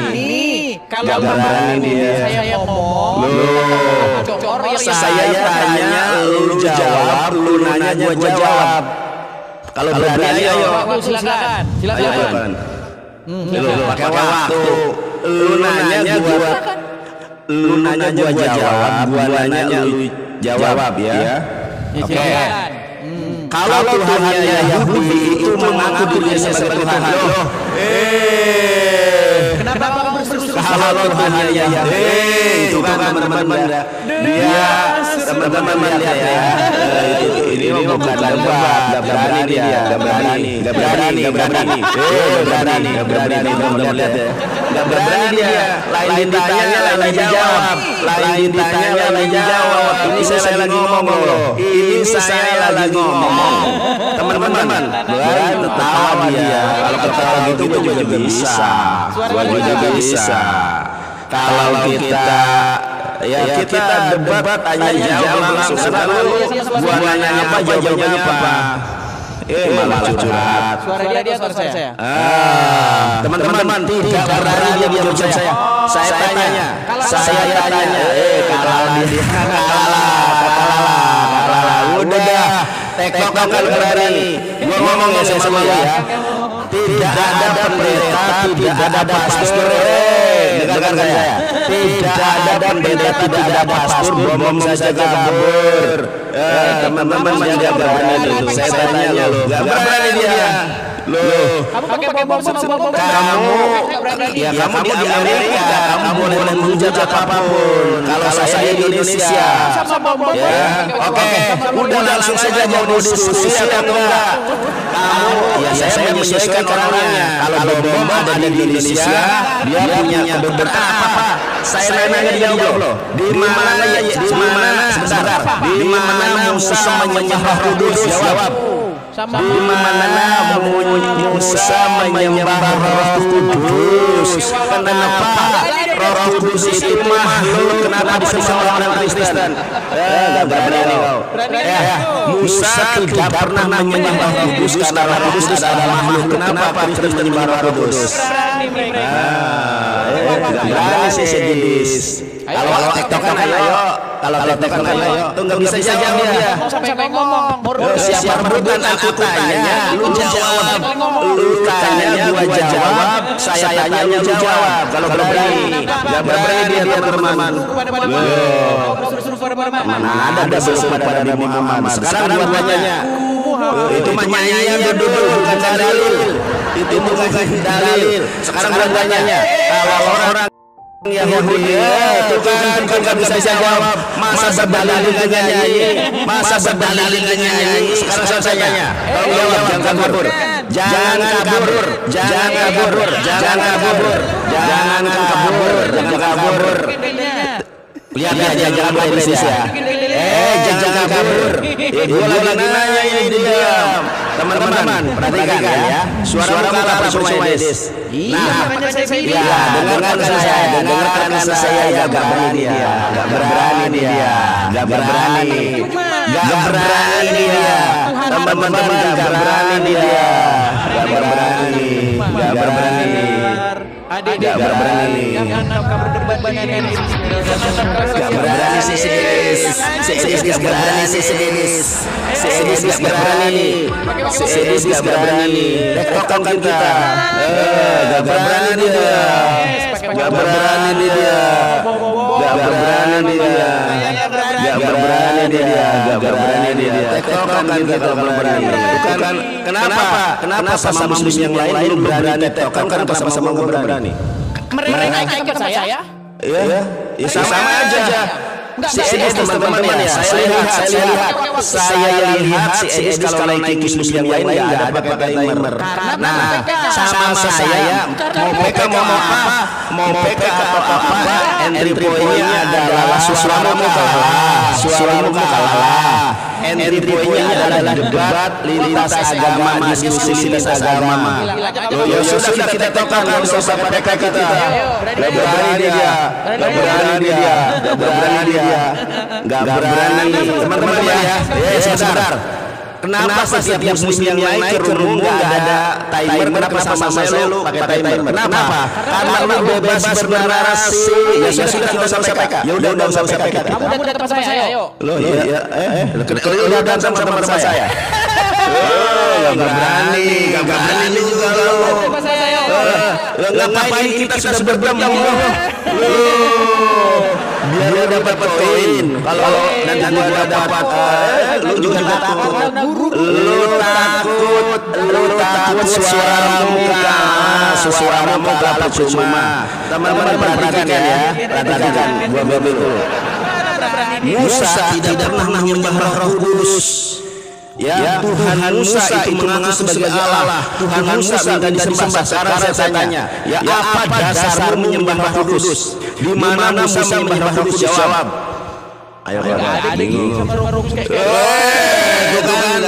Kalau berani dia saya ngomong. Saya tanya lu jawab, lu nanya gua jawab. Kalau berani ayo. Silakan. Lu pakai waktu. Lu nanya gua jawab, gua nanya lu jawab ya. Oke. Kalau Tuhannya Yahudi itu mengaku dirinya sebagai Tuhan. Kenapa kalau Tuhannya Yahudi itu kan teman-teman dia teman-teman lihat ya. Ini bukan debat, enggak berani dia, enggak berani. Lihat ya. Enggak berani dia. Lain ditanya, lain dijawab. Lain ditanya, lain dijawab. Ini saya lagi ngomong loh. Ini saya lagi ngomong. Teman-teman, berani ketawa dia. Kalau ketawa gitu gua juga bisa. Kalau kita debat tanya jawab langsung. Sekarang gua nanya apa jawabannya apa. Malah curhat. Suara dia suara saya. Teman-teman tidak berani dia jawab saya. Saya tanya. Kalah. Udah. Tektokan kalau berani. Gua ngomong ya sama ya. Tidak ada pendeta, tidak ada pastor. Dengarkan saya. Tidak ada pendeta, tidak ada pastor. Bom saja kabur. Teman-teman jangan berani itu. Saya tanya lo. Gak berani dia. Loh, kamu pakai bom sama bom. Kamu di Amerika, kamu boleh menghujat apapun. Kalau saya di Indonesia, oke, udah langsung saja mau diskusi atau enggak? Saya menyesuaikan orangnya. Kalau bom ada di Indonesia, dia punya beberapa apa? Saya nanya dia loh. Di mana Musa menyembah kudus? Jawab. Di mana Musa menyembah Roh Kudus? Kenapa Roh Kudus itu makhluk? Kenapa disembah orang Kristen? Enggak berani kau. Musa tidak pernah menyembah Roh Kudus karena Roh Kudus adalah makhluk. Kenapa Kristen menyembah Roh Kudus? Enggak berani sih sedis. Kalau tektokan ayo. Tunggu bisa jawab dia. Sampai ngomong. Siapa rebutan aku tanya, lu jawab. Lu tanya gua jawab, saya tanya lu jawab. Kalau berani, enggak berani dia teman-teman. Mana ada suruh pada Nabi Muhammad. Sekarang gua tanya. Itu mah nyanyian duduk bukan dalil. Itu bukan dalil. Sekarang gua tanya, kalau orang Yahudi itu kan nggak bisa jawab. Masa berdalil dengan nyanyi. Sekarang saya tanya, tolong jawab, jangan kabur. Lihat jangan kabur Indonesia. Jangan kabur. Gua lagi nanya ini diam. Teman-teman, perhatikan ya. Suara kalah percuma Edis. Iya, makanya saya bilang. Ya, dengarkan saya, gak berani dia. Teman-teman, gak berani dia. Adik, gak berani. Jangan berdebat dengan Edis. Gak berani si Edis. Gak berani si Edis. Si Edis gak berani. Si Edis gak berani. Tektokan kita. Gak berani dia. Gak berani dia. Gak berani dia. Gak berani dia. Gak berani dia. Tektokan kita berani. Bukan kenapa sama muslim yang lain belum berani tektokan, kenapa sama gak berani? Mereka ikut saya. Iya, sama aja. Si Edis teman-teman ya, saya lihat si Edis kalau naik muslim yang lain nggak ada pakai timer. Nah, sama saya mau PK mau apa, entry point-nya adalah suaramu kalah. Entry point-nya adalah debat lintas agama, diskusi lintas agama. Yo sudah kita tokan langsung sama PK kita. Gak berani teman-teman ya. Sebentar. Kenapa setiap muslim yang naik ke room nggak ada timer? Kenapa sama saya lu pakai timer? Kenapa? Karena lu bebas bernarasi. Ya sudah kita usah PK. Ya udah usah PK. Kamu datang sama saya, ayo. Loh iya. Udah datang sama teman saya. Gak berani juga lo. Ngapain kita sudah berdendam lo? Biar lo dapat poin. Kalau nanti gua dapat, lu juga takut. Lu takut suaramu kalah percuma. Teman-teman perhatikan ya. Perhatikan gua dulu. Musa tidak pernah menyembah Roh Kudus. Ya, Tuhan Musa itu mengaku sebagai Allah. Tuhan Musa minta disembah. Sekarang saya tanya, ya apa dasarmu menyembah Roh Kudus? Di mana Musa menyembah Roh Kudus? Jawab. Ayo bingung.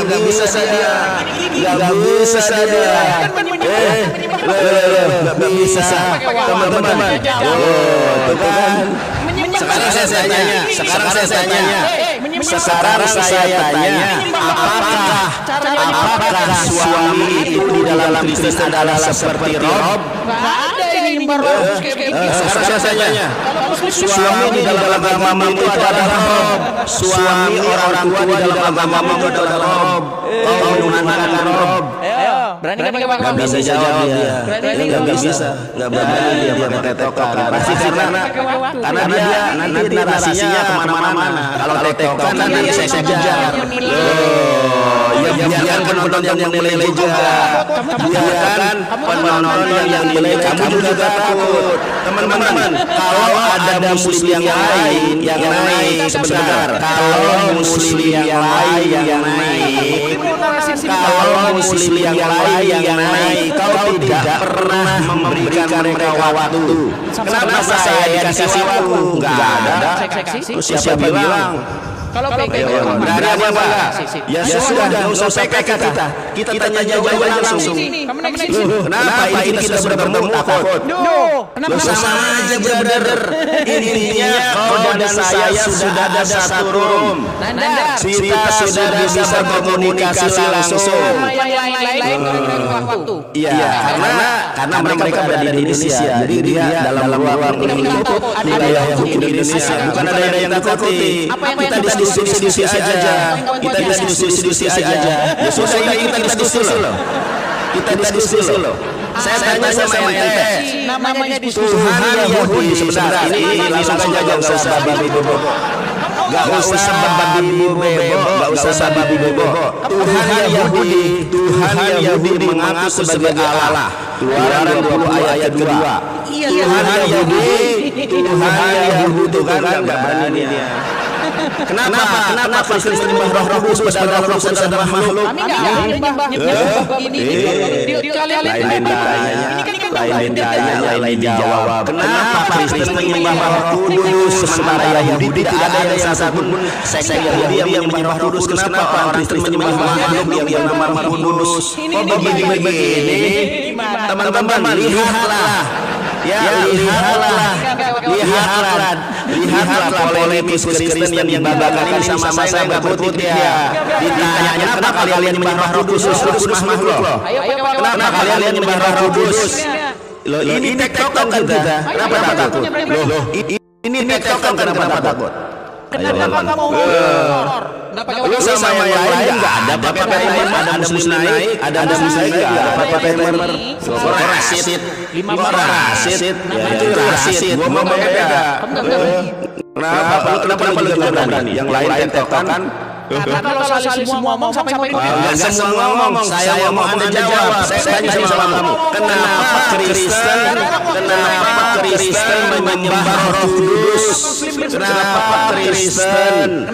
Gak bisa saja. Gak bisa. Teman-teman. Sekarang saya tanya, apakah suami itu di dalam Kristen adalah seperti Rob? Sekarang saya tanya, suami di dalam agama itu adalah Rob. Suami orang tua di dalam agama itu adalah Rob. Kau menuhankan Rob. Berani nggak bisa jawab dia. Nggak bisa. Nggak berani dia pakai tektokan. Pasti karena dia nanti narasinya kemana-mana. Kalau tektokan nanti saya kejar. Ya biarkan penonton yang menilai juga. Biarkan penonton yang menilai. Kamu juga takut. Teman-teman, kalau ada muslim yang lain yang naik sebentar. Kalau muslim yang lain yang naik. Kalau muslim yang lain yang naik, kau tidak pernah memberikan mereka waktu. Kenapa saya dikasih waktu? Enggak ada. Siapa bilang? Kalau PK dari apa enggak? Ya sudah, enggak usah PK kita. Kita tanya jawab langsung. Kenapa ini kita sudah bertemu takut? Kenapa sama aja brother? Intinya kau dan saya sudah ada satu room. Kita sudah bisa berkomunikasi langsung. Iya, karena mereka berada di Indonesia. Jadi dia dalam ruang wilayah hukum Indonesia. Bukan ada yang takuti. Kita diskusi aja. Kita diskusi aja. Ya sudah kita diskusi loh. Kita diskusi loh. Saya tanya sama ente. Namanya diskusi. Tuhan Yahudi sebentar. Ini langsung aja gak usah babi bobo. Gak usah babi bobo. Tuhan Yahudi mengaku sebagai Allah. Keluaran 20 ayat 2. Tuhan Yahudi itu kan gak berani dia. Kenapa Kristen menyembah Roh Kudus padahal Roh Kudus adalah makhluk? Kami enggak menyembah ini. Lain dijawab. Kenapa Kristen menyembah Roh Kudus sementara Yahudi tidak ada yang satupun sekte Yahudi yang menyembah Roh Kudus? Kenapa orang Kristen menyembah makhluk yang bernama Roh Kudus? Begini, teman-teman, lihatlah. Lihatlah polemis Kristen yang dibanggakan ini sama saya nggak berputih dia. Ditanya kenapa kalian menyembah Roh Kudus? Roh Kudus makhluk loh. Kenapa kalian menyembah Roh Kudus? Loh, ini tektokan kita. Kenapa takut? Loh, ini tektokan kenapa takut? Kenapa kamu horor? Lu sama yang lain nggak ada pakai timer, ada muslim naik, ada muslim nggak ada pakai timer. Rasid, 5 rasid, itu rasid. Gua mau beda. Kenapa lu juga berani? Yang lain tektokan. Karena kalau semua ngomong sampai enggak semua ngomong, saya mau Anda jawab. Saya tanya sama kamu, kenapa Kristen menyembah Roh Kudus? Kenapa Kristen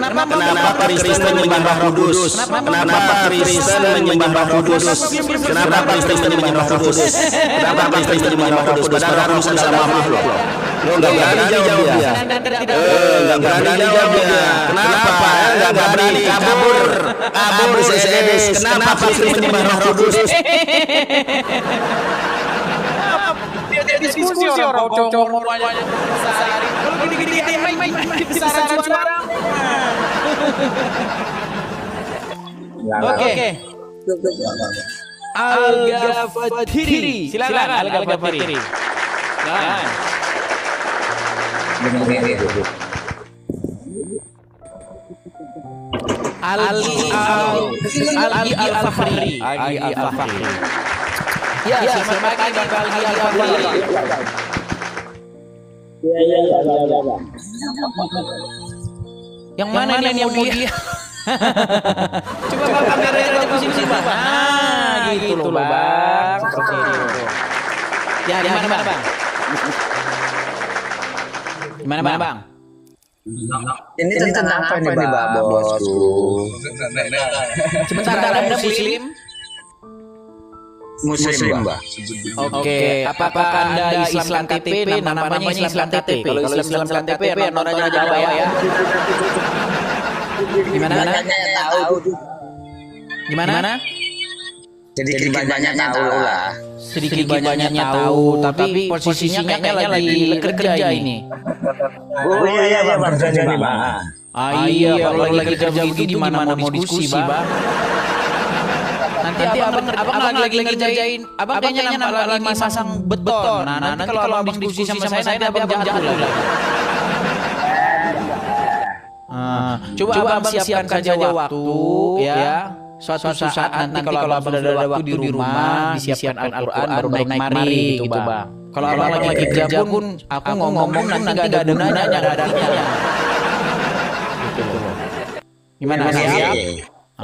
menyembah Roh Kudus? Kenapa Kristen menyembah Roh Kudus? Kenapa Kristen menyembah Roh Kudus? Kenapa Kristen menyembah Roh Kudus? Padahal Roh Kudus sama makhluk. Lo nggak berani jawab dia. Nggak berani jawab dia. Kenapa? Nggak berani. Kabur Sedis. Kenapa Kristen menyembah Roh Kudus? Diskusi orang bocor semuanya. Kalau gini-gini besaran suara. Oke. Al-Ghafatiri. Silakan Al-Ghafatiri. Al-Fahri. Ya, selamat pagi Bang Algi Al-Fahri. Ya. Yang mana nih yang mau dia? Coba Bang kameranya ke sini Bang. Nah, gitu loh Bang. Seperti itu. Ya, di mana Bang? Gimana Bang? Ini tentang apa nih Bang Bosku? Sebentar, Anda Muslim, Mbak. Oke, apakah Anda Islam KTP? Namanya Islam KTP. Kalau Islam KTP, noranya Jawa ya. Gimana? Sedikit banyaknya tahu lah. Sedikit banyaknya tahu, tapi posisinya kayaknya lagi kerja ini. Oh iya Bang, kerja nih Bang. Iya, kalau lagi kerja begitu gimana mau diskusi, Bang? Nanti abang lagi ngerjain, abang kayaknya nampak lagi masang beton. Nah, nanti kalau abang diskusi sama saya, nanti abang jatuh lagi. Coba abang siapkan saja waktu, ya. Suatu saat nanti kalau abang sudah ada waktu di rumah, disiapkan Al-Quran, baru naik mari gitu, Bang. Kalau abang lagi kerja pun, aku ngomong nanti nggak ada gunanya, nggak ada artinya. Gimana, siap?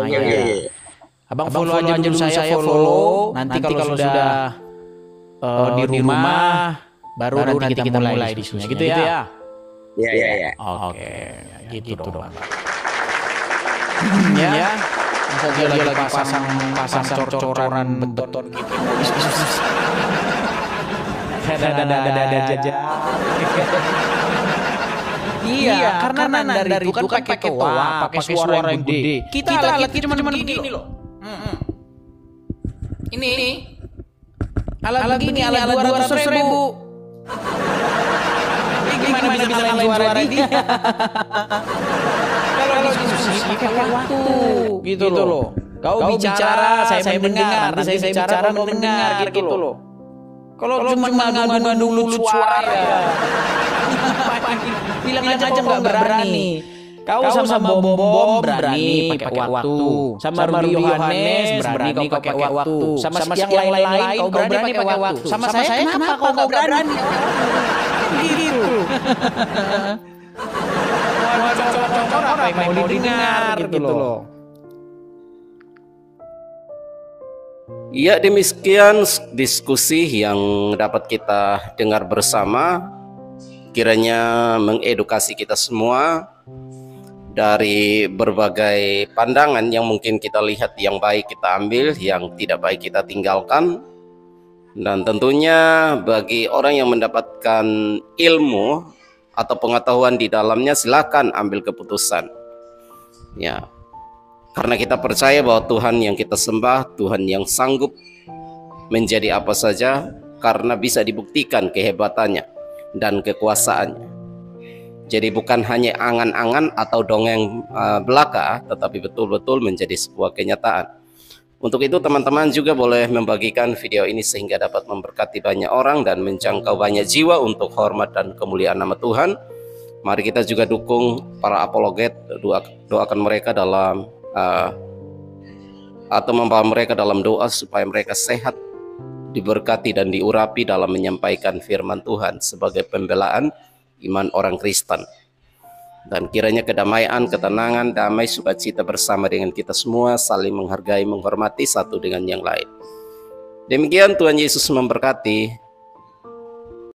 Iya. Abang follow aja dulu, saya follow. Nanti kalau sudah di rumah, baru nanti kita mulai diskusinya, gitu ya? Iya. Oke, gitu dong. Ya, masa dia lagi pasang cor-coran beton gitu. Ada aja. Iya, karena dari itu kan pakai toa, pakai suara yang gede. Kita lagi cuma begini loh. Ini alat begini, alat 200.000. Ini gimana bisa lain suara dia? Kalau diskusi pakai waktu, gitu loh. Kau bicara, saya mendengar. Nanti saya bicara, mendengar, gitu loh. Kalau cuma ngadu-ngadu lucu suara, bilang aja nggak berani. Kau sama Bom berani pakai waktu, sama Rudy Yohanes berani kau pakai waktu, sama yang lain-lain kau berani pakai waktu. Sama saya kenapa kau nggak berani? Gitu. Apa yang mau didengar gitu loh. Ya, demikian diskusi yang dapat kita dengar bersama, kiranya mengedukasi kita semua dari berbagai pandangan yang mungkin kita lihat, yang baik kita ambil, yang tidak baik kita tinggalkan. Dan tentunya bagi orang yang mendapatkan ilmu atau pengetahuan di dalamnya, silakan ambil keputusan. Ya, karena kita percaya bahwa Tuhan yang kita sembah, Tuhan yang sanggup menjadi apa saja, karena bisa dibuktikan kehebatannya dan kekuasaannya. Jadi bukan hanya angan-angan atau dongeng belaka, tetapi betul-betul menjadi sebuah kenyataan. Untuk itu teman-teman juga boleh membagikan video ini sehingga dapat memberkati banyak orang dan menjangkau banyak jiwa untuk hormat dan kemuliaan nama Tuhan. Mari kita juga dukung para apologet, doakan mereka dalam atau membawa mereka dalam doa supaya mereka sehat, diberkati dan diurapi dalam menyampaikan firman Tuhan sebagai pembelaan iman orang Kristen. Dan kiranya kedamaian, ketenangan, damai, sukacita bersama dengan kita semua, saling menghargai, menghormati satu dengan yang lain. Demikian, Tuhan Yesus memberkati.